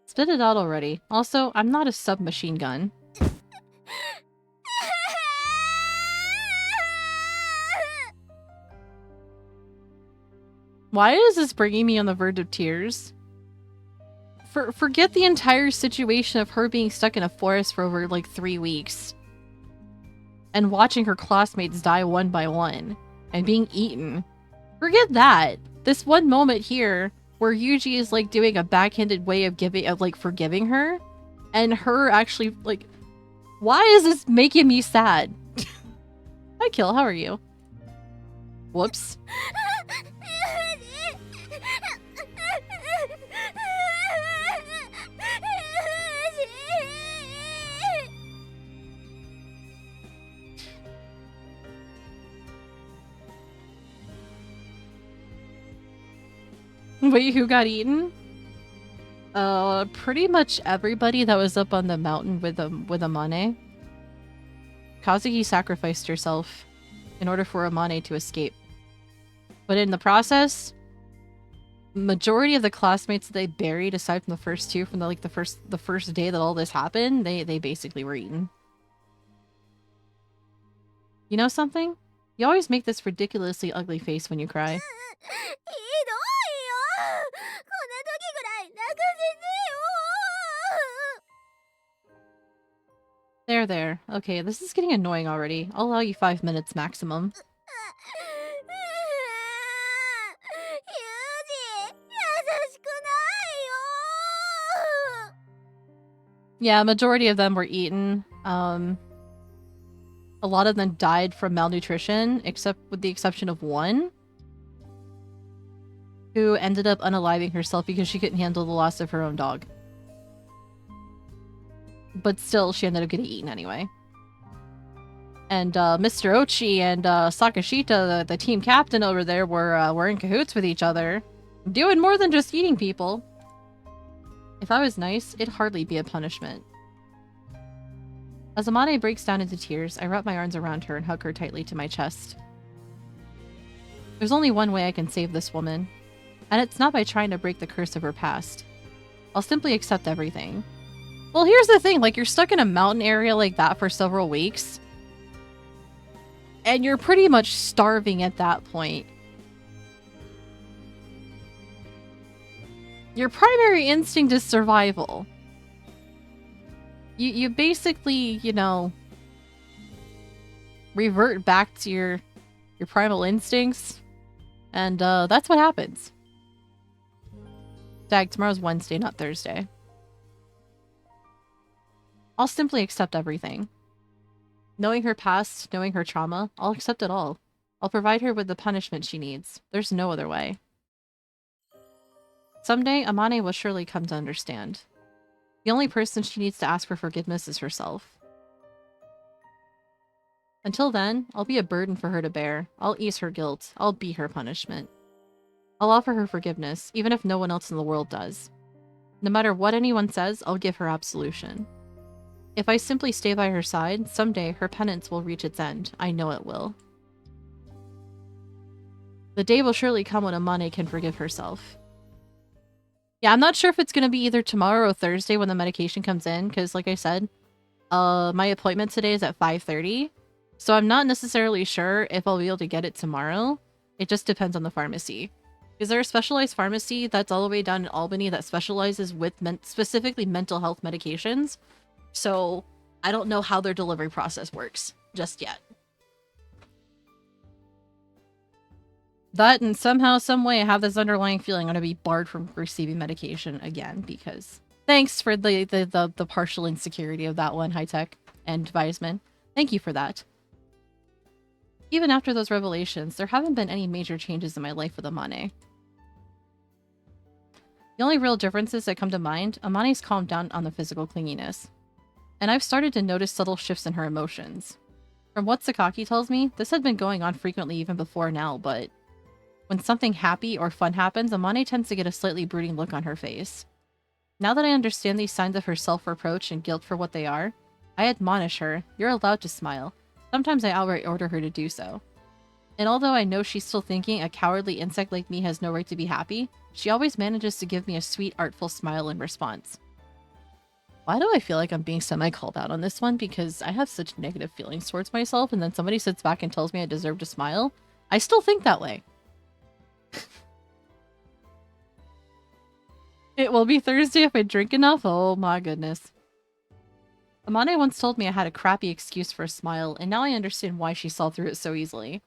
B: Spit it out already. Also, I'm not a submachine gun. Why is this bringing me on the verge of tears? Forget the entire situation of her being stuck in a forest for over like 3 weeks. And watching her classmates die one by one. And being eaten. Forget that. This one moment here where Yuji is like doing a backhanded way of forgiving her. And her actually like, why is this making me sad? Hi Kill, how are you? Whoops. Wait, who got eaten? Pretty much everybody that was up on the mountain with Amane. Kazuki sacrificed herself in order for Amane to escape. But in the process, majority of the classmates that they buried, aside from the first two, from the first day that all this happened, they basically were eaten. You know something? You always make this ridiculously ugly face when you cry. There. Okay, this is getting annoying already. I'll allow you 5 minutes maximum. Yeah, majority of them were eaten. A lot of them died from malnutrition, except with the exception of one, who ended up unaliving herself because she couldn't handle the loss of her own dog. But still, she ended up getting eaten anyway. And Mr. Ochi and Sakashita, the team captain over there, were in cahoots with each other, doing more than just eating people. If I was nice, it'd hardly be a punishment. As Amane breaks down into tears, I wrap my arms around her and hug her tightly to my chest. There's only one way I can save this woman, and it's not by trying to break the curse of her past. I'll simply accept everything. Well, here's the thing, like, you're stuck in a mountain area like that for several weeks. And you're pretty much starving at that point. Your primary instinct is survival. You basically, you know, revert back to your primal instincts. And that's what happens. Dag, tomorrow's Wednesday, not Thursday. I'll simply accept everything. Knowing her past, knowing her trauma, I'll accept it all. I'll provide her with the punishment she needs. There's no other way. Someday, Amane will surely come to understand. The only person she needs to ask for forgiveness is herself. Until then, I'll be a burden for her to bear. I'll ease her guilt. I'll be her punishment. I'll offer her forgiveness, even if no one else in the world does. No matter what anyone says, I'll give her absolution. If I simply stay by her side, someday her penance will reach its end. I know it will. The day will surely come when Amane can forgive herself. Yeah, I'm not sure if it's going to be either tomorrow or Thursday when the medication comes in, because like I said, my appointment today is at 5:30, so I'm not necessarily sure if I'll be able to get it tomorrow. It just depends on the pharmacy. Is there a specialized pharmacy that's all the way down in Albany that specializes with specifically mental health medications? So I don't know how their delivery process works just yet. That and somehow, some way, I have this underlying feeling I'm going to be barred from receiving medication again because... Thanks for the partial insecurity of that one, High Tech and Wiseman. Thank you for that. Even after those revelations, there haven't been any major changes in my life with Amane. The only real differences that come to mind, Amane's calmed down on the physical clinginess. And I've started to notice subtle shifts in her emotions. From what Sakaki tells me, this had been going on frequently even before now, but... when something happy or fun happens, Amane tends to get a slightly brooding look on her face. Now that I understand these signs of her self-reproach and guilt for what they are, I admonish her, you're allowed to smile. Sometimes I outright order her to do so. And although I know she's still thinking a cowardly insect like me has no right to be happy, she always manages to give me a sweet, artful smile in response. Why do I feel like I'm being semi-called out on this one? Because I have such negative feelings towards myself, and then somebody sits back and tells me I deserve to smile. I still think that way. It will be Thursday if I drink enough? Oh my goodness. Amane once told me I had a crappy excuse for a smile, and now I understand why she saw through it so easily.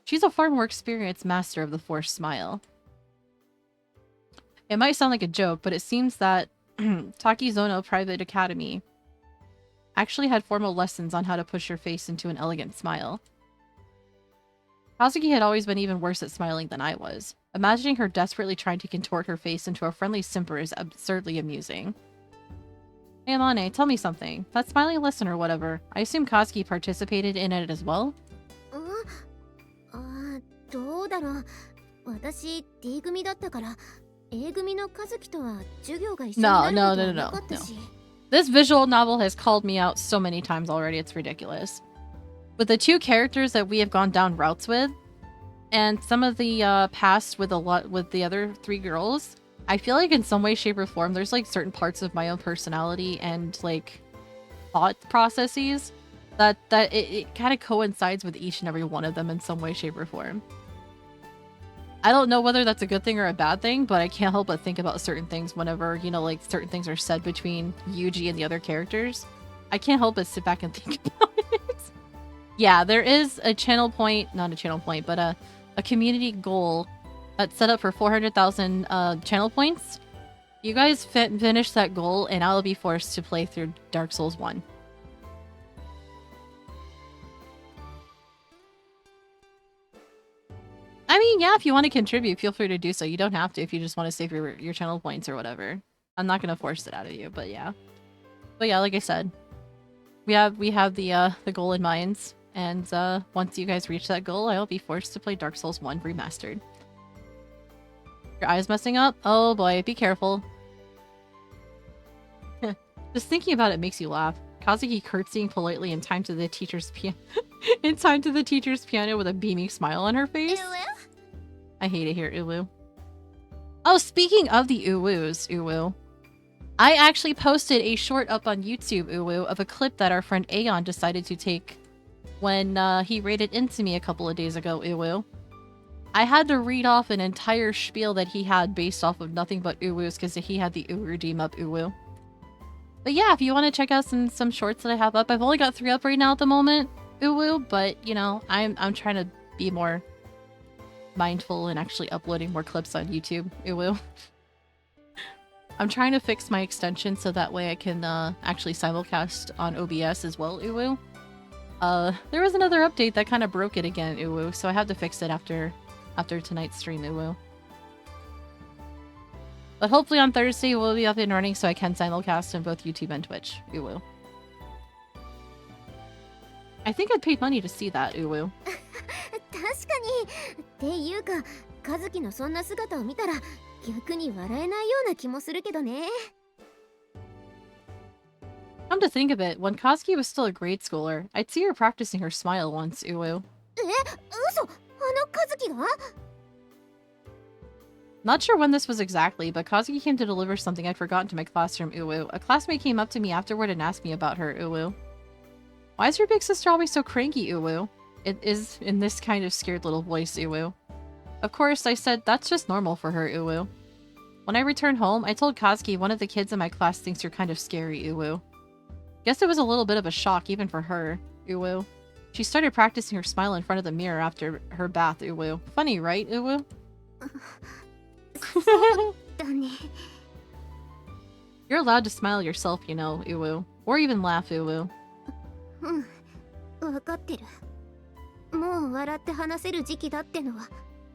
B: She's a far more experienced master of the forced smile. It might sound like a joke, but it seems that Takizono Private Academy actually had formal lessons on how to push your face into an elegant smile. Kazuki had always been even worse at smiling than I was. Imagining her desperately trying to contort her face into a friendly simper is absurdly amusing. Hey Amane, tell me something. That smiling lesson or whatever, I assume Kazuki participated in it as well?
A: どうだろう。私 D 組だったから A 組の和樹とは授業が一緒になることはなかったし。
B: This visual novel has called me out so many times already, it's ridiculous. With the two characters that we have gone down routes with, and some of the past with the other three girls, I feel like in some way, shape, or form, there's like certain parts of my own personality and like thought processes that it kind of coincides with each and every one of them in some way, shape, or form. I don't know whether that's a good thing or a bad thing, but I can't help but think about certain things whenever, you know, like certain things are said between Yuji and the other characters. I can't help but sit back and think about it. Yeah, there is a channel point, not a channel point, but a community goal that's set up for 400,000 channel points. You guys finish that goal and I'll be forced to play through Dark Souls 1. I mean, yeah, if you want to contribute, feel free to do so. You don't have to if you just want to save your channel points or whatever. I'm not going to force it out of you, but yeah. But yeah, like I said, we have the goal in mind, and once you guys reach that goal, I'll be forced to play Dark Souls 1 Remastered. Your eye's messing up? Oh boy, be careful. Just thinking about it makes you laugh. Kazuki curtsying politely in time to the teacher's piano with a beaming smile on her face. I hate it here, Uwu. Oh, speaking of the Uwus, Uwu. I actually posted a short up on YouTube, Uwu, of a clip that our friend Aeon decided to take when he raided into me a couple of days ago, Uwu. I had to read off an entire spiel that he had based off of nothing but Uwus because he had the Uwu redeem up Uwu. But yeah, if you want to check out some shorts that I have up, I've only got 3 up right now at the moment, Uwu, but you know, I'm trying to be more mindful and actually uploading more clips on YouTube, Uwu. I'm trying to fix my extension so that way I can actually simulcast on OBS as well, Uwu. There was another update that kind of broke it again, Uwu, so I have to fix it after tonight's stream, Uwu. But hopefully on Thursday we'll be up and running so I can simulcast on both YouTube and Twitch, Uwu. I think I paid money to see that, Uwu.
A: 確かに。っていうか、和樹のそんな姿を見たら逆に笑えないような気もするけどね。
B: Come to think of it, when Kazuki was still a grade schooler, I'd see her practicing her smile once, Uwu.
A: 嘘、あの和樹が？
B: Not sure when this was exactly, but Kazuki came to deliver something I'd forgotten to my classroom, Uwu. A classmate came up to me afterward and asked me about her, Uwu. Why is your big sister always so cranky, Uwu? It is in this kind of scared little voice, Uwu. Of course, I said that's just normal for her, Uwu. When I returned home, I told Kazuki one of the kids in my class thinks you're kind of scary, Uwu. Guess it was a little bit of a shock even for her, Uwu. She started practicing her smile in front of the mirror after her bath, Uwu. Funny, right, Uwu?
A: だね。
B: You're allowed to smile yourself, you know, Uwu. Or even laugh, Uwu.
A: うん、わかってる。もう笑って話せる時期だってのは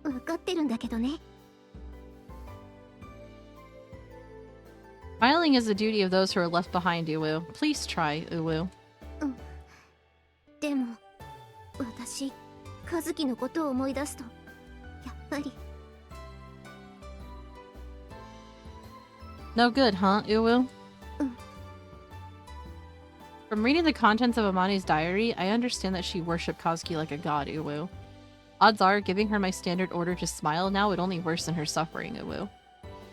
A: わかってるんだけどね。
B: Smiling is the duty of those who are left behind, Uwu. Please try, Uwu.
A: でも、私、和樹のことを思い出すと、やっぱり。
B: No good, huh, Uwu? From reading the contents of Amane's diary, I understand that she worshipped Kazuki like a god, Uwu. Odds are, giving her my standard order to smile now would only worsen her suffering, Uwu.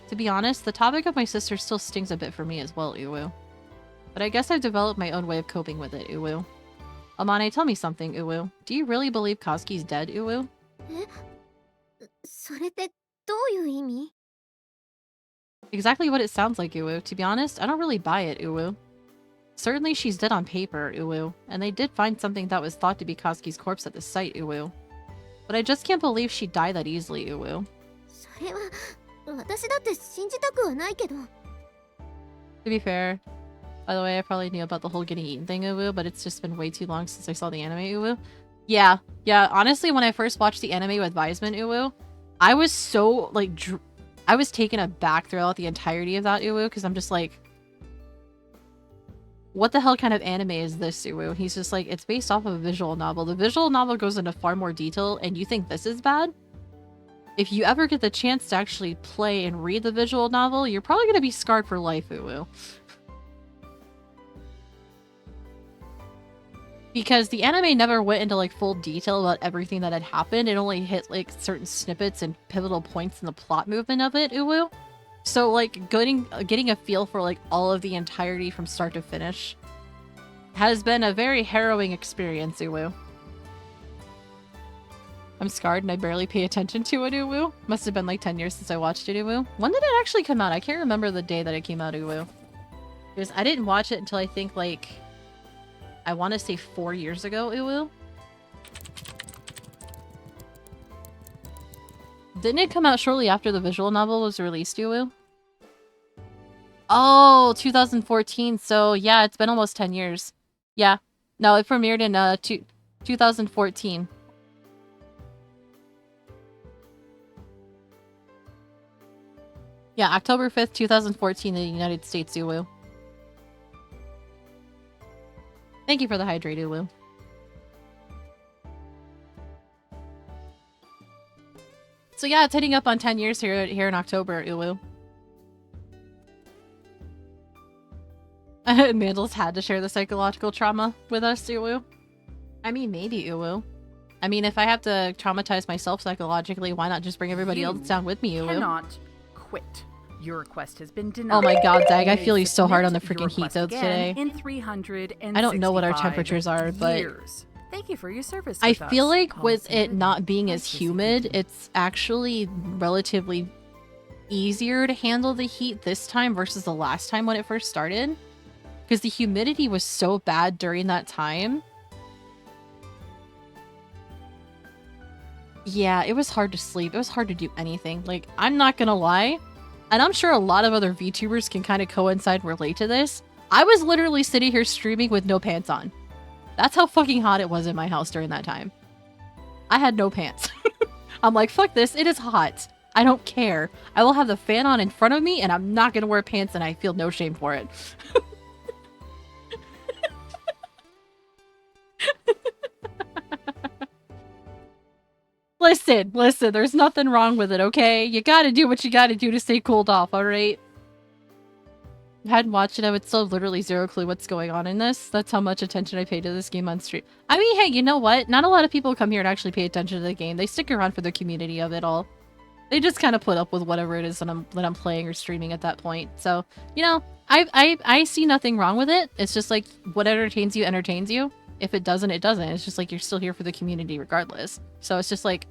B: To be honest, the topic of my sister still stings a bit for me as well, Uwu. But I guess I've developed my own way of coping with it, Uwu. Amane, tell me something, Uwu. Do you really believe Kazuki's dead, Uwu?
A: それってどういう意味？
B: Exactly what it sounds like, Uwu. To be honest, I don't really buy it, Uwu. Certainly she's dead on paper, Uwu, and they did find something that was thought to be Kazuki's corpse at the site, Uwu. But I just can't believe she died that easily, Uwu.
A: それは私だって信じたくはないけど。
B: To be fair, by the way, I probably knew about the whole getting eaten thing, Uwu, but it's just been way too long since I saw the anime, Uwu. Yeah, honestly, when I first watched the anime with Weisman, Uwu, I was so, like, I was taken aback throughout the entirety of that, Uwu, because I'm just like, what the hell kind of anime is this, Uwu? He's just like, it's based off of a visual novel. The visual novel goes into far more detail, and you think this is bad? If you ever get the chance to actually play and read the visual novel, you're probably going to be scarred for life, Uwu. Because the anime never went into like full detail about everything that had happened. It only hit like certain snippets and pivotal points in the plot movement of it, Uwu. So like getting a feel for like all of the entirety from start to finish has been a very harrowing experience, Uwu. I'm scarred and I barely pay attention to it, Uwu. Must have been like 10 years since I watched it, Uwu. When did it actually come out? I can't remember the day that it came out, Uwu. Because I didn't watch it until I think like, I want to say 4 years ago, Uwu. Didn't it come out shortly after the visual novel was released, Uwu? Oh, 2014. So yeah, it's been almost 10 years. Yeah. No, it premiered in 2014. Yeah, October 5th, 2014 in the United States, Uwu. Thank you for the hydrate, Uwu. So yeah, it's hitting up on 10 years here in October, Uwu. Mandels had to share the psychological trauma with us, Uwu. I mean, maybe, Uwu. I mean, if I have to traumatize myself psychologically, why not just bring everybody else down with me, Uwu?
C: Cannot quit. Your request has been denied.
B: Oh my god, Zag, I feel you so hard on the
C: Submit
B: freaking
C: your
B: heat
C: request
B: though
C: again
B: today.
C: in 365
B: I don't know what our temperatures are, but
C: years. Thank you for your service
B: I
C: with us.
B: feel like with
C: Policy
B: it
C: written
B: not being
C: by
B: as
C: Kissy
B: humid,
C: Kitten.
B: it's actually relatively easier to handle the heat this time versus the last time when it first started. Because the humidity was so bad during that time. Yeah, it was hard to sleep. It was hard to do anything. Like, I'm not gonna lie, and I'm sure a lot of other VTubers can kind of coincide and relate to this. I was literally sitting here streaming with no pants on. That's how fucking hot it was in my house during that time. I had no pants. I'm like, fuck this, it is hot. I don't care. I will have the fan on in front of me and I'm not gonna wear pants and I feel no shame for it. Listen, there's nothing wrong with it, okay? You gotta do what you gotta do to stay cooled off, alright? If I hadn't watched it, I would still have literally zero clue what's going on in this. That's how much attention I pay to this game on stream. I mean, hey, you know what? Not a lot of people come here and actually pay attention to the game. They stick around for the community of it all. They just kind of put up with whatever it is that I'm playing or streaming at that point. So, you know, I see nothing wrong with it. It's just like, what entertains you entertains you. If it doesn't, it doesn't. It's just like you're still here for the community regardless. So it's just like,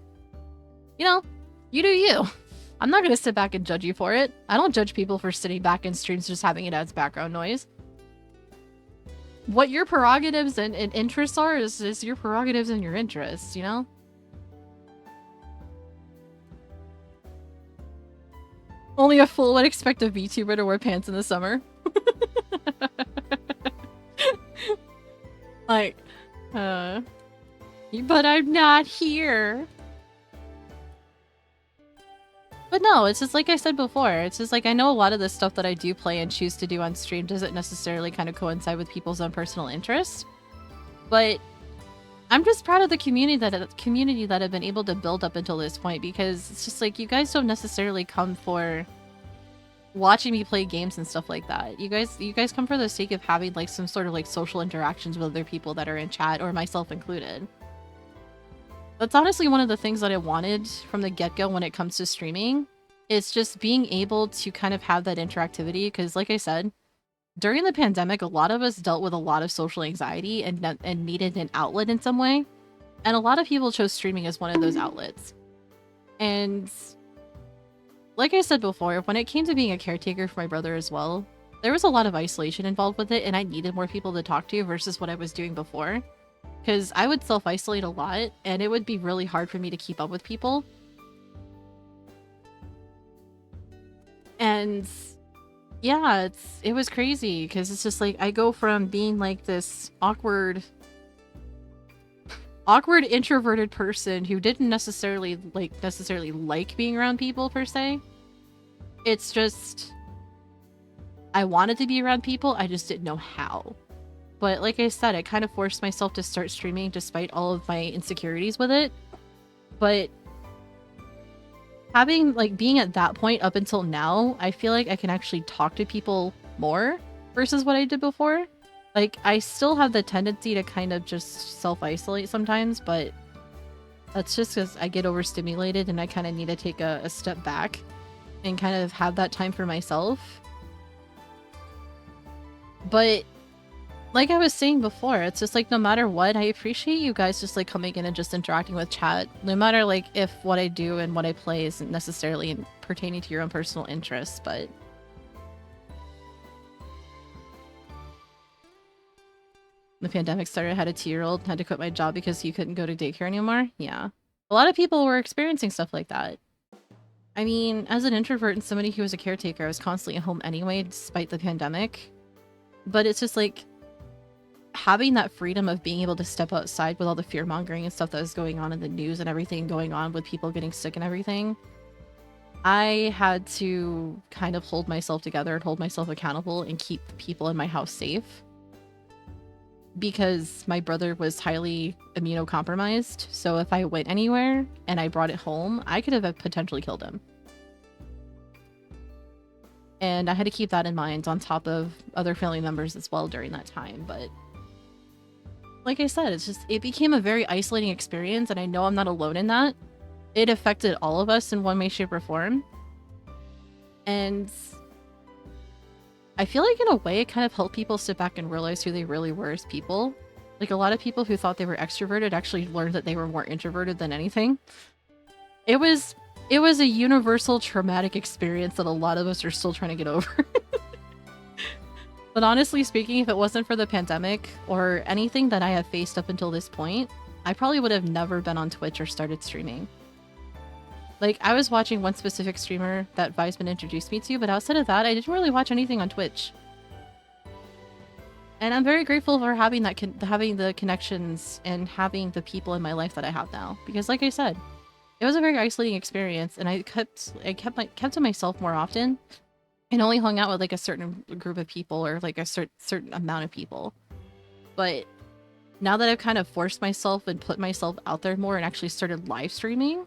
B: you know, you do you. I'm not going to sit back and judge you for it. I don't judge people for sitting back in streams just having it as background noise. What your prerogatives and interests are is your prerogatives and your interests, you know? Only a fool would expect a VTuber to wear pants in the summer. Like, but I'm not here. But no, it's just like I said before. It's just like I know a lot of the stuff that I do play and choose to do on stream doesn't necessarily kind of coincide with people's own personal interests. But I'm just proud of the community that I've been able to build up until this point, because it's just like you guys don't necessarily come for watching me play games and stuff like that. You guys come for the sake of having like some sort of like social interactions with other people that are in chat, or myself included. That's honestly one of the things that I wanted from the get-go when it comes to streaming. It's just being able to kind of have that interactivity, because like I said, during the pandemic, a lot of us dealt with a lot of social anxiety and needed an outlet in some way. And a lot of people chose streaming as one of those outlets. And like I said before, when it came to being a caretaker for my brother as well, there was a lot of isolation involved with it, and I needed more people to talk to versus what I was doing before. Because I would self-isolate a lot, and it would be really hard for me to keep up with people. And yeah, it was crazy, because it's just like I go from being like this awkward introverted person who didn't necessarily like being around people per se. It's just I wanted to be around people, I just didn't know how. But like I said, I kind of forced myself to start streaming despite all of my insecurities with it. But having being at that point up until now, I feel like I can actually talk to people more versus what I did before. Like, I still have the tendency to kind of just self-isolate sometimes, but that's just because I get overstimulated and I kind of need to take a step back and kind of have that time for myself. But like I was saying before, it's just like no matter what, I appreciate you guys just like coming in and just interacting with chat. No matter like if what I do and what I play isn't necessarily pertaining to your own personal interests, but the pandemic started, I had a 2-year-old, had to quit my job because he couldn't go to daycare anymore. Yeah. A lot of people were experiencing stuff like that. I mean, as an introvert and somebody who was a caretaker, I was constantly at home anyway, despite the pandemic. But it's just like having that freedom of being able to step outside with all the fear-mongering and stuff that was going on in the news and everything going on with people getting sick and everything. I had to kind of hold myself together and hold myself accountable and keep the people in my house safe. Because my brother was highly immunocompromised, so if I went anywhere and I brought it home, I could have potentially killed him. And I had to keep that in mind on top of other family members as well during that time. But like I said, it became a very isolating experience, and I know I'm not alone in that. It affected all of us in one way, shape, or form. And I feel like in a way it kind of helped people sit back and realize who they really were as people. Like, a lot of people who thought they were extroverted actually learned that they were more introverted than anything. It was a universal traumatic experience that a lot of us are still trying to get over. But honestly speaking, if it wasn't for the pandemic or anything that I have faced up until this point, I probably would have never been on Twitch or started streaming. Like, I was watching one specific streamer that Weisman introduced me to, but outside of that, I didn't really watch anything on Twitch. And I'm very grateful for having that having the connections and having the people in my life that I have now. Because like I said, it was a very isolating experience, and I kept to myself more often, and only hung out with like a certain group of people or like a certain amount of people. But now that I've kind of forced myself and put myself out there more and actually started live streaming,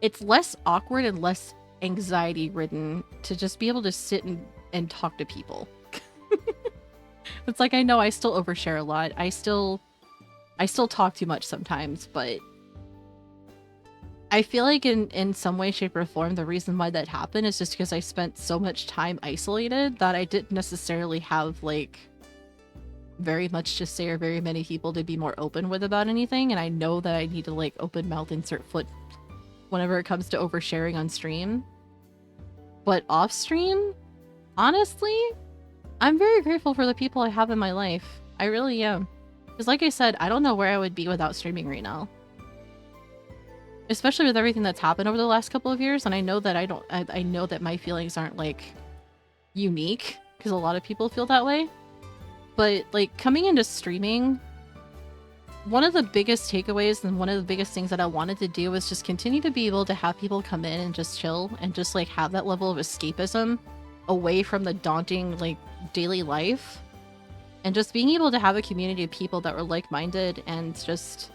B: it's less awkward and less anxiety ridden to just be able to sit and talk to people. It's like, I know I still overshare a lot. I still talk too much sometimes, but I feel like in some way, shape, or form, the reason why that happened is just because I spent so much time isolated that I didn't necessarily have, like, very much to say or very many people to be more open with about anything, and I know that I need to, like, open mouth, insert foot whenever it comes to oversharing on stream. But off stream, honestly, I'm very grateful for the people I have in my life. I really am. Because like I said, I don't know where I would be without streaming right now. Especially with everything that's happened over the last couple of years, and I know that I know that my feelings aren't, like, unique, because a lot of people feel that way. But, like, coming into streaming, one of the biggest takeaways and one of the biggest things that I wanted to do was just continue to be able to have people come in and just chill and just, like, have that level of escapism away from the daunting, like, daily life. And just being able to have a community of people that were like-minded and just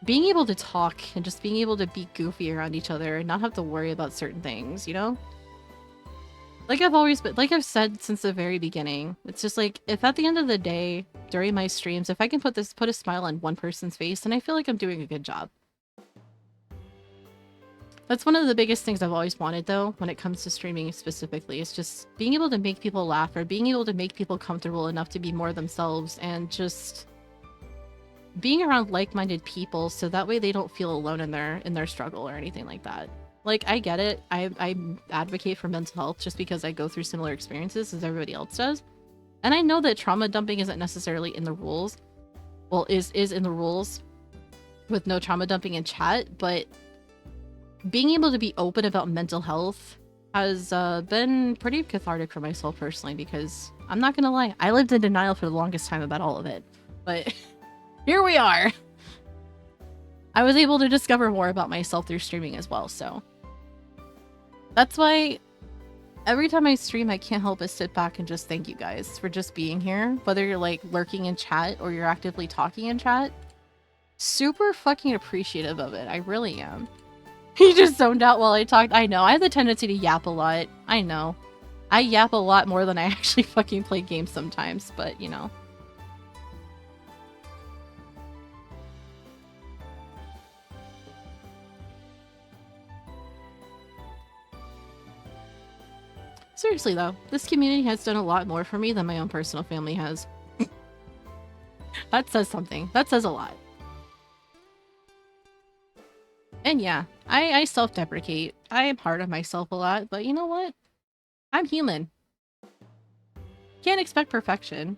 B: being able to talk and just being able to be goofy around each other and not have to worry about certain things, you know? Like I've said since the very beginning, it's just like, if at the end of the day, during my streams, if I can put a smile on one person's face, then I feel like I'm doing a good job. That's one of the biggest things I've always wanted, though, when it comes to streaming specifically, is just being able to make people laugh or being able to make people comfortable enough to be more themselves and just being around like-minded people so that way they don't feel alone in their struggle or anything like that. Like, I get it. I advocate for mental health just because I go through similar experiences as everybody else does. And I know that trauma dumping isn't necessarily in the rules. Well, is in the rules with no trauma dumping in chat, but being able to be open about mental health has been pretty cathartic for myself personally, because I'm not gonna lie, I lived in denial for the longest time about all of it. But here we are. I was able to discover more about myself through streaming as well, so that's why every time I stream, I can't help but sit back and just thank you guys for just being here. Whether you're like lurking in chat or you're actively talking in chat. Super fucking appreciative of it. I really am. He just zoned out while I talked. I know. I have the tendency to yap a lot. I know. I yap a lot more than I actually fucking play games sometimes, but you know. Seriously though, this community has done a lot more for me than my own personal family has. That says something. That says a lot. And yeah, I self-deprecate. I am hard on myself a lot, but you know what? I'm human. Can't expect perfection.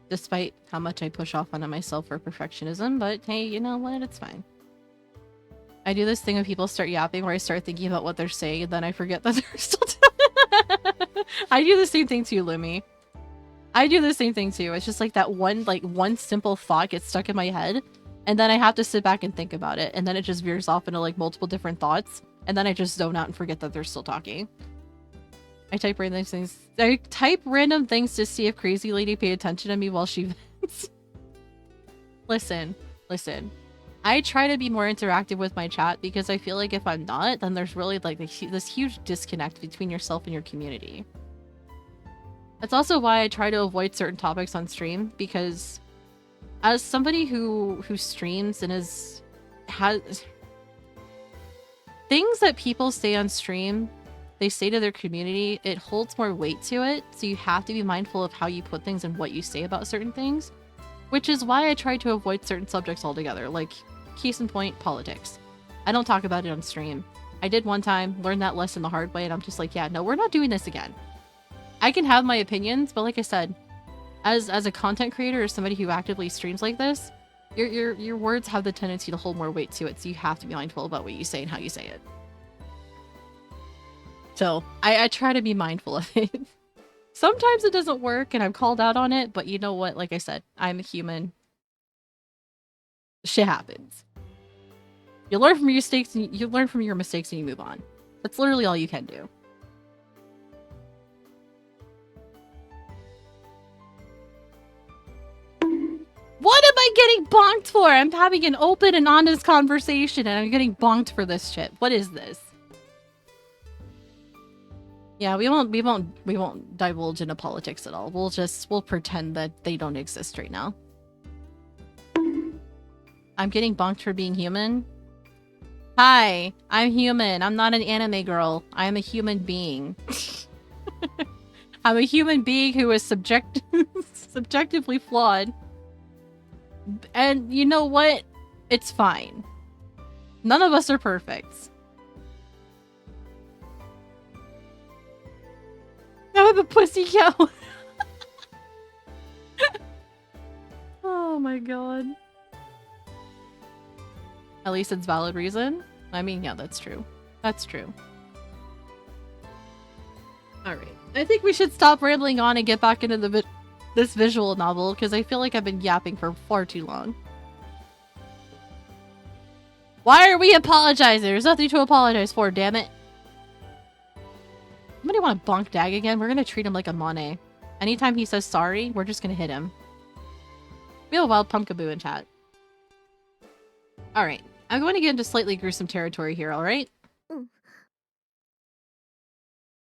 B: Despite how much I push off onto myself for perfectionism, but hey, you know what? It's fine. I do this thing when people start yapping where I start thinking about what they're saying and then I forget that they're still doing it. I do the same thing too, Lumi. I do the same thing too. It's just like that one simple thought gets stuck in my head and then I have to sit back and think about it and then it just veers off into like multiple different thoughts and then I just zone out and forget that they're still talking. I type random things to see if Crazy Lady paid attention to me while she vents. Listen. I try to be more interactive with my chat because I feel like if I'm not, then there's really like this huge disconnect between yourself and your community. That's also why I try to avoid certain topics on stream, because as somebody who streams and has things that people say on stream they say to their community, it holds more weight to it, so you have to be mindful of how you put things and what you say about certain things, which is why I try to avoid certain subjects altogether, like, case in point, politics. I don't talk about it on stream. I did one time, learned that lesson the hard way, and I'm just like, yeah, no, we're not doing this again. I can have my opinions, but like I said, as a content creator or somebody who actively streams like this, your words have the tendency to hold more weight to it, so you have to be mindful about what you say and how you say it. So, I try to be mindful of it. Sometimes it doesn't work, and I'm called out on it, but you know what? Like I said, I'm a human. Shit happens. You learn from your mistakes, and you learn from your mistakes, and you move on. That's literally all you can do. What am I getting bonked for? I'm having an open and honest conversation, and I'm getting bonked for this shit. What is this? Yeah, we won't divulge into politics at all. We'll pretend that they don't exist right now. I'm getting bonked for being human. Hi, I'm human. I'm not an anime girl. I'm a human being. I'm a human being who is subjectively flawed. And you know what? It's fine. None of us are perfect. I'm a pussy cow. Oh my god. At least it's valid reason. I mean, yeah, that's true. That's true. Alright. I think we should stop rambling on and get back into this visual novel, because I feel like I've been yapping for far too long. Why are we apologizing? There's nothing to apologize for, damn it. Somebody want to bonk Dag again? We're gonna treat him like Amane. Anytime he says sorry, we're just gonna hit him. We have a wild pumpkaboo in chat. Alright. I'm going to get into slightly gruesome territory here, alright? The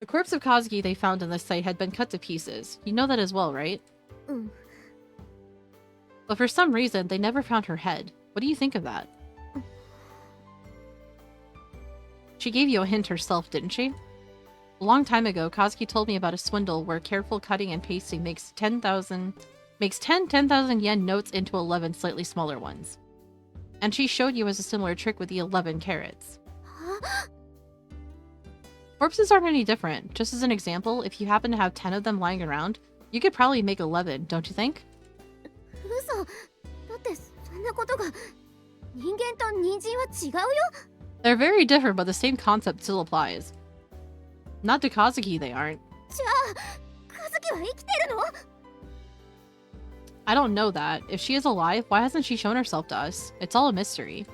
B: corpse of Kazuki they found in this site had been cut to pieces. You know that as well, right? But for some reason, they never found her head. What do you think of that? She gave you a hint herself, didn't she? A long time ago, Kazuki told me about a swindle where careful cutting and pasting makes 10 10,000 yen notes into 11 slightly smaller ones. And she showed you as a similar trick with the 11 carats. Corpses aren't any different. Just as an example, if you happen to have 10 of them lying around, you could probably make 11, don't you think? They're very different, but the same concept still applies. Not to Kazuki, they aren't. I don't know that. If she is alive, why hasn't she shown herself to us? It's all a mystery.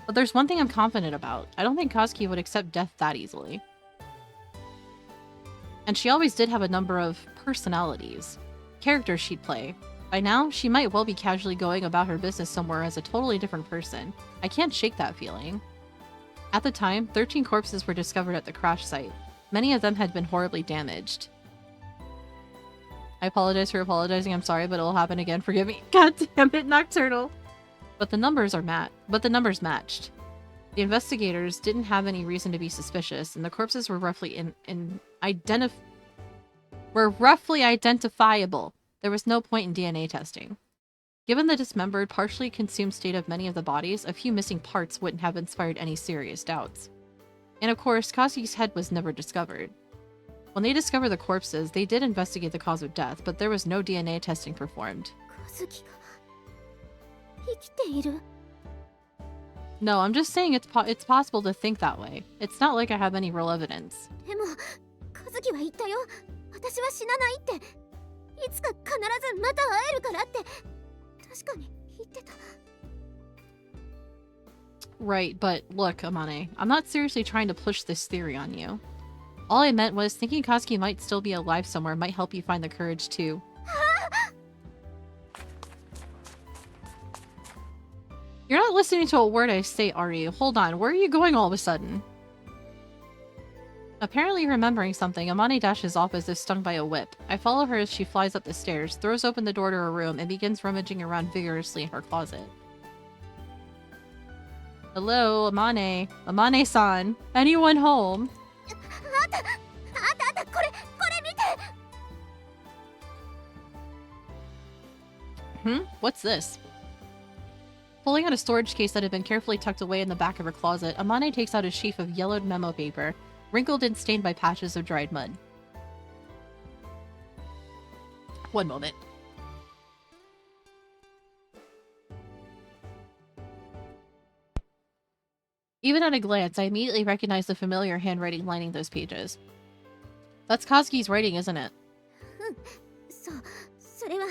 B: But there's one thing I'm confident about. I don't think Kazuki would accept death that easily. And she always did have a number of personalities. Characters she'd play. By now, she might well be casually going about her business somewhere as a totally different person. I can't shake that feeling. At the time, 13 corpses were discovered at the crash site. Many of them had been horribly damaged. I apologize for apologizing, I'm sorry, but it'll happen again, forgive me. God damn it, Nocturnal! But the numbers matched. The investigators didn't have any reason to be suspicious, and the corpses were roughly identifiable. There was no point in DNA testing. Given the dismembered, partially consumed state of many of the bodies, a few missing parts wouldn't have inspired any serious doubts. And of course, Kazuki's head was never discovered. When they discovered the corpses, they did investigate the cause of death, but there was no DNA testing performed. No, I'm just saying it's possible to think that way. It's not like I have any real evidence. Right, but look, Amane, I'm not seriously trying to push this theory on you. All I meant was thinking Kazuki might still be alive somewhere might help you find the courage to... You're not listening to a word I say, are you? Hold on, where are you going all of a sudden? Apparently remembering something, Amane dashes off as if stung by a whip. I follow her as she flies up the stairs, throws open the door to her room, and begins rummaging around vigorously in her closet. Hello, Amane. Amane-san. Anyone home?
A: あんたこれ見て。
B: What's this? Pulling out a storage case that had been carefully tucked away in the back of her closet, Amane takes out a sheaf of yellowed memo paper, wrinkled and stained by patches of dried mud. One moment. Even at a glance, I immediately recognize the familiar handwriting lining those pages. That's Kazuki's writing, isn't it?
A: そう、それは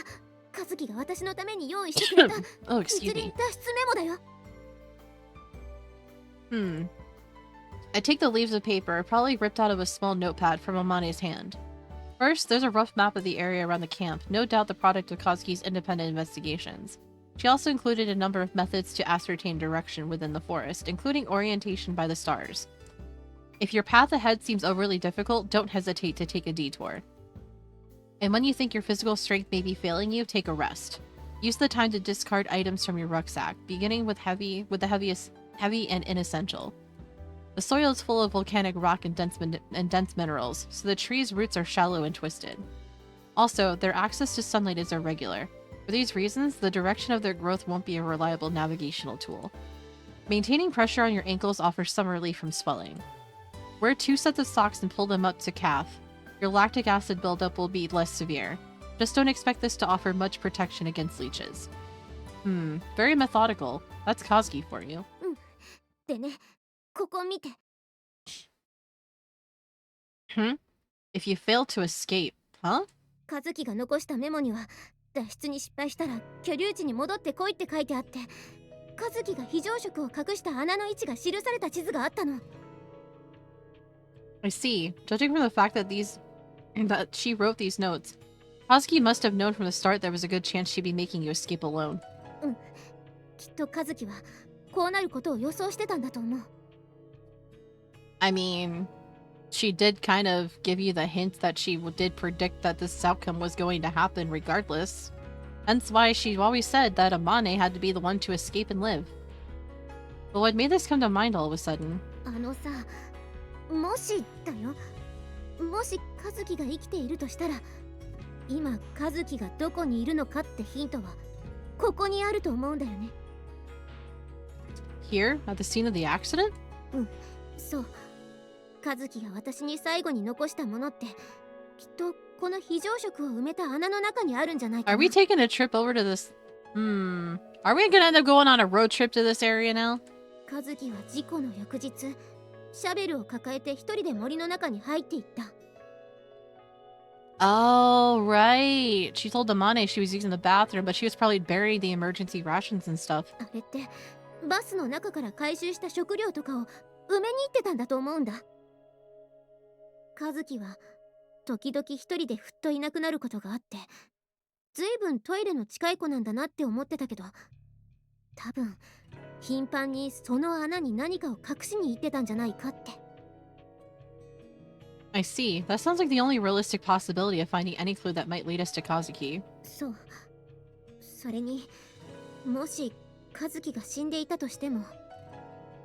A: 和樹が私のために用意してくれた
B: Oh,
A: 密
B: excuse
A: 林
B: me.
A: 脱出メモだよ。
B: I take the leaves of paper, probably ripped out of a small notepad, from Amane's hand. First, there's a rough map of the area around the camp, no doubt the product of Kazuki's independent investigations. She also included a number of methods to ascertain direction within the forest, including orientation by the stars. If your path ahead seems overly difficult, don't hesitate to take a detour. And when you think your physical strength may be failing you, take a rest. Use the time to discard items from your rucksack, beginning with heavy and inessential. The soil is full of volcanic rock and dense minerals, so the trees' roots are shallow and twisted. Also, their access to sunlight is irregular. For these reasons, the direction of their growth won't be a reliable navigational tool. Maintaining pressure on your ankles offers some relief from swelling. Wear 2 sets of socks and pull them up to calf. Your lactic acid buildup will be less severe. Just don't expect this to offer much protection against leeches. Very methodical. That's Kazuki for you.
A: でね、ここ見て。
B: If you fail to escape, huh?
A: 和樹が残したメモには脱出に失敗したら居留地に戻ってこいって書いてあって、和樹が非常食を隠した穴の位置が記された地図があったの。
B: I see. Judging from the fact that she wrote these notes, Kazuki must have known from the start there was a good chance she'd be making you escape alone.
A: きっと和樹はこうなることを予想してたんだと思う。
B: I mean, she did kind of give you the hint that she did predict that this outcome was going to happen regardless. Hence why she always said that Amane had to be the one to escape and live. But what made this come to mind all of a sudden?
A: あのさ、もしだよ、もし和樹が生きているとしたら、今和樹がどこにいるのかってヒントはここにあると思うんだよね。
B: Here? At the scene of the accident?
A: そう、和樹が私に最後に残したものってきっとこの非常食を埋めた穴の中にあるんじゃないかな。
B: Are we taking a trip over to this? Are we gonna end up going on a road trip to this area now?
A: 和樹は事故の翌日、シャベルを抱えて一人で森の中に入っていった。
B: Oh, right. She told Amane she was using the bathroom, but she was probably burying the emergency rations and stuff.
A: あれってバスの中から回収した食料とかを埋めに行ってたんだと思うんだ。和樹は時々一人でふっといなくなることがあって、ずいぶんトイレの近い子なんだなって思ってたけど、多分頻繁にその穴に何かを隠しに行ってたんじゃないかって。
B: I see. That sounds like the only realistic possibility of finding any clue that might lead us to Kazuki.
A: そう。それにもし和樹が死んでいたとしても、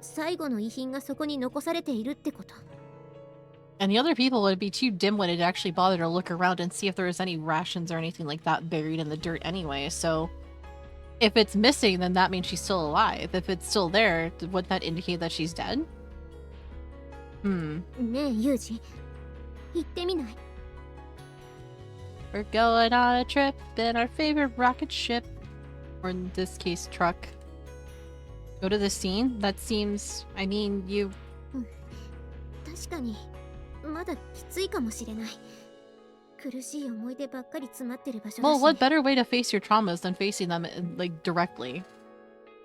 A: 最後の遺品がそこに残されているってこと。
B: And the other people would be too dim-witted to actually bother to look around and see if there was any rations or anything like that buried in the dirt anyway, so... If it's missing, then that means she's still alive. If it's still there, wouldn't that indicate that she's dead?
A: ねえユージ、行ってみない？
B: We're going on a trip in our favorite rocket ship. Or in this case, truck. Go to the scene? That seems... I mean, you...
A: 確かにまだきついかもしれない。苦しい思い出ばっかり詰まってる場所だ
B: Well,
A: し。
B: what better way to face your traumas than facing them, like, directly?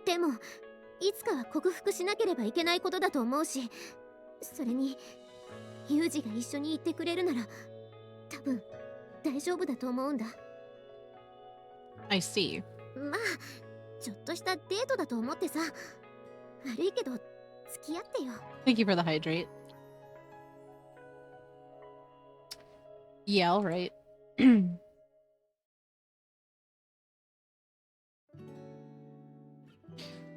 A: でもいつかは克服しなければいけないことだと思うし、それにユージが一緒に行ってくれるなら多分大丈夫だと思うんだ。
B: I see.
A: まあちょっとしたデートだと思ってさ。悪いけど付き合ってよ。
B: Thank you for the hydrate. Yeah, alright.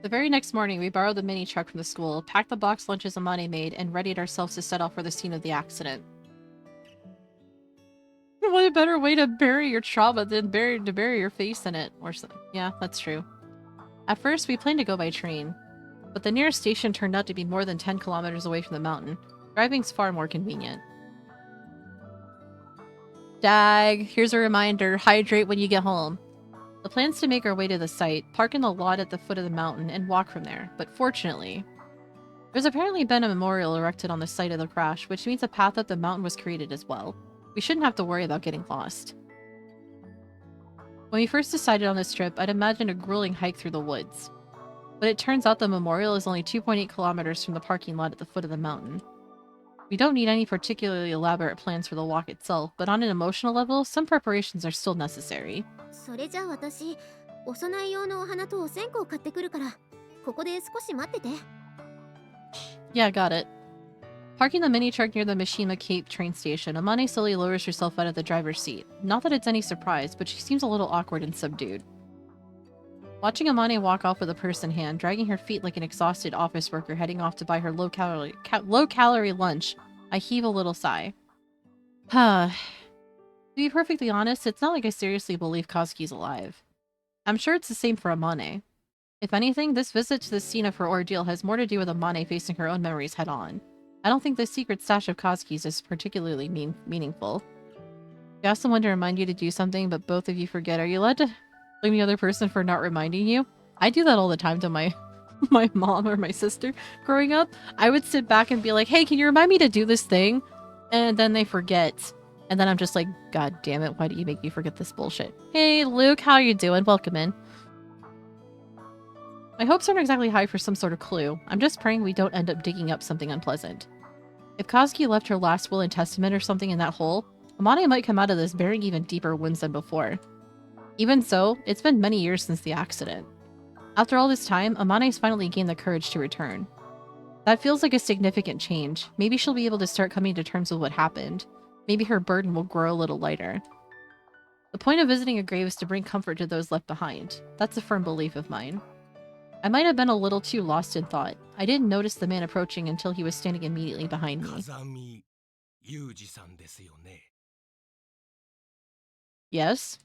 B: The very next morning, we borrowed the mini truck from the school, packed the box lunches Amane made, and readied ourselves to set off for the scene of the accident. What a better way to bury your trauma than bury your face in it, or something. Yeah, that's true. At first, we planned to go by train, but the nearest station turned out to be more than 10 kilometers away from the mountain. Driving's far more convenient. Dag, here's a reminder, hydrate when you get home. The plan's to make our way to the site, park in the lot at the foot of the mountain, and walk from there, but fortunately, there's apparently been a memorial erected on the site of the crash, which means a path up the mountain was created as well. We shouldn't have to worry about getting lost. When we first decided on this trip, I'd imagined a grueling hike through the woods. But it turns out the memorial is only 2.8 kilometers from the parking lot at the foot of the mountain. We don't need any particularly elaborate plans for the walk itself, but on an emotional level, some preparations are still necessary.
A: それじゃあ私、お供え用のお花とお線香買ってくるから、ここで少し待ってて。
B: Yeah, got it. Parking the mini truck near the Mishima Cape train station, Amane slowly lowers herself out of the driver's seat. Not that it's any surprise, but she seems a little awkward and subdued. Watching Amane walk off with a purse in hand, dragging her feet like an exhausted office worker heading off to buy her low-calorie lunch, I heave a little sigh. To be perfectly honest, it's not like I seriously believe Kazuki's alive. I'm sure it's the same for Amane. If anything, this visit to the scene of her ordeal has more to do with Amane facing her own memories head-on. I don't think the secret stash of Kazuki's is particularly meaningful. You ask someone to remind you to do something, but both of you forget. Are you allowed to blame the other person for not reminding you? I do that all the time to my mom or my sister growing up. I would sit back and be like, hey, can you remind me to do this thing? And then they forget. And then I'm just like, God damn it, why do you make me forget this bullshit? Hey, Luke, how you doing? Welcome in. My hopes aren't exactly high for some sort of clue. I'm just praying we don't end up digging up something unpleasant. If Kazuki left her last will and testament or something in that hole, Amane might come out of this bearing even deeper wounds than before. Even so, it's been many years since the accident. After all this time, Amane's finally gained the courage to return. That feels like a significant change. Maybe she'll be able to start coming to terms with what happened. Maybe her burden will grow a little lighter. The point of visiting a grave is to bring comfort to those left behind. That's a firm belief of mine. I might have been a little too lost in thought. I didn't notice the man approaching until he was standing immediately behind me. Yes?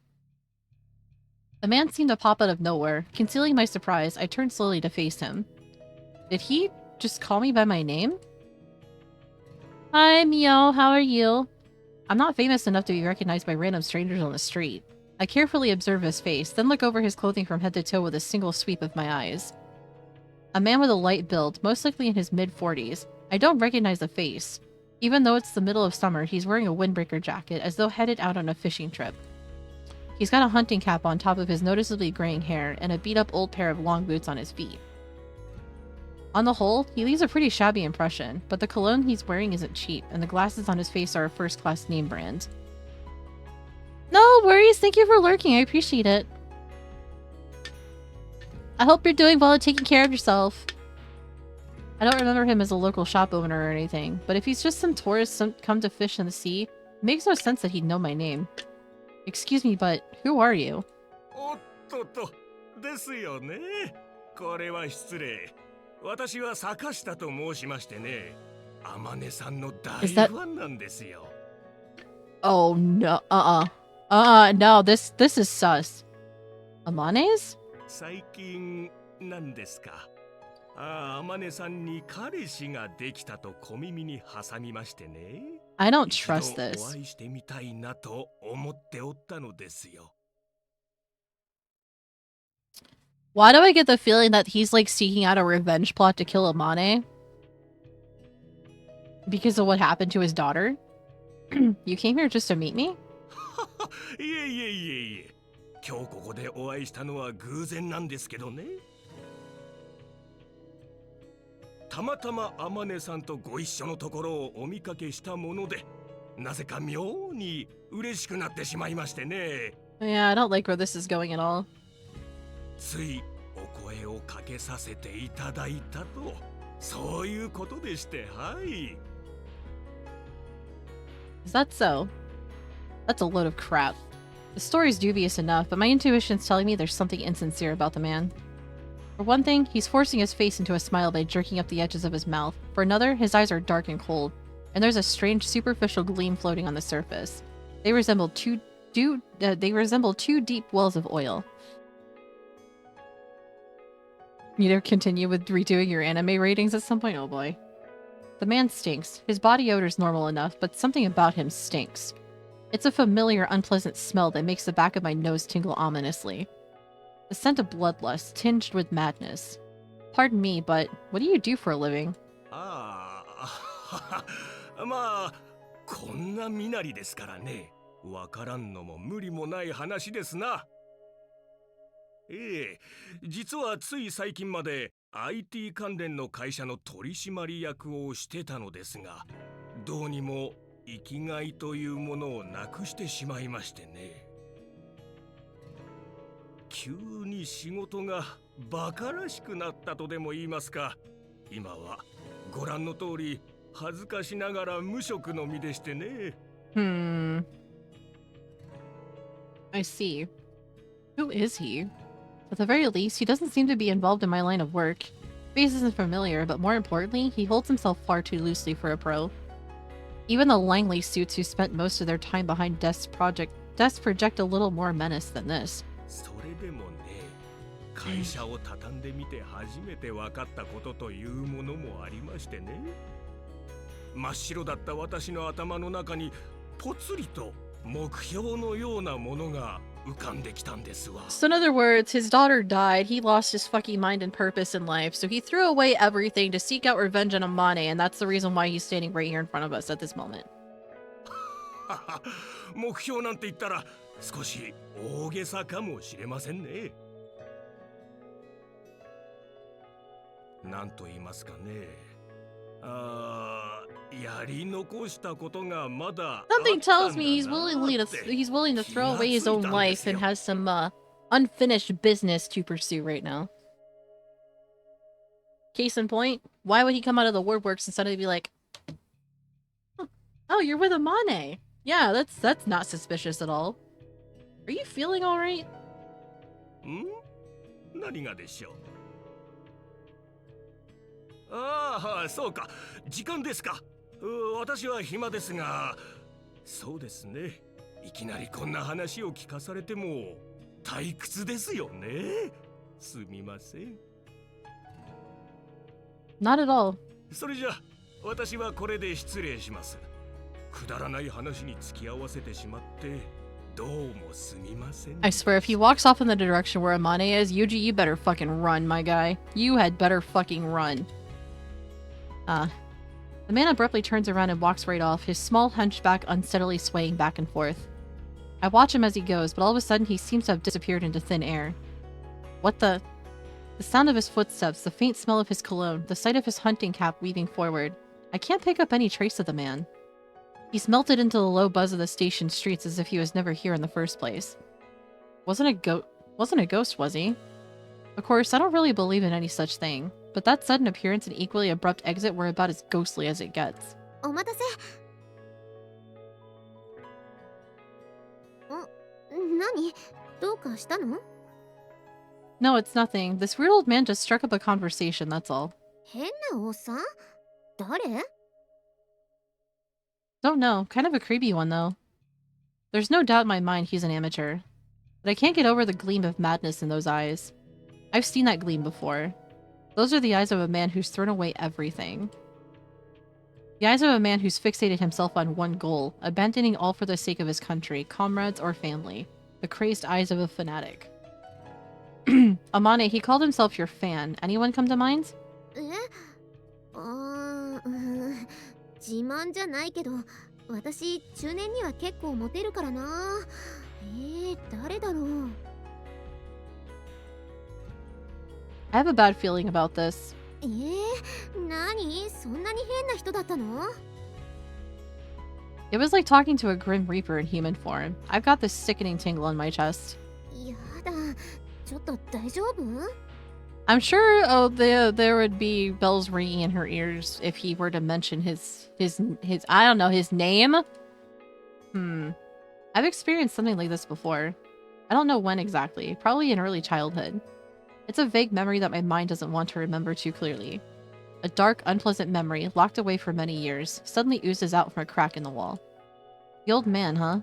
B: The man seemed to pop out of nowhere. Concealing my surprise, I turned slowly to face him. Did he just call me by my name? Hi, Mio. How are you? I'm not famous enough to be recognized by random strangers on the street. I carefully observe his face, then look over his clothing from head to toe with a single sweep of my eyes. A man with a light build, most likely in his mid-40s. I don't recognize the face. Even though it's the middle of summer, he's wearing a windbreaker jacket, as though headed out on a fishing trip. He's got a hunting cap on top of his noticeably graying hair, and a beat-up old pair of long boots on his feet. On the whole, he leaves a pretty shabby impression, but the cologne he's wearing isn't cheap, and the glasses on his face are a first-class name brand. No worries, thank you for lurking, I appreciate it. I hope you're doing well and taking care of yourself. I don't remember him as a local shop owner or anything, but if he's just some tourist come to fish in the sea, it makes no sense that he'd know my name. Excuse me, but who are you? Is that... Oh no, no, this is sus. Amane's? I don't trust this. Why do I get the feeling that he's like seeking out a revenge plot to kill Amane? Because of what happened to his daughter? You came here just to meet me? Yeah, I don't like where this is going at all. Is that so? That's a load of crap. The story's dubious enough, but my intuition's telling me there's something insincere about the man. For one thing, he's forcing his face into a smile by jerking up the edges of his mouth. For another, his eyes are dark and cold, and there's a strange superficial gleam floating on the surface. They resemble two deep wells of oil. You know, continue with redoing your anime ratings at some point? Oh boy. The man stinks. His body odor's normal enough, but something about him stinks. It's a familiar, unpleasant smell that makes the back of my nose tingle ominously. The scent of bloodlust, tinged with madness. Pardon me, but what do you do for a living?
F: ああまあこんな身なりですからねわからんのも無理もない話ですなええ実はつい最近まで IT 関連の会社の取締役をしてたのですがどうにも生きがいというものをなくしてしまいましてね急に仕事がバカらしくなったとでも言いますか今はご覧の通り恥ずかしながら無職の身でしてね
B: I see. Who is he? At the very least, he doesn't seem to be involved in my line of work. Face isn't familiar, but more importantly, he holds himself far too loosely for a pro. Even the Langley suits who spent most of their time behind desks project a little more menace than this.
F: それでもね会社を畳んでみて初めて分かったことというものもありましてね真っ白だった私の頭の中にぽつりと目標のようなものが浮かんできたんですわ
B: So in other words, his daughter died, he lost his fucking mind and purpose in life, so he threw away everything to seek out revenge on Amane, and that's the reason why he's standing right here in front of us at this moment.
F: 目標なんて言ったら少し大げさかもしれませんねなんと言いますかねやり残したことがまだ
B: Something tells me he's willing to throw away his own life and has some unfinished business to pursue right now. Case in point, why would he come out of the woodworks instead of be like, "Oh, you're with Amane. Yeah, that's not suspicious at all. Are you feeling all right?"
F: 何がでしょうああ、そうか。時間ですか。私は暇ですが、そうですね。いきなりこんな話を聞かされても退屈ですよね。すみません。
B: Not at all.
F: それじゃ、私はこれで失礼します。くだらない話に付き合わせてしまって。
B: I swear, if he walks off in the direction where Amane is, Yuji, you better fucking run, my guy. You had better fucking run. The man abruptly turns around and walks right off, his small hunchback unsteadily swaying back and forth. I watch him as he goes, but all of a sudden he seems to have disappeared into thin air. What the... The sound of his footsteps, the faint smell of his cologne, the sight of his hunting cap weaving forward. I can't pick up any trace of the man. He's melted into the low buzz of the station streets as if he was never here in the first place. Wasn't a ghost, was he? Of course, I don't really believe in any such thing, but that sudden appearance and equally abrupt exit were about as ghostly as it gets.
A: お待たせ。何？どうかしたの？
B: No, it's nothing. This weird old man just struck up a conversation, that's all.
A: 変なおっさん？誰？
B: Don't know. Kind of a creepy one, though. There's no doubt in my mind he's an amateur. But I can't get over the gleam of madness in those eyes. I've seen that gleam before. Those are the eyes of a man who's thrown away everything. The eyes of a man who's fixated himself on one goal, abandoning all for the sake of his country, comrades, or family. The crazed eyes of a fanatic. Amane, he called himself your fan. Anyone come to mind?
A: 自慢じゃないけど、私中年には結構モテるからな。誰だろう。
B: I have a bad feeling about this.
A: 何？そんなに変な人だったの？
B: It was like talking to a Grim Reaper in human form. I've got this sickening tingle in my chest.
A: やだ、ちょっと大丈夫？
B: I'm sure there would be bells ringing in her ears if he were to mention his I don't know, his name? I've experienced something like this before. I don't know when exactly, probably in early childhood. It's a vague memory that my mind doesn't want to remember too clearly. A dark, unpleasant memory, locked away for many years, suddenly oozes out from a crack in the wall. The old man, huh?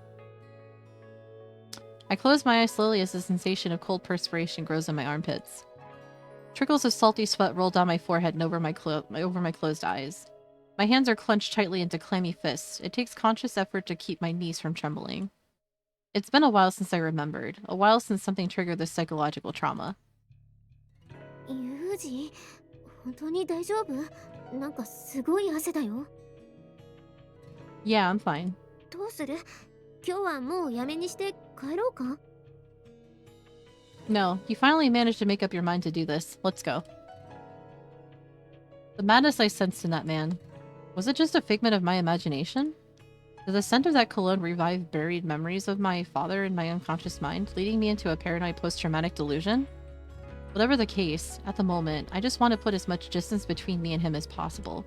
B: I close my eyes slowly as the sensation of cold perspiration grows in my armpits. Trickles of salty sweat roll down my forehead and over my closed eyes. My hands are clenched tightly into clammy fists. It takes conscious effort to keep my knees from trembling. It's been a while since I remembered. A while since something triggered this psychological trauma.
A: ユージ、本当に大丈夫？なんかすごい汗だよ。
B: Yeah, I'm fine.
A: どうする？今日はもうやめにして帰ろうか？
B: No, you finally managed to make up your mind to do this. Let's go. The madness I sensed in that man. Was it just a figment of my imagination? Did the scent of that cologne revive buried memories of my father in my unconscious mind, leading me into a paranoid post-traumatic delusion? Whatever the case, at the moment, I just want to put as much distance between me and him as possible.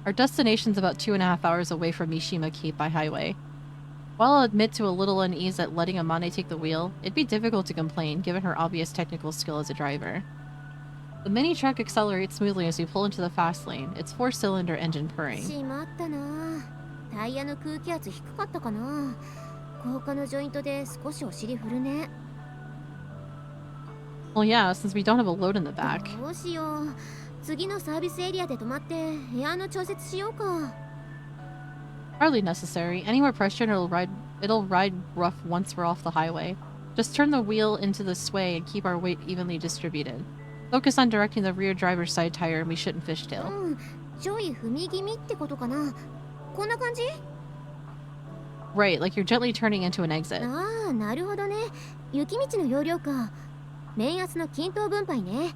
B: Our destination's about 2.5 hours away from Mishima Cape by highway. While I'll admit to a little unease at letting Amane take the wheel, it'd be difficult to complain given her obvious technical skill as a driver. The mini truck accelerates smoothly as we pull into the fast lane, its 4-cylinder engine purring.
A: しまったな。タイヤの空気圧低かったかな。高架のジョイントで少しお尻振るね。
B: Well, yeah, since we don't have a load in the back.
A: どうしよう。次のサービスエリアで止まってエアの調節しようか。
B: Hardly necessary. Any more pressure and it'll ride rough once we're off the highway. Just turn the wheel into the sway and keep our weight evenly distributed. Focus on directing the rear driver's side tire and we shouldn't fishtail.
A: うん、ちょい踏み気味ってことかな。こんな感じ？
B: Right, like you're gently turning into an exit.
A: ああ、なるほどね。雪道の要領か。面圧の均等分配ね。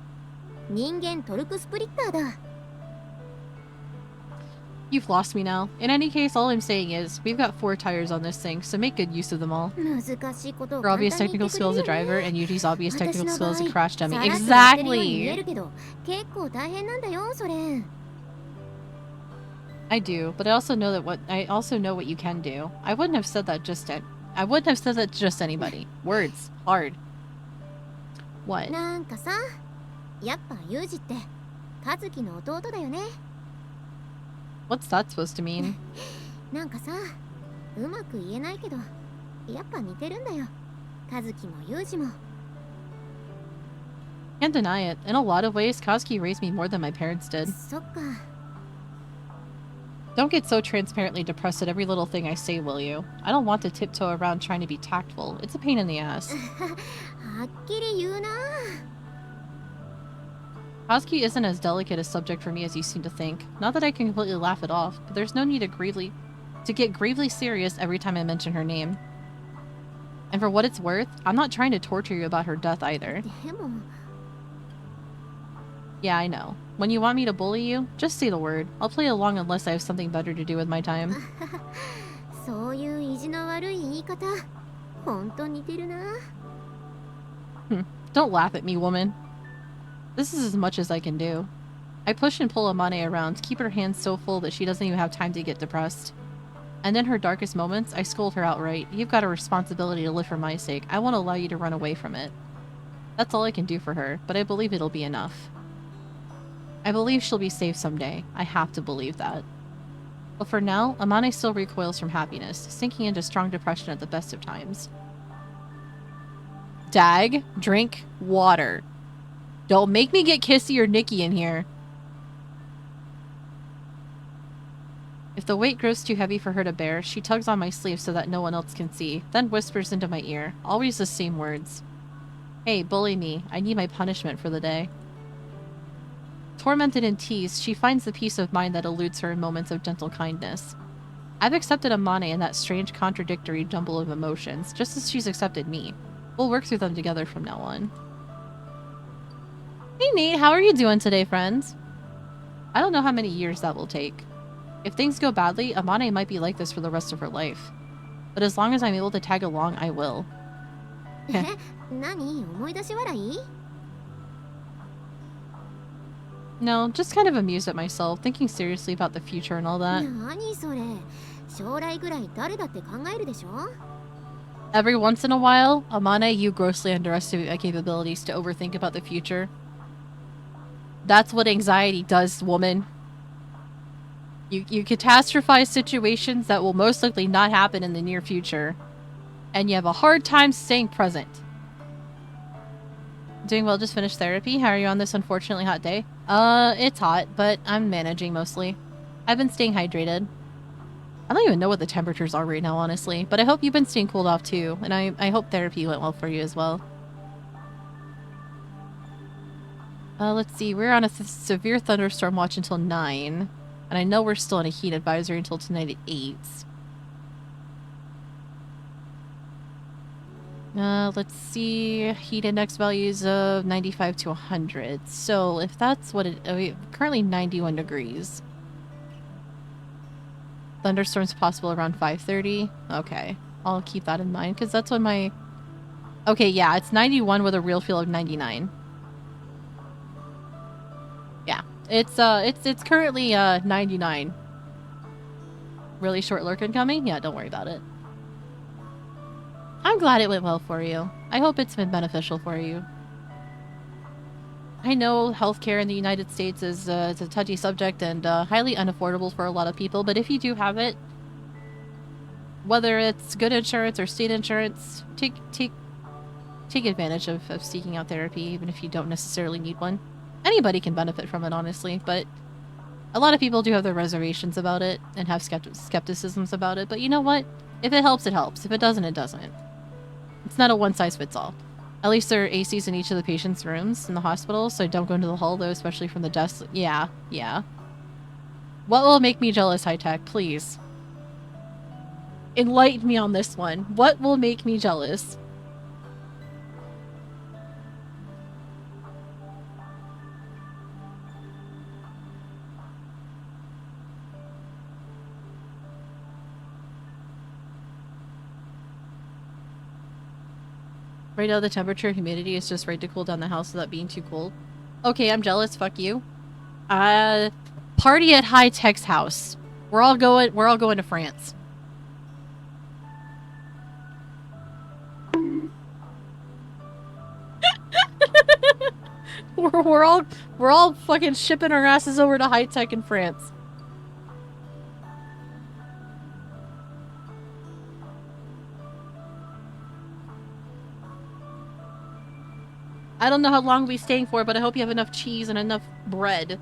A: 人間トルクスプリッターだ。
B: You've lost me now. In any case, all I'm saying is, we've got 4 tires on this thing, so make good use of them all.
A: 難しいことを
B: Her
A: 簡単に
B: obvious
A: 言っ
B: technical
A: てく
B: skill
A: れ
B: as
A: る
B: a
A: よ
B: driver
A: ね。
B: and Yuji's obvious
A: 私
B: technical
A: の
B: skill
A: 場
B: as a
A: 合、
B: crash
A: さ
B: dummy.
A: らっとやってるように見える
B: Exactly!
A: けど、結構大変なんだよ、それ。
B: I do, but I also know what you can do. I wouldn't have said that to just anybody. Words. Hard. What?
A: なんかさ、やっぱユージって和樹の弟だよね。
B: What's that supposed to mean?
A: なんかさ、うまく言えないけど、やっぱ似てるんだよ。和樹もユージも。
B: Can't deny it. In a lot of ways, Kazuki raised me more than my parents did.
A: そっか。
B: Don't get so transparently depressed at every little thing I say, will you? I don't want to tiptoe around trying to be tactful. It's a pain in the ass.
A: はっきり言うな。
B: Kazuki isn't as delicate a subject for me as you seem to think. Not that I can completely laugh it off, but there's no need to get gravely serious every time I mention her name. And for what it's worth, I'm not trying to torture you about her death either.
A: でも、
B: Yeah, I know. When you want me to bully you, just say the word. I'll play along unless I have something better to do with my time.
A: そういう意地の悪い言い方、ほんと似てるな。
B: Don't laugh at me, woman. This is as much as I can do. I push and pull Amane around, keep her hands so full that she doesn't even have time to get depressed. And in her darkest moments, I scold her outright. You've got a responsibility to live for my sake. I won't allow you to run away from it. That's all I can do for her, but I believe it'll be enough. I believe she'll be safe someday. I have to believe that. But for now, Amane still recoils from happiness, sinking into strong depression at the best of times. Dag, drink water. Don't make me get Kissy or Nikki in here. If the weight grows too heavy for her to bear, she tugs on my sleeve so that no one else can see, then whispers into my ear, always the same words. Hey, bully me. I need my punishment for the day. Tormented and teased, she finds the peace of mind that eludes her in moments of gentle kindness. I've accepted Amane in that strange, contradictory jumble of emotions, just as she's accepted me. We'll work through them together from now on. Hey Nate, how are you doing today, friends? I don't know how many years that will take. If things go badly, Amane might be like this for the rest of her life. But as long as I'm able to tag along, I will.
A: え、何？思い出し笑い？
B: No, just kind of amused at myself, thinking seriously about the future and all that.
A: 何それ？将来ぐらい誰だって考えるでしょ？
B: Every once in a while, Amane, you grossly underestimate my capabilities to overthink about the future. That's what anxiety does, woman. You catastrophize situations that will most likely not happen in the near future. And you have a hard time staying present. Doing well, just finished therapy. How are you on this unfortunately hot day? It's hot, but I'm managing mostly. I've been staying hydrated. I don't even know what the temperatures are right now, honestly. But I hope you've been staying cooled off too. And I hope therapy went well for you as well. Let's see. We're on a severe thunderstorm watch until 9. And I know we're still on a heat advisory until tonight at 8. Let's see. Heat index values of 95 to 100. So if that's what it... currently 91 degrees. Thunderstorms possible around 5:30. Okay. I'll keep that in mind because that's when my... Okay, yeah. It's 91 with a real feel of 99. Yeah. It's currently 99. Really short lurk incoming? Yeah, don't worry about it. I'm glad it went well for you. I hope it's been beneficial for you. I know healthcare in the United States is it's a touchy subject and highly unaffordable for a lot of people, but if you do have it, whether it's good insurance or state insurance, take advantage of seeking out therapy, even if you don't necessarily need one. Anybody can benefit from it, honestly, but a lot of people do have their reservations about it and have skepticisms about it, but you know what? If it helps, it helps. If it doesn't, it doesn't. It's not a one-size-fits-all. At least there are ACs in each of the patient's rooms in the hospital, so don't go into the hall, though, especially from the desk. Yeah. What will make me jealous, High Tech? Please. Enlighten me on this one. What will make me jealous? Right now the temperature and humidity is just right to cool down the house without being too cold. Okay, I'm jealous. Fuck you. Party at High Tech's house. We're all going to France. we're all fucking shipping our asses over to High Tech in France. I don't know how long we'll be staying for, but I hope you have enough cheese and enough bread.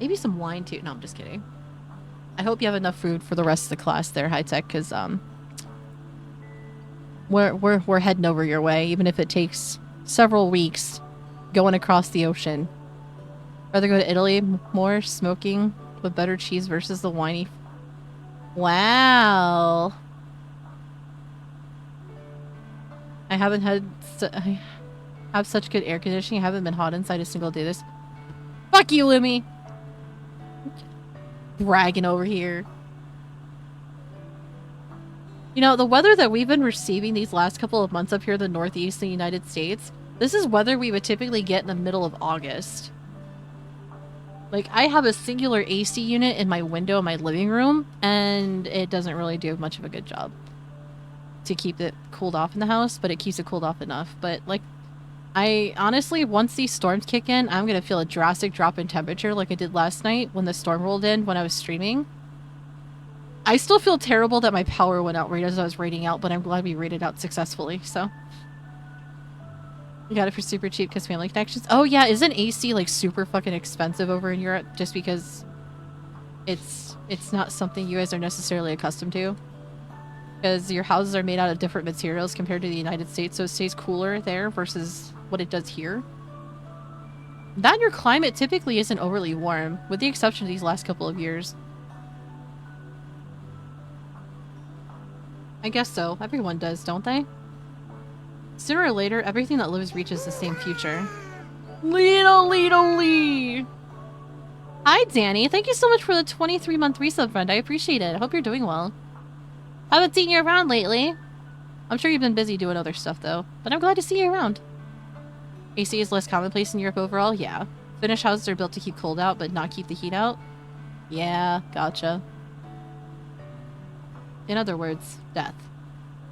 B: Maybe some wine too. No, I'm just kidding. I hope you have enough food for the rest of the class there, High Tech, because we're heading over your way, even if it takes several weeks going across the ocean. Rather go to Italy, more smoking with better cheese versus the whiny. Wow. I haven't had. I have such good air conditioning. I haven't been hot inside a single day this. Fuck you, Lemmy. Bragging over here. You know, the weather that we've been receiving these last couple of months up here in the Northeast of the United States, this is weather we would typically get in the middle of August. Like, I have a singular AC unit in my window in my living room, and it doesn't really do much of a good job to keep it cooled off in the house, but it keeps it cooled off enough. But, like, I honestly, once these storms kick in, I'm gonna feel a drastic drop in temperature like I did last night when the storm rolled in when I was streaming. I still feel terrible that my power went out right as I was raiding out, but I'm glad we raided out successfully, so. You got it for super cheap because family connections? Oh yeah, isn't AC like super fucking expensive over in Europe just because it's not something you guys are necessarily accustomed to? Because your houses are made out of different materials compared to the United States, so it stays cooler there versus what it does here. That your climate typically isn't overly warm, with the exception of these last couple of years. I guess so. Everyone does, don't they? Sooner or later, everything that lives reaches the same future. Lee! Hi, Danny. Thank you so much for the 23-month resub, friend. I appreciate it. I hope you're doing well. Haven't seen you around lately. I'm sure you've been busy doing other stuff, though. But I'm glad to see you around. AC is less commonplace in Europe overall? Yeah. Finnish houses are built to keep cold out, but not keep the heat out? Yeah, gotcha. In other words, death.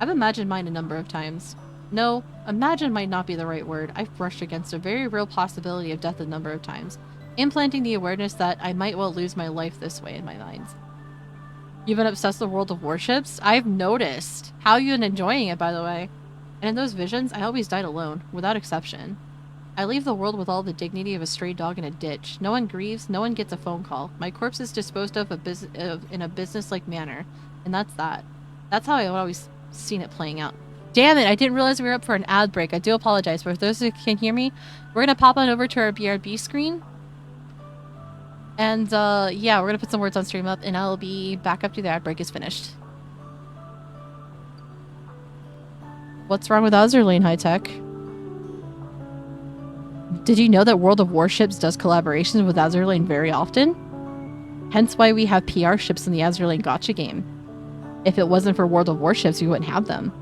B: I've imagined mine a number of times. No, imagine might not be the right word. I've brushed against a very real possibility of death a number of times, implanting the awareness that I might well lose my life this way in my mind. You've been obsessed with World of Warships? I've noticed. How you been enjoying it, by the way? And in those visions, I always died alone, without exception. I leave the world with all the dignity of a stray dog in a ditch. No one grieves, no one gets a phone call. My corpse is disposed of in a business-like manner. And that's that. That's how I've always seen it playing out. Damn it, I didn't realize we were up for an ad break. I do apologize, but for those who can hear me, we're gonna pop on over to our BRB screen. And, yeah, we're gonna put some words on stream up, and I'll be back after the ad break is finished. What's wrong with Azurlane High Tech? Did you know that World of Warships does collaborations with Azurlane very often? Hence why we have PR ships in the Azurlane Gacha game. If it wasn't for World of Warships, we wouldn't have them.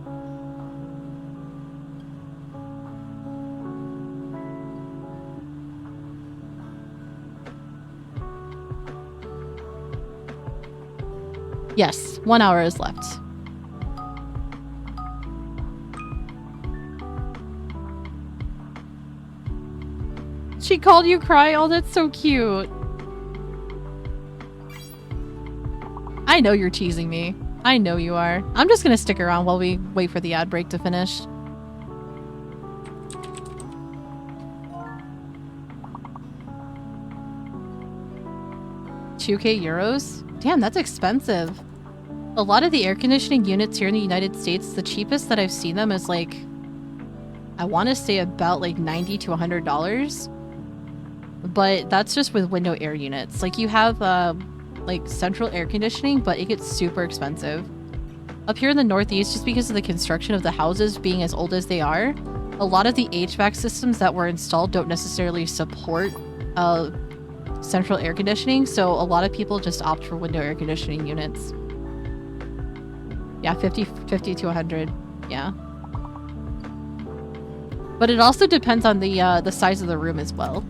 B: Yes, 1 hour is left. She called you cry? Oh, that's so cute. I know you're teasing me. I know you are. I'm just gonna stick around while we wait for the ad break to finish. €2,000? Damn, that's expensive. A lot of the air conditioning units here in the United States, the cheapest that I've seen them is like, I want to say about like $90 to $100. But that's just with window air units. Like you have like central air conditioning, but it gets super expensive. Up here in the Northeast, just because of the construction of the houses being as old as they are, a lot of the HVAC systems that were installed don't necessarily support central air conditioning, so a lot of people just opt for window air conditioning units. Yeah, 50 to 100. Yeah. But it also depends on the size of the room as well.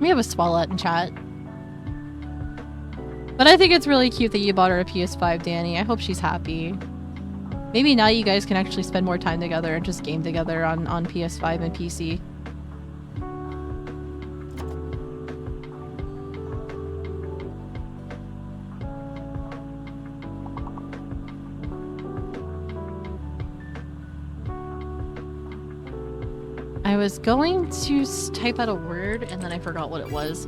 B: We have a Swallet in chat. But I think it's really cute that you bought her a PS5, Danny. I hope she's happy. Maybe now you guys can actually spend more time together and just game together on PS5 and PC. I was going to type out a word and then I forgot what it was.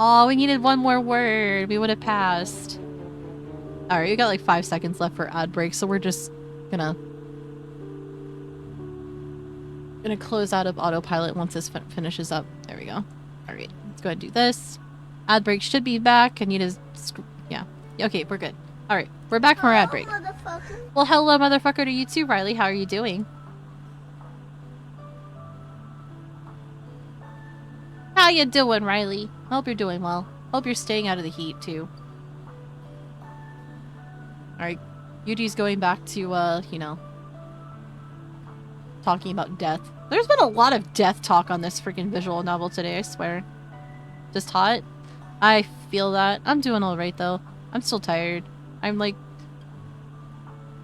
B: Oh, we needed one more word. We would have passed. Alright, we got like 5 seconds left for ad break, so we're just gonna close out of autopilot once this finishes up. There we go. Alright, let's go ahead and do this. Ad break should be back. I need to... yeah. Okay, we're good. Alright, we're back from our ad break. Well, hello, motherfucker, to you too, Riley. How are you doing? How you doing, Riley? Hope you're doing well. Hope you're staying out of the heat, too. Alright, Yuji's going back to, you know, talking about death. There's been a lot of death talk on this freaking visual novel today, I swear. Just hot? I feel that. I'm doing alright, though. I'm still tired. I'm like...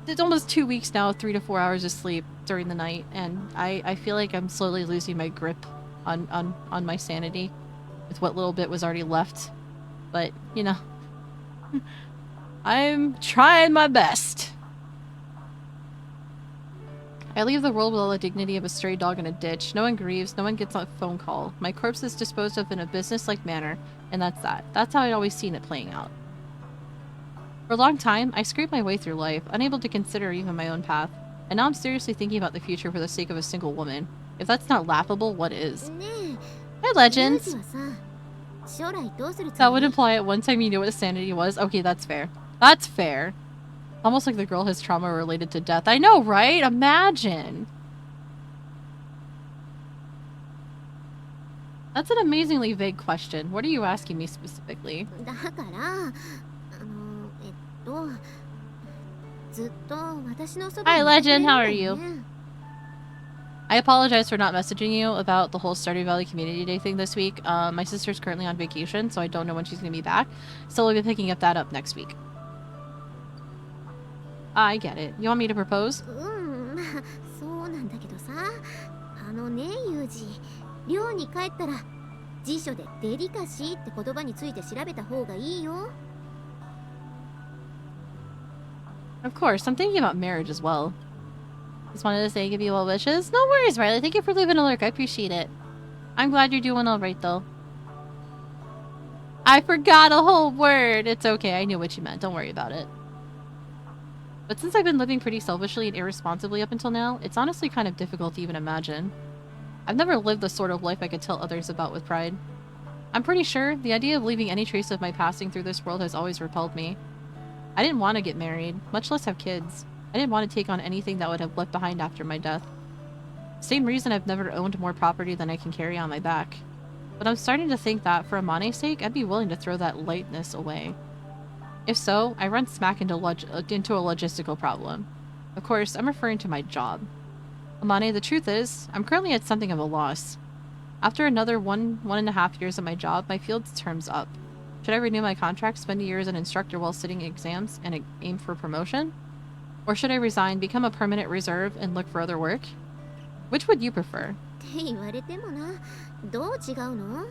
B: It's almost 2 weeks now, 3 to 4 hours of sleep during the night, and I feel like I'm slowly losing my grip on my sanity with what little bit was already left. But, you know... I'm trying my best. I leave the world with all the dignity of a stray dog in a ditch. No one grieves, no one gets a phone call. My corpse is disposed of in a business-like manner, and that's that. That's how I'd always seen it playing out. For a long time, I scraped my way through life, unable to consider even my own path. And now I'm seriously thinking about the future for the sake of a single woman. If that's not laughable, what is? Hi, Legends! That would imply at one time you knew what sanity was. Okay, that's fair. That's fair. Almost like the girl has trauma related to death. I know, right? Imagine. That's an amazingly vague question. What are you asking me specifically?
A: だからずっと私のそば
B: Hi,
A: にいてくれ
B: Legend.
A: るん
B: How
A: だ
B: are
A: よ
B: you?
A: ね。
B: I apologize for not messaging you about the whole Stardew Valley Community Day thing this week. My sister's currently on vacation, so I don't know when she's going to be back. So we'll be picking up that up next week. I get it. You want me to propose?
A: まあそうなんだけどさ、ユージ、寮に帰ったら辞書でデリカシーって言葉について調べた方がいいよ。
B: Of course. I'm thinking about marriage as well. Just wanted to say give you well wishes. No worries, Riley. Thank you for leaving a lurk. I appreciate it. I'm glad you're doing alright, though. I forgot a whole word. It's okay. I knew what you meant. Don't worry about it. But since I've been living pretty selfishly and irresponsibly up until now, it's honestly kind of difficult to even imagine. I've never lived the sort of life I could tell others about with pride. I'm pretty sure the idea of leaving any trace of my passing through this world has always repelled me. I didn't want to get married, much less have kids. I didn't want to take on anything that would have left behind after my death. Same reason I've never owned more property than I can carry on my back. But I'm starting to think that, for Amane's sake, I'd be willing to throw that lightness away. If so, I run smack into a logistical problem. Of course, I'm referring to my job. Amane, the truth is, I'm currently at something of a loss. After another 1.5 years at my job, my field's term's up. Should I renew my contract, spend a year as an instructor while sitting exams, and aim for promotion? Or should I resign, become a permanent reserve, and look for other work? Which would you prefer?
A: って言われてもな、どう違うの？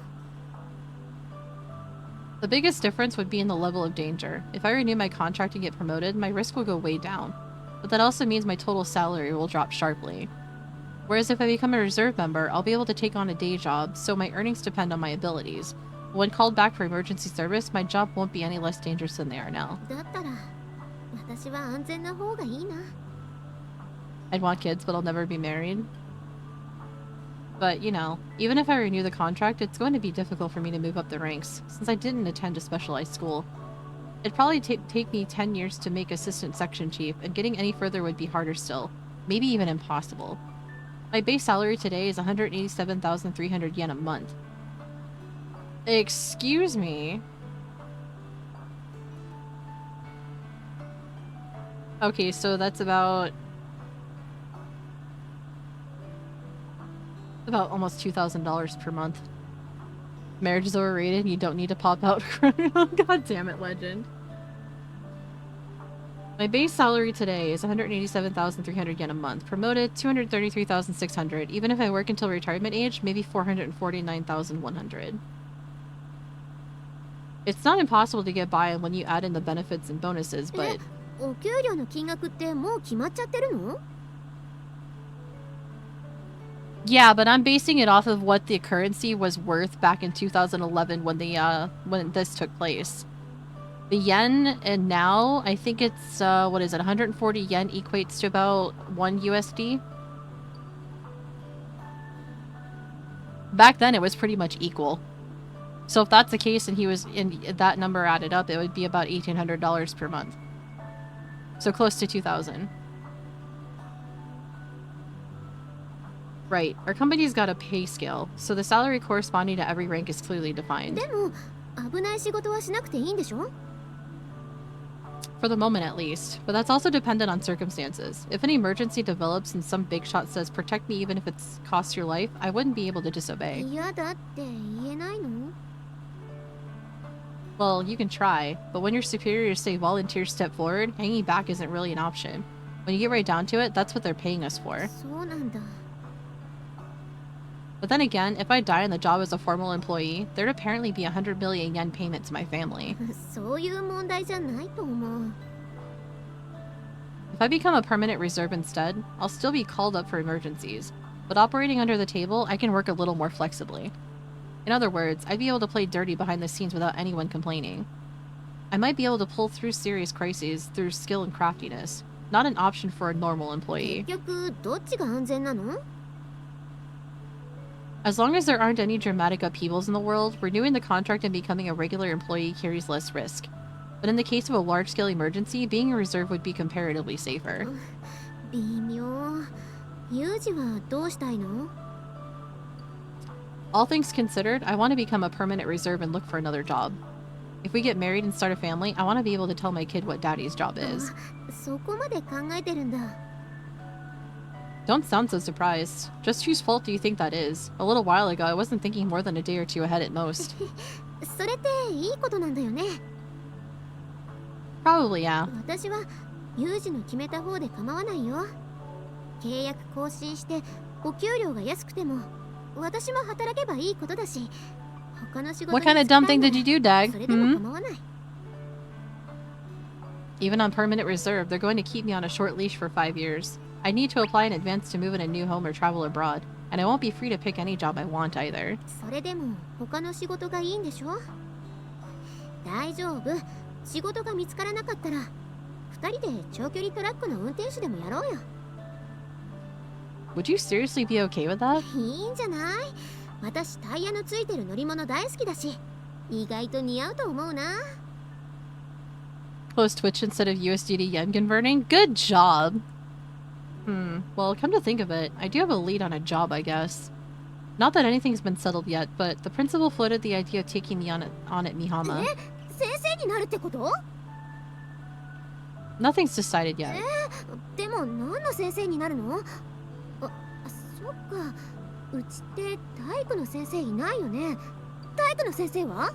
B: The biggest difference would be in the level of danger. If I renew my contract and get promoted, my risk will go way down. But that also means my total salary will drop sharply. Whereas if I become a reserve member, I'll be able to take on a day job, so my earnings depend on my abilities. When called back for emergency service, my job won't be any less dangerous than they are now.
A: だったら私は安全な方がいいな。
B: I'd want kids, but I'll never be married. But, you know, even if I renew the contract, it's going to be difficult for me to move up the ranks, since I didn't attend a specialized school. It'd probably take me 10 years to make assistant section chief, and getting any further would be harder still. Maybe even impossible. My base salary today is 187,300 yen a month. Excuse me? Okay, so that's about almost $2,000 per month. Marriage is overrated and you don't need to pop out. God damn it, Legend. My base salary today is 187,300 yen a month. Promoted, 233,600. Even if I work until retirement age, maybe 449,100. It's not impossible to get by when you add in the benefits and bonuses, but...
A: お給料の金額ってもう決まっちゃってるの？
B: Yeah, but I'm basing it off of what the currency was worth back in 2011 when this took place. The yen, and now, I think it's, what is it, 140 yen equates to about 1 USD? Back then, it was pretty much equal. So if that's the case and that number added up, it would be about $1,800 per month. So close to 2,000. Right, our company's got a pay scale, so the salary corresponding to every rank is clearly defined.
A: でも危ない仕事はしなくていいんでしょ？
B: For the moment at least, but that's also dependent on circumstances. If an emergency develops and some big shot says protect me even if it costs your life, I wouldn't be able to disobey.
A: 嫌だって言えないの？
B: Well, you can try, but when your superiors say volunteers step forward, hanging back isn't really an option. When you get right down to it, that's what they're paying us for.
A: そうなんだ。
B: But then again, if I die on the job as a formal employee, there'd apparently be 100 million yen payment to my family.
A: そういう問題じゃないと思う。
B: If I become a permanent reserve instead, I'll still be called up for emergencies. But operating under the table, I can work a little more flexibly. In other words, I'd be able to play dirty behind the scenes without anyone complaining. I might be able to pull through serious crises through skill and craftiness. Not an option for a normal employee.
A: 結局どっちが安全なの？
B: As long as there aren't any dramatic upheavals in the world, renewing the contract and becoming a regular employee carries less risk. But in the case of a large-scale emergency, being a reserve would be comparatively safer.
A: 微妙。ユージはどうしたいの？
B: All things considered, I want to become a permanent reserve and look for another job. If we get married and start a family, I want to be able to tell my kid what daddy's job is.
A: そこまで考えてるんだ。
B: Don't sound so surprised. Just whose fault do you think that is? A little while ago, I wasn't thinking more than a day or two ahead at most.
A: それっていいことなんだよね。
B: Probably, yeah.
A: 私は有事の決めた方で構わないよ。契約更新してお給料が安くても私も働けばいいことだし、他の仕事
B: What kind of dumb thing did you do, Dag?
A: それでも構わない。
B: Even on permanent reserve, they're going to keep me on a short leash for 5 years. I need to apply in advance to move in a new home or travel abroad, and I won't be free to pick any job I want either.
A: それでも他の仕事がいいんでしょ。大丈夫。仕事が見つからなかったら2人で長距離トラックの運転手でもやろうよ。
B: Would you seriously be okay with that?
A: いいんじゃない？私タイヤのついてる乗り物大好きだし、意外と似合うと思うな。
B: Close Twitch instead of USD to yen converting? Good job! Well, come to think of it, I do have a lead on a job, I guess. Not that anything's been settled yet, but the principal floated the idea of taking me on at Mihama.
A: 先生になるってこと？
B: Nothing's decided yet.
A: でも何の先生になるの？そっか。うちって体育の先生いないよね。体育の先生は？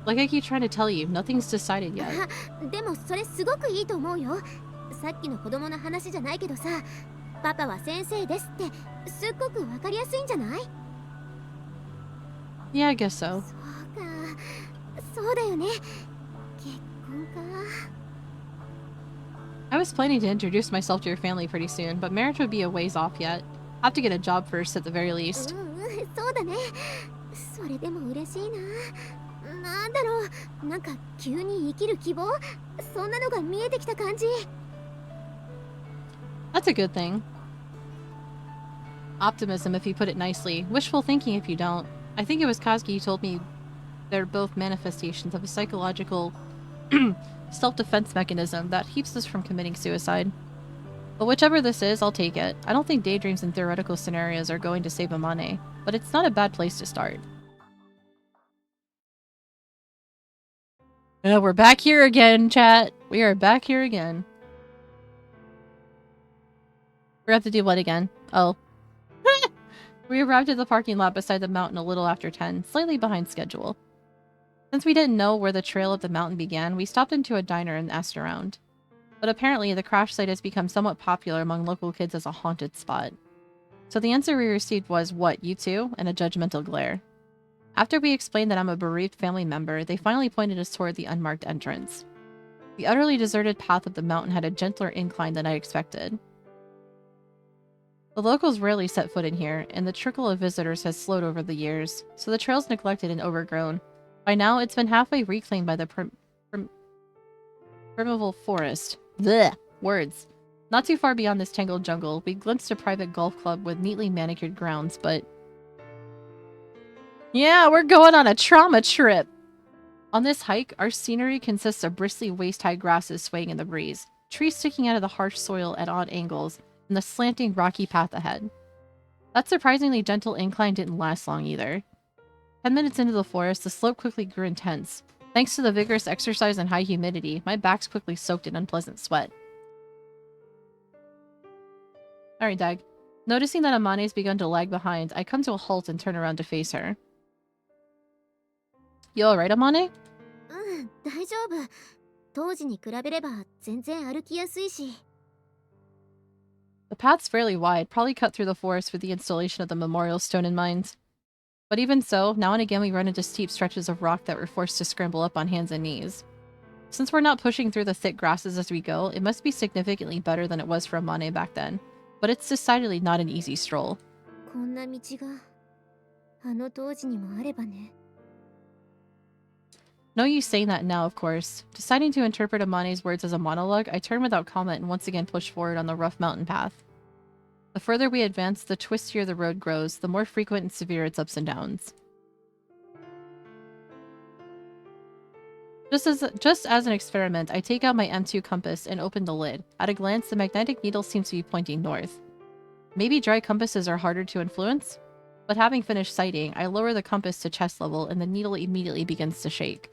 B: Like I keep trying to tell you, nothing's decided yet.
A: でもそれすごくいいと思うよ。さっきの子供の話じゃないけどさ、パパは先生ですってすっごくわかりやすいんじゃない？
B: Yeah, I guess so.
A: そうか、そうだよね。結婚か。
B: I was planning to introduce myself to your family pretty soon, but marriage would be a ways off yet. Have to get a job first at the very least.
A: そうだね。それでも嬉しいな。なんだろう、なんか急に生きる希望、そんなのが見えてきた感じ。
B: That's a good thing. Optimism, if you put it nicely. Wishful thinking, if you don't. I think it was Kazuki who told me they're both manifestations of a psychological self-defense mechanism that keeps us from committing suicide. But whichever this is, I'll take it. I don't think daydreams and theoretical scenarios are going to save Amane, but it's not a bad place to start. We're back here again, chat. We are back here again. We have to do what again? Oh. We arrived at the parking lot beside the mountain a little after 10, slightly behind schedule. Since we didn't know where the trail of the mountain began, we stopped into a diner and asked around. But apparently, the crash site has become somewhat popular among local kids as a haunted spot. So the answer we received was, "What, you too?" and a judgmental glare. After we explained that I'm a bereaved family member, they finally pointed us toward the unmarked entrance. The utterly deserted path up the mountain had a gentler incline than I expected. The locals rarely set foot in here, and the trickle of visitors has slowed over the years, so the trail's neglected and overgrown. By now, it's been halfway reclaimed by the primeval forest. Blech! Words. Not too far beyond this tangled jungle, we glimpsed a private golf club with neatly manicured grounds, but... Yeah, we're going on a trauma trip! On this hike, our scenery consists of bristly waist-high grasses swaying in the breeze, trees sticking out of the harsh soil at odd angles, and the slanting rocky path ahead. That surprisingly gentle incline didn't last long either. 10 minutes into the forest, the slope quickly grew intense. Thanks to the vigorous exercise and high humidity, my back's quickly soaked in unpleasant sweat. Alright, Dag. Noticing that Amane's begun to lag behind, I come to a halt and turn around to face her. You alright, Amane?
A: 大丈夫。当時に比べれば全然歩きやすいし。
B: The path's fairly wide, probably cut through the forest with the installation of the memorial stone in mind. But even so, now and again we run into steep stretches of rock that we're forced to scramble up on hands and knees. Since we're not pushing through the thick grasses as we go, it must be significantly better than it was for Amane back then. But it's decidedly not an easy stroll.
A: こんな道があの当時にもあればね。
B: No use saying that now, of course. Deciding to interpret Amane's words as a monologue, I turn without comment and once again push forward on the rough mountain path. The further we advance, the twistier the road grows, the more frequent and severe its ups and downs. Just as an experiment, I take out my M2 compass and open the lid. At a glance, the magnetic needle seems to be pointing north. Maybe dry compasses are harder to influence? But having finished sighting, I lower the compass to chest level and the needle immediately begins to shake.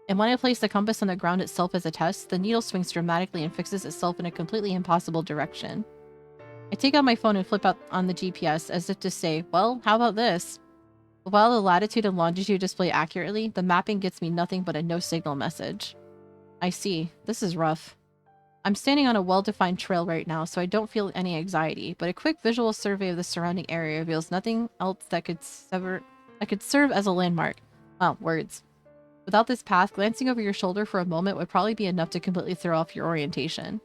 B: And when I place the compass on the ground itself as a test, the needle swings dramatically and fixes itself in a completely impossible direction. I take out my phone and flip out on the GPS as if to say, well, how about this? While the latitude and longitude display accurately, the mapping gets me nothing but a no-signal message. I see. This is rough. I'm standing on a well-defined trail right now, so I don't feel any anxiety, but a quick visual survey of the surrounding area reveals nothing else that could serve as a landmark. Wow, words. Without this path, glancing over your shoulder for a moment would probably be enough to completely throw off your orientation.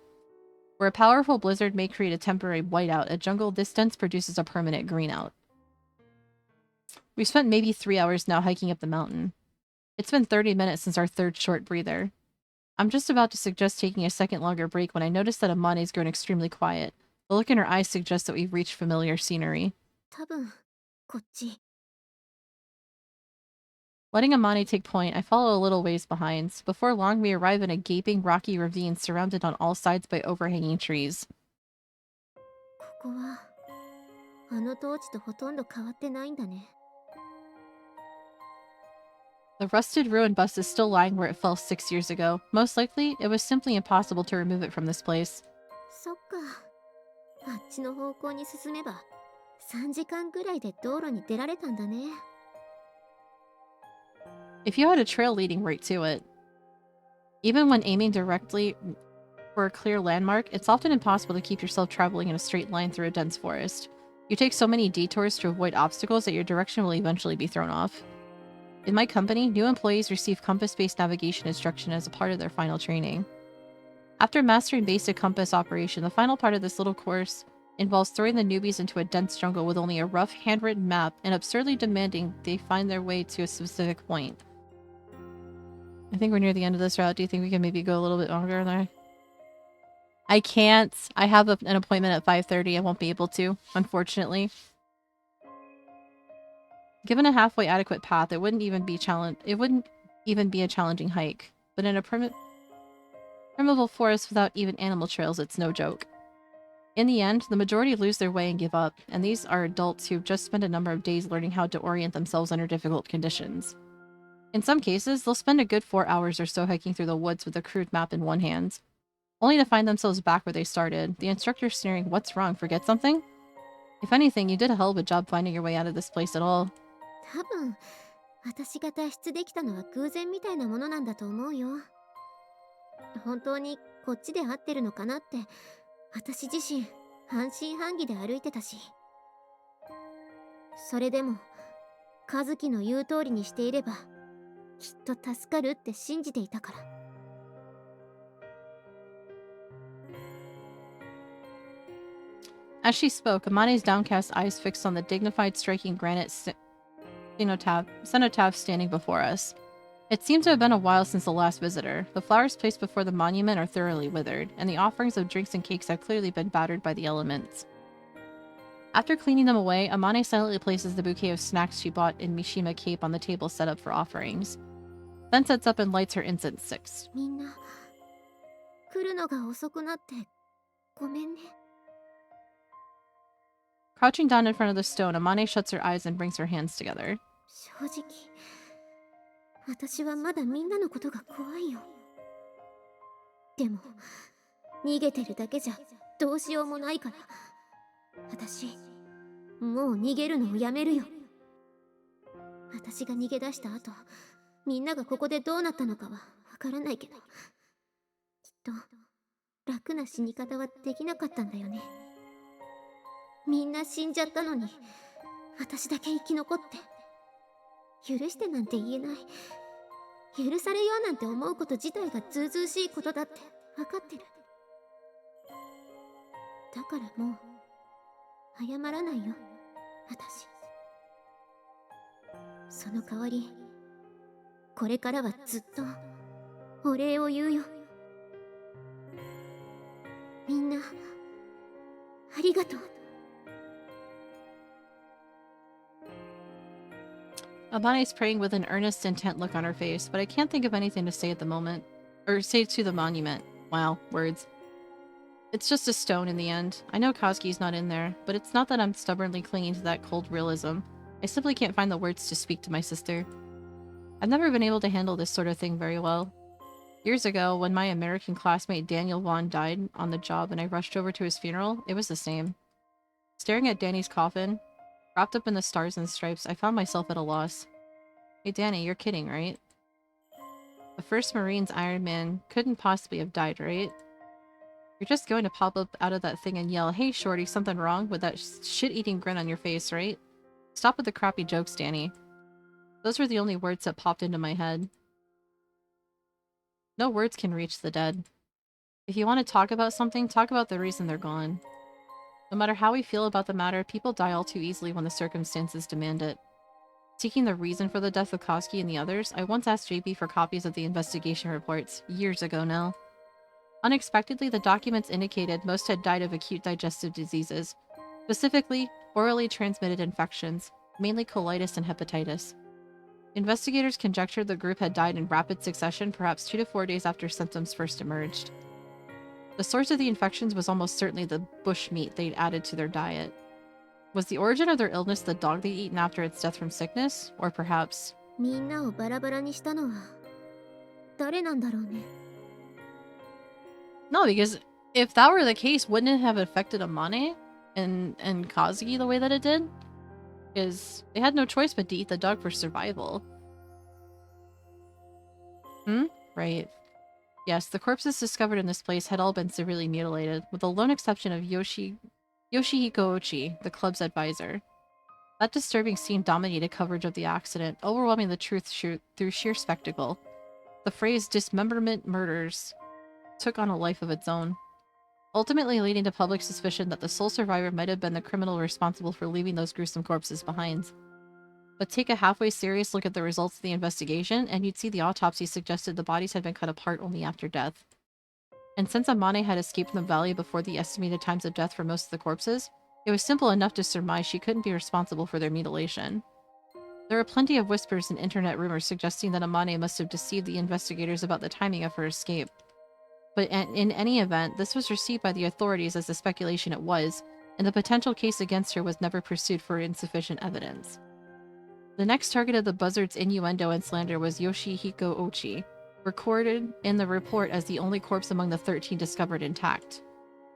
B: Where a powerful blizzard may create a temporary whiteout, a jungle this dense produces a permanent greenout. We've spent maybe 3 hours now hiking up the mountain. It's been 30 minutes since our third short breather. I'm just about to suggest taking a second longer break when I notice that Amane's grown extremely quiet. The look in her eyes suggests that we've reached familiar scenery.
A: 多分こっち。
B: Letting Amane take point, I follow a little ways behind. Before long, we arrive in a gaping, rocky ravine surrounded on all sides by overhanging trees.
A: ここはあの当地とほとんど変わってないんだね。
B: The rusted ruined bus is still lying where it fell 6 years ago. Most likely, it was simply impossible to remove it from this place.
A: そっか。あっちの方向に進めば3時間ぐらいで道路に出られたんだね。
B: If you had a trail leading right to it. Even when aiming directly for a clear landmark, it's often impossible to keep yourself traveling in a straight line through a dense forest. You take so many detours to avoid obstacles that your direction will eventually be thrown off. In my company, new employees receive compass-based navigation instruction as a part of their final training. After mastering basic compass operation, the final part of this little course involves throwing the newbies into a dense jungle with only a rough, handwritten map and absurdly demanding they find their way to a specific point. I think we're near the end of this route. Do you think we can maybe go a little bit longer there? I can't. I have an appointment at 5:30. I won't be able to, unfortunately. Given a halfway adequate path, it wouldn't even be a challenging hike. But in a primeval forest without even animal trails, it's no joke. In the end, the majority lose their way and give up, and these are adults who've just spent a number of days learning how to orient themselves under difficult conditions. In some cases, they'll spend a good 4 hours or so hiking through the woods with a crude map in one hand, only to find themselves back where they started, the instructor sneering, "What's wrong, forget something?" If anything, you did a hell of a job finding your way out of this place at all.
A: 多分私が脱出できたのは偶然みたいなものなんだと思うよ。本当にこっちで合ってるのかなって私自身半信半疑で歩いてたし。それでも和樹の言う通りにしていればきっと助かるって信じていたから。
B: As she spoke, Amane's downcast eyes fixed on the dignified, striking granite cenotaph standing before us. It seemed to have been a while since the last visitor. The flowers placed before the monument are thoroughly withered, and the offerings of drinks and cakes have clearly been battered by the elements. After cleaning them away, Amane silently places the bouquet of snacks she bought in Mishima Cape on the table set up for offerings, then sets up and lights her incense sticks.
A: みんな来るのが遅くなってごめんね。
B: Crouching down in front of the stone, Amane shuts her eyes and brings her hands together.
A: 正直私はまだみんなのことが怖いよ。でも逃げてるだけじゃどうしようもないから私もう逃げるのをやめるよ。私が逃げ出した後みんながここでどうなったのかはわからないけどきっと楽な死に方はできなかったんだよね。みんな死んじゃったのに私だけ生き残って許してなんて言えない。許されようなんて思うこと自体がずうずうしいことだって分かってる。だからもう謝らないよ私。その代わりこれからはずっとお礼を言うよ。みんなありがとう。
B: Amane's praying with an earnest, intent look on her face, but I can't think of anything to say at the moment. Or say to the monument. Wow, words. It's just a stone in the end. I know Koski's not in there, but it's not that I'm stubbornly clinging to that cold realism. I simply can't find the words to speak to my sister. I've never been able to handle this sort of thing very well. Years ago, when my American classmate Daniel Vaughn died on the job and I rushed over to his funeral, it was the same. Staring at Danny's coffin, wrapped up in the stars and stripes, I found myself at a loss. Hey Danny, you're kidding, right? The first Marine's Iron Man couldn't possibly have died, right? You're just going to pop up out of that thing and yell, "Hey shorty, something wrong?" with that shit-eating grin on your face, right? Stop with the crappy jokes, Danny. Those were the only words that popped into my head. No words can reach the dead. If you want to talk about something, talk about the reason they're gone. No matter how we feel about the matter, people die all too easily when the circumstances demand it. Seeking the reason for the death of Koski and the others, I once asked JB for copies of the investigation reports, years ago now. Unexpectedly, the documents indicated most had died of acute digestive diseases, specifically orally transmitted infections, mainly colitis and hepatitis. Investigators conjectured the group had died in rapid succession, perhaps 2 to 4 days after symptoms first emerged. The source of the infections was almost certainly the bush meat they'd added to their diet. Was the origin of their illness the dog they'd eaten after its death from sickness? Or perhaps...
A: みんなをバラバラにしたのは誰なんだろうね。
B: No, because if that were the case, wouldn't it have affected Amane and Kazuki the way that it did? Because they had no choice but to eat the dog for survival. Right. Yes, the corpses discovered in this place had all been severely mutilated, with the lone exception of Yoshihiko Ochi, the club's advisor. That disturbing scene dominated coverage of the accident, overwhelming the truth through sheer spectacle. The phrase dismemberment murders took on a life of its own, ultimately leading to public suspicion that the sole survivor might have been the criminal responsible for leaving those gruesome corpses behind. But take a halfway serious look at the results of the investigation, and you'd see the autopsy suggested the bodies had been cut apart only after death. And since Amane had escaped from the valley before the estimated times of death for most of the corpses, it was simple enough to surmise she couldn't be responsible for their mutilation. There are plenty of whispers and internet rumors suggesting that Amane must have deceived the investigators about the timing of her escape. But in any event, this was received by the authorities as the speculation it was, and the potential case against her was never pursued for insufficient evidence. The next target of the buzzard's innuendo and slander was Yoshihiko Ochi, recorded in the report as the only corpse among the 13 discovered intact.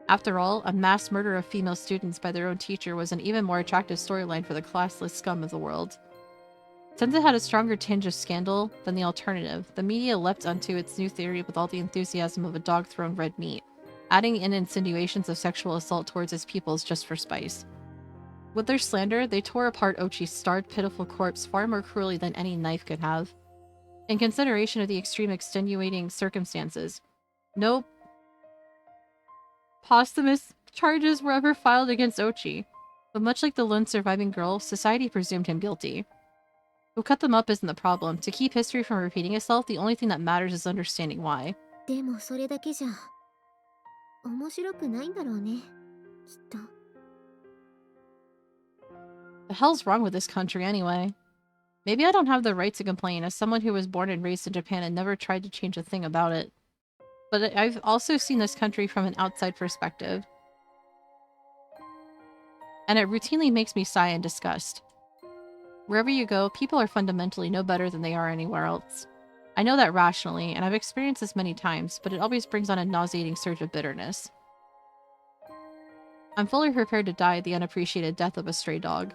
B: After all, a mass murder of female students by their own teacher was an even more attractive storyline for the classless scum of the world. Since it had a stronger tinge of scandal than the alternative, the media leapt onto its new theory with all the enthusiasm of a dog thrown red meat, adding in insinuations of sexual assault towards its pupils just for spice. With their slander, they tore apart Ochi's starved, pitiful corpse far more cruelly than any knife could have. In consideration of the extreme extenuating circumstances, no posthumous charges were ever filed against Ochi, but much like the lone surviving girl, society presumed him guilty. Who cut them up isn't the problem. To keep history from repeating itself, the only thing that matters is understanding why.
A: でもそれだけじゃ面白くないんだろうね、きっと。
B: The hell's wrong with this country anyway? Maybe I don't have the right to complain as someone who was born and raised in Japan and never tried to change a thing about it. But I've also seen this country from an outside perspective. And it routinely makes me sigh in disgust. Wherever you go, people are fundamentally no better than they are anywhere else. I know that rationally, and I've experienced this many times, but it always brings on a nauseating surge of bitterness. I'm fully prepared to die the unappreciated death of a stray dog.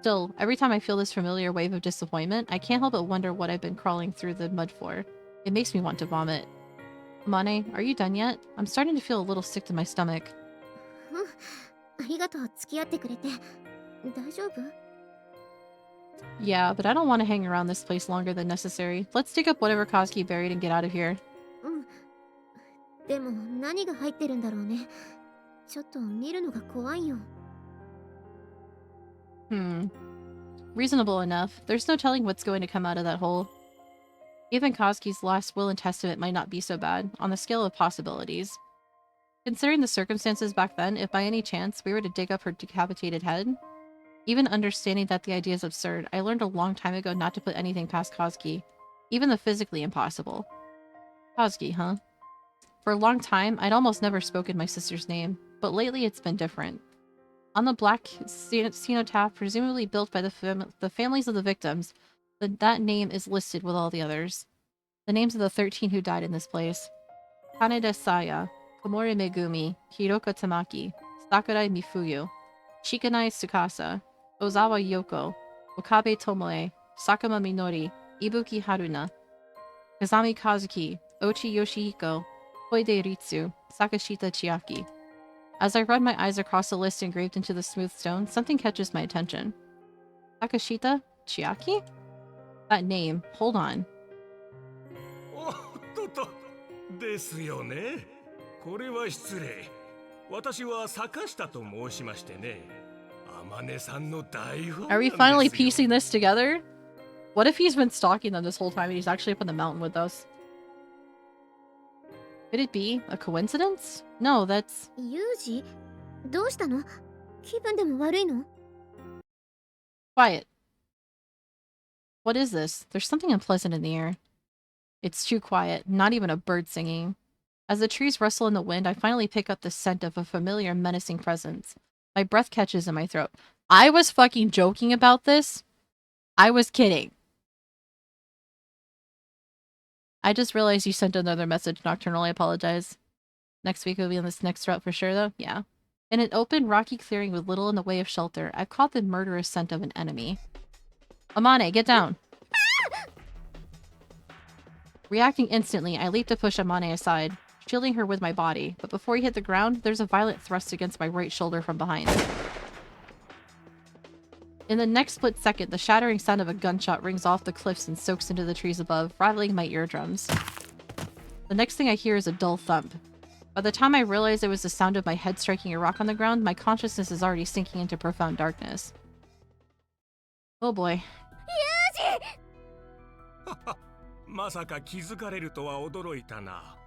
B: Still, every time I feel this familiar wave of disappointment, I can't help but wonder what I've been crawling through the mud for. It makes me want to vomit. Amane, are you done yet? I'm starting to feel a little sick to my stomach.
A: ありがとう、付き合ってくれて。大丈夫？
B: Yeah, but I don't want to hang around this place longer than necessary. Let's dig up whatever Koski buried and get out of here.
A: でも何が入ってるんだろうね。ちょっと見るのが怖いよ。
B: Reasonable enough. There's no telling what's going to come out of that hole. Even Koski's last will and testament might not be so bad, on the scale of possibilities. Considering the circumstances back then, if by any chance we were to dig up her decapitated head, even understanding that the idea is absurd, I learned a long time ago not to put anything past Koski, even the physically impossible. Koski, huh? For a long time, I'd almost never spoken my sister's name, but lately it's been different. On the black cenotaph, presumably built by the families of the victims, that name is listed with all the others. The names of the 13 who died in this place. Kaneda Saya, Komori Megumi, Hiroka Tamaki, Sakurai Mifuyu, Shikanai Tsukasa, Ozawa Yoko, Okabe Tomoe, Sakuma Minori, Ibuki Haruna, Kazami Kazuki, Ochi Yoshihiko, Koide Ritsu, Sakashita Chiaki. As I run my eyes across the list engraved into the smooth stone, something catches my attention. Sakashita Chiaki? That name. Hold on.
F: おっとっとですよね。これは失礼。私は坂下と申しましてね。天音さんの大ファン
B: Are we
F: なんで
B: finally
F: すよ。
B: piecing this together? What if he's been stalking them this whole time and he's actually up on the mountain with us? Could it be a coincidence? No, that's...
A: ユージどうしたの？気分でも悪いの？
B: Quiet. What is this? There's something unpleasant in the air. It's too quiet, not even a bird singing. As the trees rustle in the wind, I finally pick up the scent of a familiar, menacing presence. My breath catches in my throat. I was fucking joking about this. I was kidding. I just realized you sent another message, Nocturnal. I apologize. Next week we'll be on this next route for sure, though. Yeah. In an open, rocky clearing with little in the way of shelter, I've caught the murderous scent of an enemy. Amane, get down! Reacting instantly, I leap to push Amane aside, shielding her with my body, but before he hit the ground, there's a violent thrust against my right shoulder from behind. In the next split second, the shattering sound of a gunshot rings off the cliffs and soaks into the trees above, rattling my eardrums. The next thing I hear is a dull thump. By the time I realize it was the sound of my head striking a rock on the ground, my consciousness is already sinking into profound darkness. Oh boy.
F: まさか気づかれるとは驚いたな。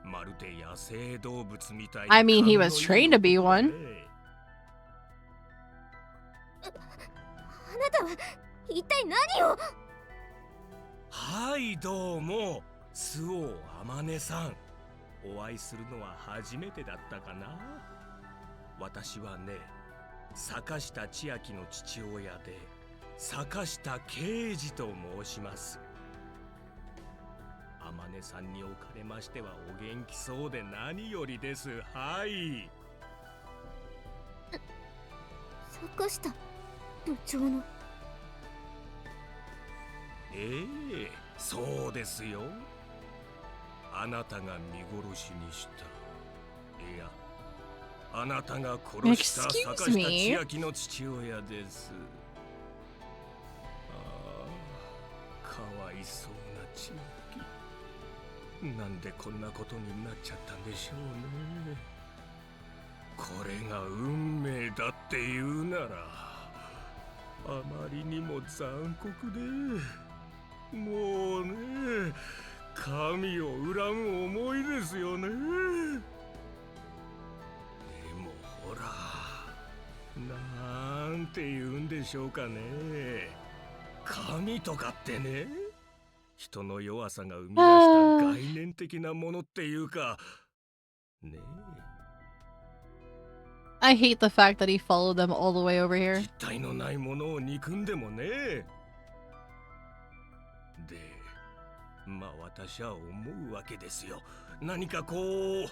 F: まるで野生動物みたい。
B: I mean, he was trained to be one.
A: あなたは一体何を？
F: はいどうも、周防天音さん。お会いするのは初めてだったかな。私はね、坂下千秋の父親で、坂下刑事と申します。天音さんにおかれましてはお元気そうで何よりです。はい。
A: 坂下部長の。
F: そうですよ。あなたが見殺しにした。いや、あなたが殺した坂下千秋の父親です。ああ、かわいそうな千秋。なんでこんなことになっちゃったんでしょうね。これが運命だって言うなら、あまりにも残酷で、もうね、神を恨む思いですよね。でもほら、なんて言うんでしょうかね。神とかってね、人の弱さが生み出した概念的なものっていうか、ね。
B: I hate the fact that he followed them all the way over here.
F: 実体のないものを憎んでもね。で、まあ私は思うわけですよ。何かこう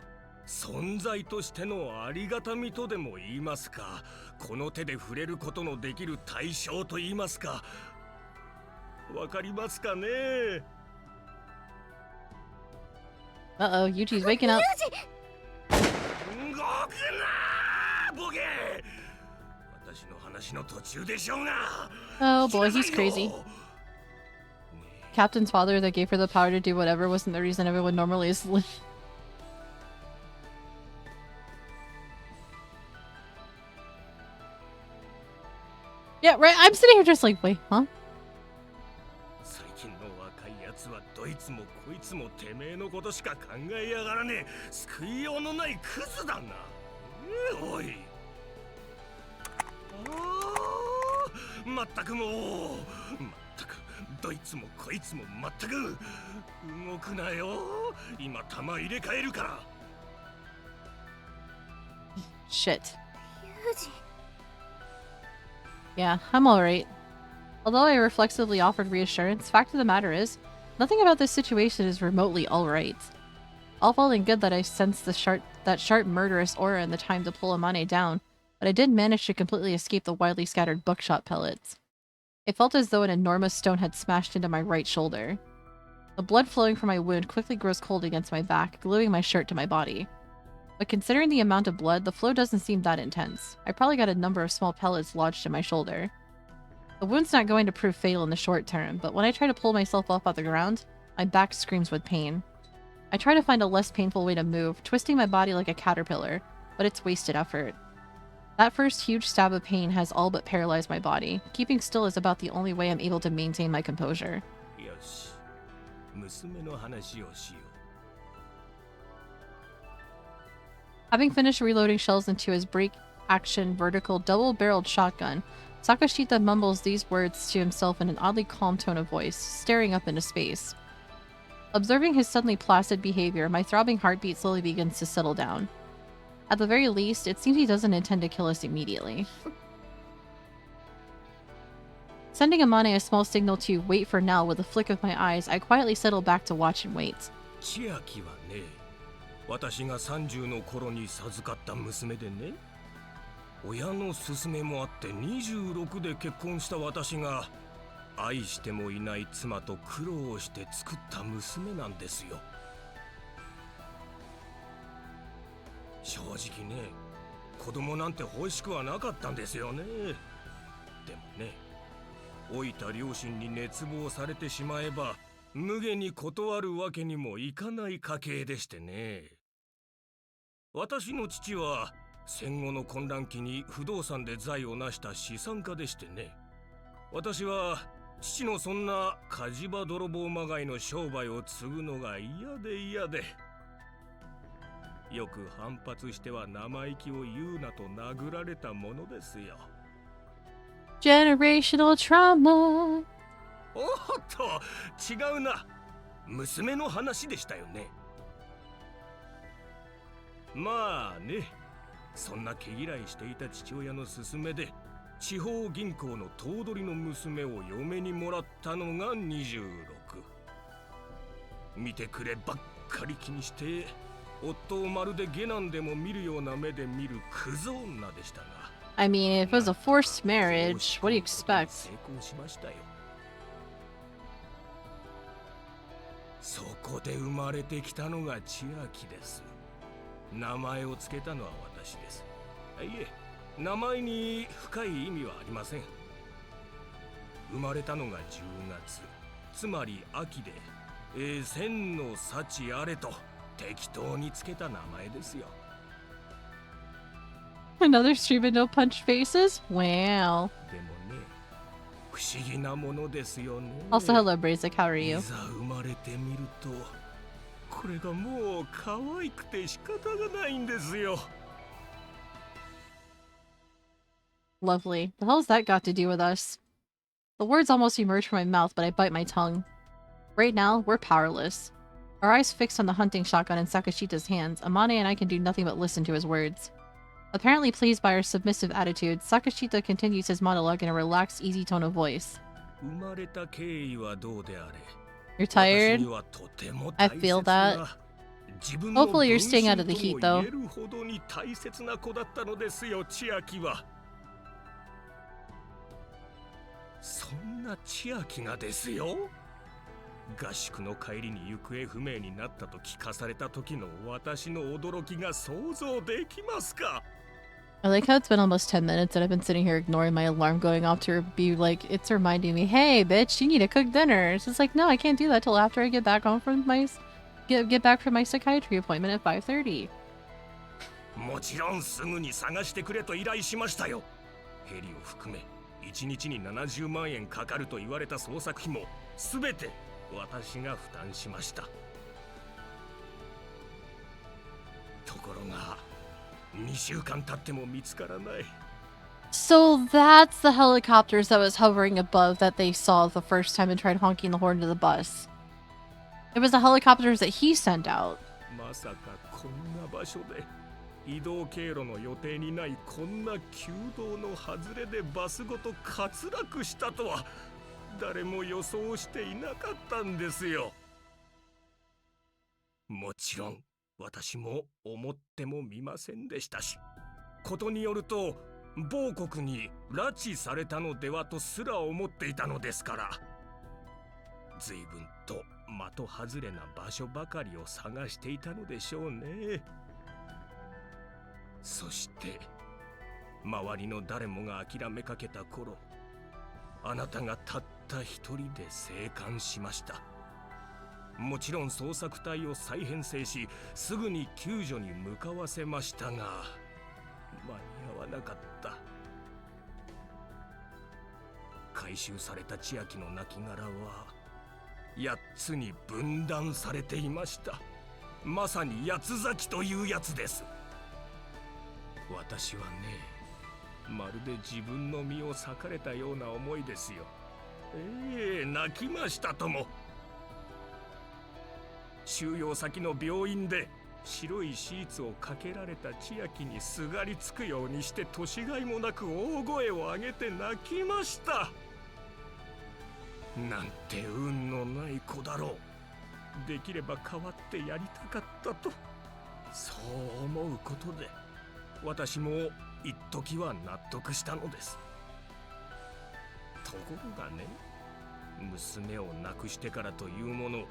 F: 存在としてのありがたみとでも言いますか、この手で触れることのできる対象と言いますか、わかりますかね。
B: Uh-oh, Yuji's waking up.
F: 動くなー、ボケ。私の話の途中でしょうが。
B: Oh boy, he's crazy. Captain's father that gave her the power to do whatever wasn't the reason everyone normally is Yeah, right. I'm sitting here just like, wait, huh?
F: 最近の若いやつはどいつもこいつもてめえのことしか考えやがらねえ。救いようのないクズだな。おい。まったくもう。まったくどいつもこいつもまったく動くなよ。今弾入れ替えるから。
B: Shit.
A: ユージ。
B: Yeah, I'm alright. Although I reflexively offered reassurance, fact of the matter is, nothing about this situation is remotely alright. All well and good that I sensed that sharp murderous aura in the time to pull Amane down, but I did manage to completely escape the widely scattered buckshot pellets. It felt as though an enormous stone had smashed into my right shoulder. The blood flowing from my wound quickly grows cold against my back, gluing my shirt to my body. But considering the amount of blood, the flow doesn't seem that intense. I probably got a number of small pellets lodged in my shoulder. The wound's not going to prove fatal in the short term, but when I try to pull myself up off the ground, my back screams with pain. I try to find a less painful way to move, twisting my body like a caterpillar, but it's wasted effort. That first huge stab of pain has all but paralyzed my body. Keeping still is about the only way I'm able to maintain my composure.
F: よし、娘の話をしよう。
B: Having finished reloading shells into his break-action vertical double-barreled shotgun, Sakashita mumbles these words to himself in an oddly calm tone of voice, staring up into space. Observing his suddenly placid behavior, my throbbing heartbeat slowly begins to settle down. At the very least, it seems he doesn't intend to kill us immediately. Sending Amane a small signal to wait for now with a flick of my eyes, I quietly settle back to watch and wait.
F: 千秋はね、私が30の頃に授かった娘でね、親の勧めもあって26で結婚した私が愛してもいない妻と苦労して作った娘なんですよ。正直ね、子供なんて欲しくはなかったんですよね。でもね、老いた両親に熱望されてしまえば無下に断るわけにもいかない家系でしてね。私の父は戦後の混乱期に不動産で財を成した資産家でしてね。私は父のそんな火事場泥棒まがいの商売を継ぐのが嫌で嫌で、よく反発しては生意気を言うなと殴られたものですよ。
B: Generational trauma!
F: おっと、違うな。娘の話でしたよね。まあね、そんな毛嫌いしていた父親の勧めで地方銀行の頭取の娘を嫁にもらったのが26。見てくればっかり気にして夫をまるで下男でも見るような目で見るクズ女でしたが、
B: I mean, if it was a forced marriage, what do you expect?
F: 成功しましたよ。そこで生まれてきたのが千秋です。名前を付けたのは私です。いえ、名前に深い意味はありません。生まれたのが10月、つまり秋で、千の幸あれと適当に付けた名前ですよ。
B: Another stream of no punch faces? Wow.
F: でもね、不思議なものですよね。
B: Also, hello, Brazik. How are you?
F: いざ生まれてみると、これがもう可愛くて仕方がないんですよ。
B: Lovely. The hell's that got to do with us? The words almost emerge from my mouth, but I bite my tongue. Right now, we're powerless. Our eyes fixed on the hunting shotgun in Sakashita's hands, Amane and I can do nothing but listen to his words. Apparently pleased by our submissive attitude, Sakashita continues his monologue in a relaxed, easy tone of voice.
F: 生まれた経緯はどうであれ、
B: You're tired?
F: 私にはとても
B: I
F: 大
B: feel
F: 切
B: that.
F: な、自分の
B: Hopefully you're
F: 分
B: staying
F: 身
B: out of the
F: と
B: heat,
F: も
B: though.
F: 言えるほどに大切な子だったのですよ、千秋は。そんな千秋がですよ。合宿の帰りに行方不明になったと聞かされた時の私の驚きが想像できますか？
B: I like how it's been almost 10 minutes and I've been sitting here ignoring my alarm going off to be like, it's reminding me, hey, bitch, you need to cook dinner. It's just like, no, I can't do that till after I get back home from my... Get back from my psychiatry appointment at 5:30.
F: もちろんすぐに探してくれと依頼しましたよ。ヘリを含め1日に70万円かかると言われた捜索費も全て私が負担しました。ところが2週間経っても見つからない。
B: So that's the helicopters that was hovering above that they saw the first time and tried honking the horn to the bus. It was the helicopters that he sent out.
F: まさかこんな場所で移動経路の予定にないこんな旧道の外れでバスごと滑落したとは誰も予想していなかったんですよ。もちろん私も思ってもみませんでしたし、ことによると某国に拉致されたのではとすら思っていたのですから、随分と的外れな場所ばかりを探していたのでしょうね。そして周りの誰もが諦めかけた頃、あなたがたった一人で生還しました。もちろん捜索隊を再編成し、すぐに救助に向かわせましたが、間に合わなかった。回収された千秋の亡骸は8つに分断されていました。まさに八つ咲きというやつです。私はね、まるで自分の身を裂かれたような思いですよ。泣きましたとも。収容先の病院で白いシーツをかけられた千秋にすがりつくようにして年がいもなく大声を上げて泣きました。なんて運のない子だろう。できれば代わってやりたかったと、そう思うことで私も一時は納得したのです。ところがね、娘を亡くしてからというもの、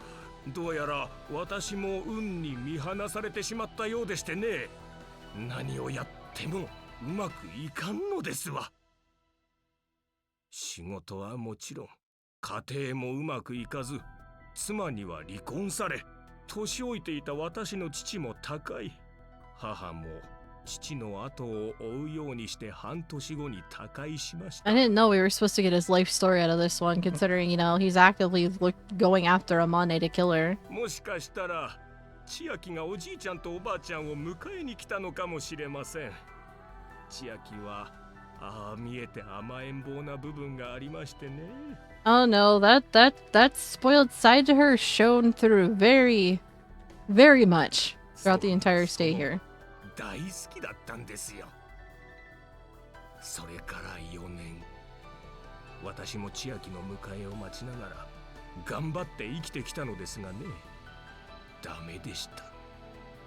F: どうやら私も運に見放されてしまったようでしてね、何をやってもうまくいかんのですわ。仕事はもちろん家庭もうまくいかず、妻には離婚され、年老いていた私の父も他界、母も父の後を追うようにして半年後に他界しました。
B: I didn't know we were supposed to get his life story out of this one, considering, you know, he's actively going after Amane to kill her.
F: もしかしたら千秋がおじいちゃんとおばあちゃんを迎えに来たのかもしれません。千秋は見えて甘えん坊な部分がありましてね。
B: Oh no, that spoiled side to her shone through very, very much throughout the entire stay here.
F: 大好きだったんですよ。それから4年、私も千秋の迎えを待ちながら頑張って生きてきたのですがね、ダメでした。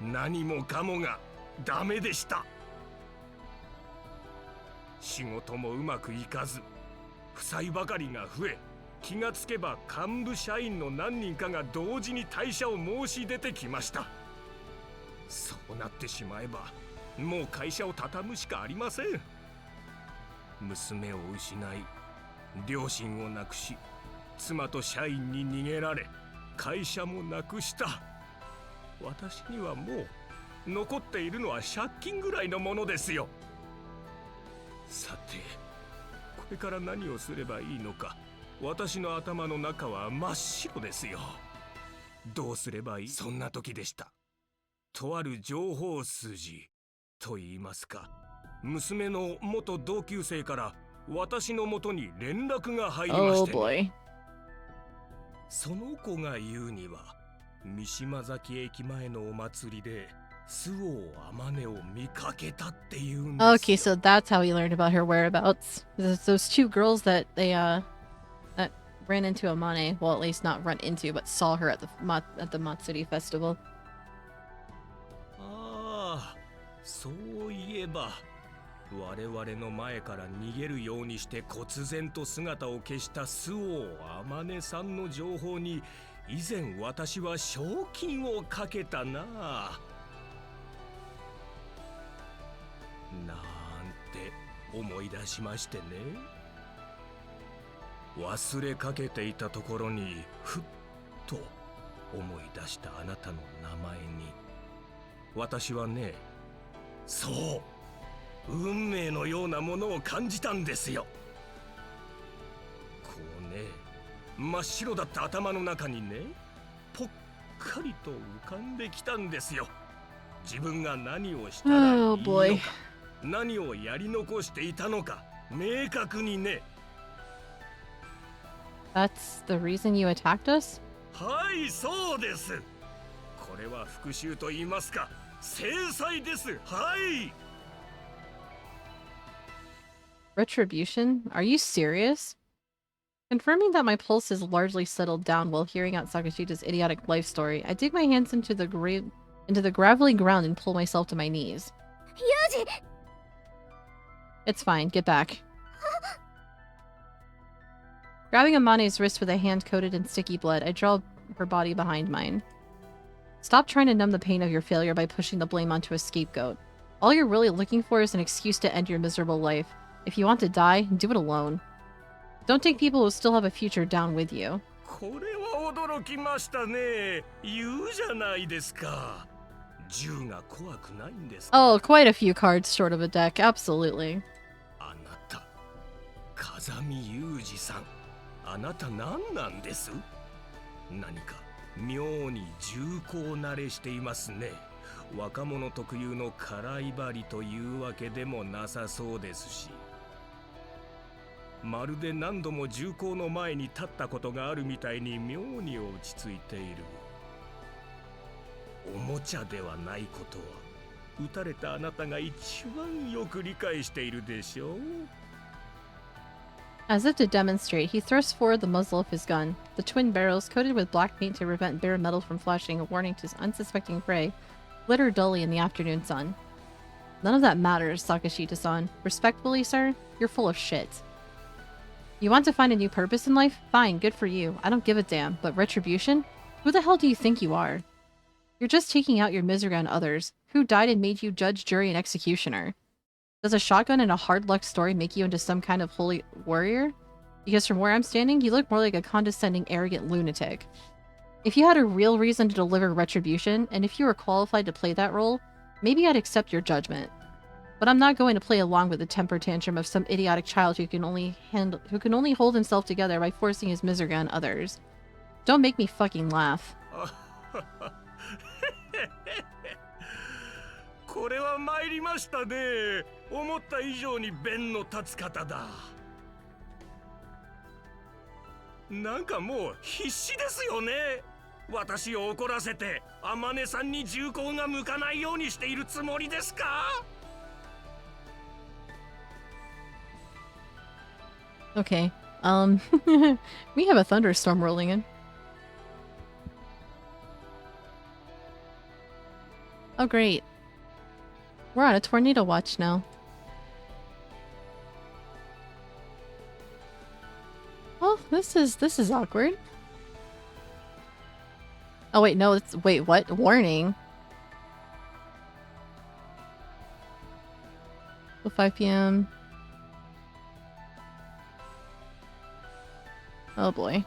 F: 何もかもがダメでした。仕事もうまくいかず、負債ばかりが増え、気がつけば幹部社員の何人かが同時に退社を申し出てきました。そうなってしまえばもう会社を畳むしかありません。娘を失い、両親を亡くし、妻と社員に逃げられ、会社もなくした。私にはもう残っているのは借金ぐらいのものですよ。さて、これから何をすればいいのか、私の頭の中は真っ白ですよ。どうすればいい？そんな時でした。とある情報筋と言いますか、娘の元同級生から私のもとに連絡が入りまして、ね、
B: Oh boy.
F: その子が言うには、三島崎駅前のお祭りで周防天音を見かけたって言うんですよ。
B: Okay, so that's how he learned about her whereabouts. Those two girls that they that ran into Amane, well, at least not run into, but saw her at the Matsuri festival.
F: そういえば我々の前から逃げるようにして忽然と姿を消した周防天音さんの情報に以前私は賞金をかけたな。なんて思い出しましてね。忘れかけていたところにふっと思い出したあなたの名前に、私はね、そう運命のようなものを感じたんですよ。こうね、真っ白だった頭の中にね、ぽっかりと浮かんできたんですよ。自分が何をしたらいいのか、何をやり残していたのか、明確にね。
B: That's the reason you attacked us?
F: はい、そうです。これは復讐と言いますか、制裁です。はい。
B: Retribution? Are you serious? Confirming that my pulse has largely settled down while hearing out Sakashita's idiotic life story, I dig my hands into the gravelly ground and pull myself to my knees.
A: Yuji!
B: It's fine, get back. Grabbing Amane's wrist with a hand coated in sticky blood, I draw her body behind mine. Stop trying to numb the pain of your failure by pushing the blame onto a scapegoat. All you're really looking for is an excuse to end your miserable life. If you want to die, do it alone. Don't take people who still have a future down with you.
F: これは驚きましたね。言うじゃないですか。銃が怖くないんですか。
B: Oh, quite a few cards short of a deck, absolutely.
F: あなた、風見裕二さん。あなた何なんです？何か妙に重厚慣れしていますね。若者特有の辛い針というわけでもなさそうですし。まるで何度も銃口の前に立ったことがあるみたいに妙に落ち着いている。おもちゃではないことは撃たれたあなたが一番よく理解しているでしょう。
B: As if to demonstrate, he thrusts forward the muzzle of his gun. The twin barrels, coated with black paint to prevent bare metal from flashing a warning to unsuspecting prey, glitter dully in the afternoon sun. None of that matters, Sakashita-san. Respectfully, sir, you're full of shit. You want to find a new purpose in life? Fine, good for you. I don't give a damn. But retribution? Who the hell do you think you are? You're just taking out your misery on others. Who died and made you judge, jury, and executioner? Does a shotgun and a hard luck story make you into some kind of holy warrior? Because from where I'm standing, you look more like a condescending, arrogant lunatic. If you had a real reason to deliver retribution, and if you were qualified to play that role, maybe I'd accept your judgment. But I'm not going to play along with the temper tantrum of some idiotic child who can only hold himself together by forcing his misery on others. Don't make me fucking laugh.
F: これは参りましたね。思った以上に弁の立つ方だ。なんかもう必死ですよね。私を怒らせて、天音さんに銃口が向かないようにしているつもりですか？
B: Okay, we have a thunderstorm rolling in. Oh great. We're on a tornado watch now. Oh, this is awkward. Oh wait, no, wait, what? Warning. Till 5 p.m. Oh boy.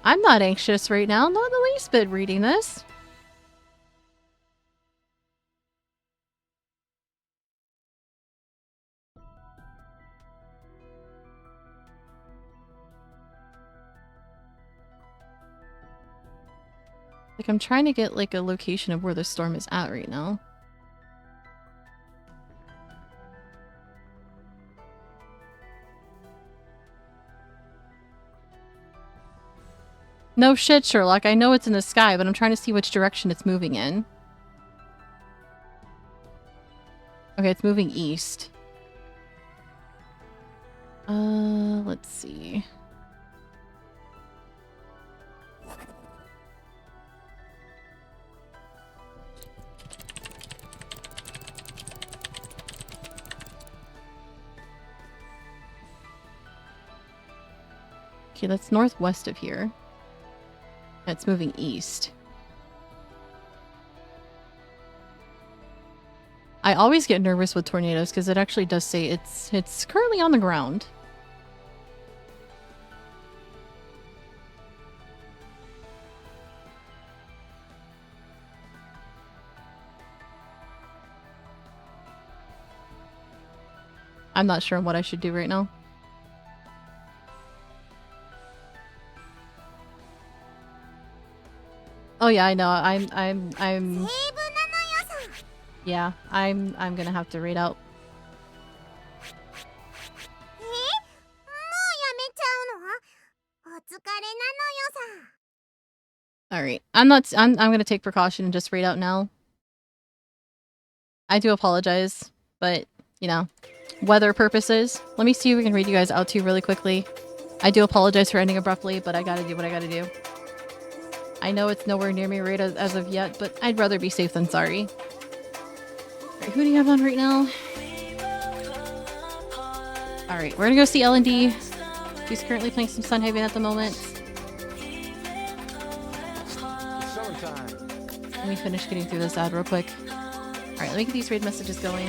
B: I'm not anxious right now, not the least bit reading this. Like, I'm trying to get, like, a location of where the storm is at right now. No shit, Sherlock. I know it's in the sky, but I'm trying to see which direction it's moving in. Okay, it's moving east. Let's see. Okay, that's northwest of here. And it's moving east. I always get nervous with tornadoes because it actually does say it's currently on the ground. I'm not sure what I should do right now. Oh yeah, I know. I'm Yeah, I'm gonna have to read out.
A: もうやめちゃうの？
B: Alright. I'm gonna take precaution and just read out now. I do apologize, but, you know, weather purposes. Let me see if we can read you guys out too really quickly. I do apologize for ending abruptly, but I gotta do what I gotta do. I know it's nowhere near me right as of yet, but I'd rather be safe than sorry. Alright, who do you have on right now? Alright, we're gonna go see L&D. She's currently playing some Sunhaven at the moment. Let me finish getting through this ad real quick. Alright, let me get these raid messages going.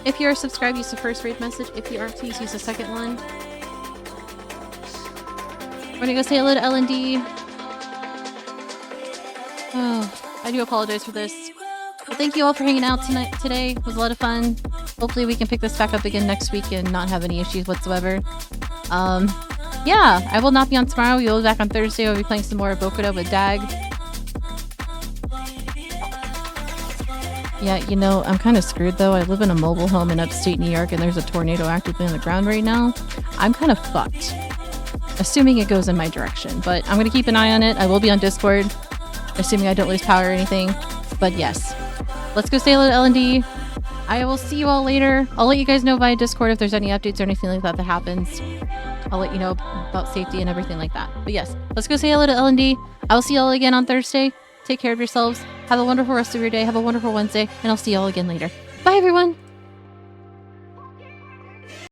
B: If you are subscribed, use the first raid message. If you aren't, please use the second one. We're gonna go say hello to L&D. Oh, I do apologize for this. But thank you all for hanging out today. It was a lot of fun. Hopefully we can pick this back up again next week and not have any issues whatsoever. Yeah, I will not be on tomorrow. We'll be back on Thursday. We'll be playing some more Bokuto with Dag. Yeah, you know, I'm kind of screwed though. I live in a mobile home in upstate New York and there's a tornado actively on the ground right now. I'm kind of fucked. Assuming it goes in my direction, but I'm going to keep an eye on it. I will be on Discord, assuming I don't lose power or anything. But yes, let's go say hello to L&D. I will see you all later. I'll let you guys know via Discord if there's any updates or anything like that that happens. I'll let you know about safety and everything like that. But yes, let's go say hello to L&D. I will see y'all again on Thursday. Take care of yourselves. Have a wonderful rest of your day. Have a wonderful Wednesday. And I'll see y'all again later. Bye, everyone.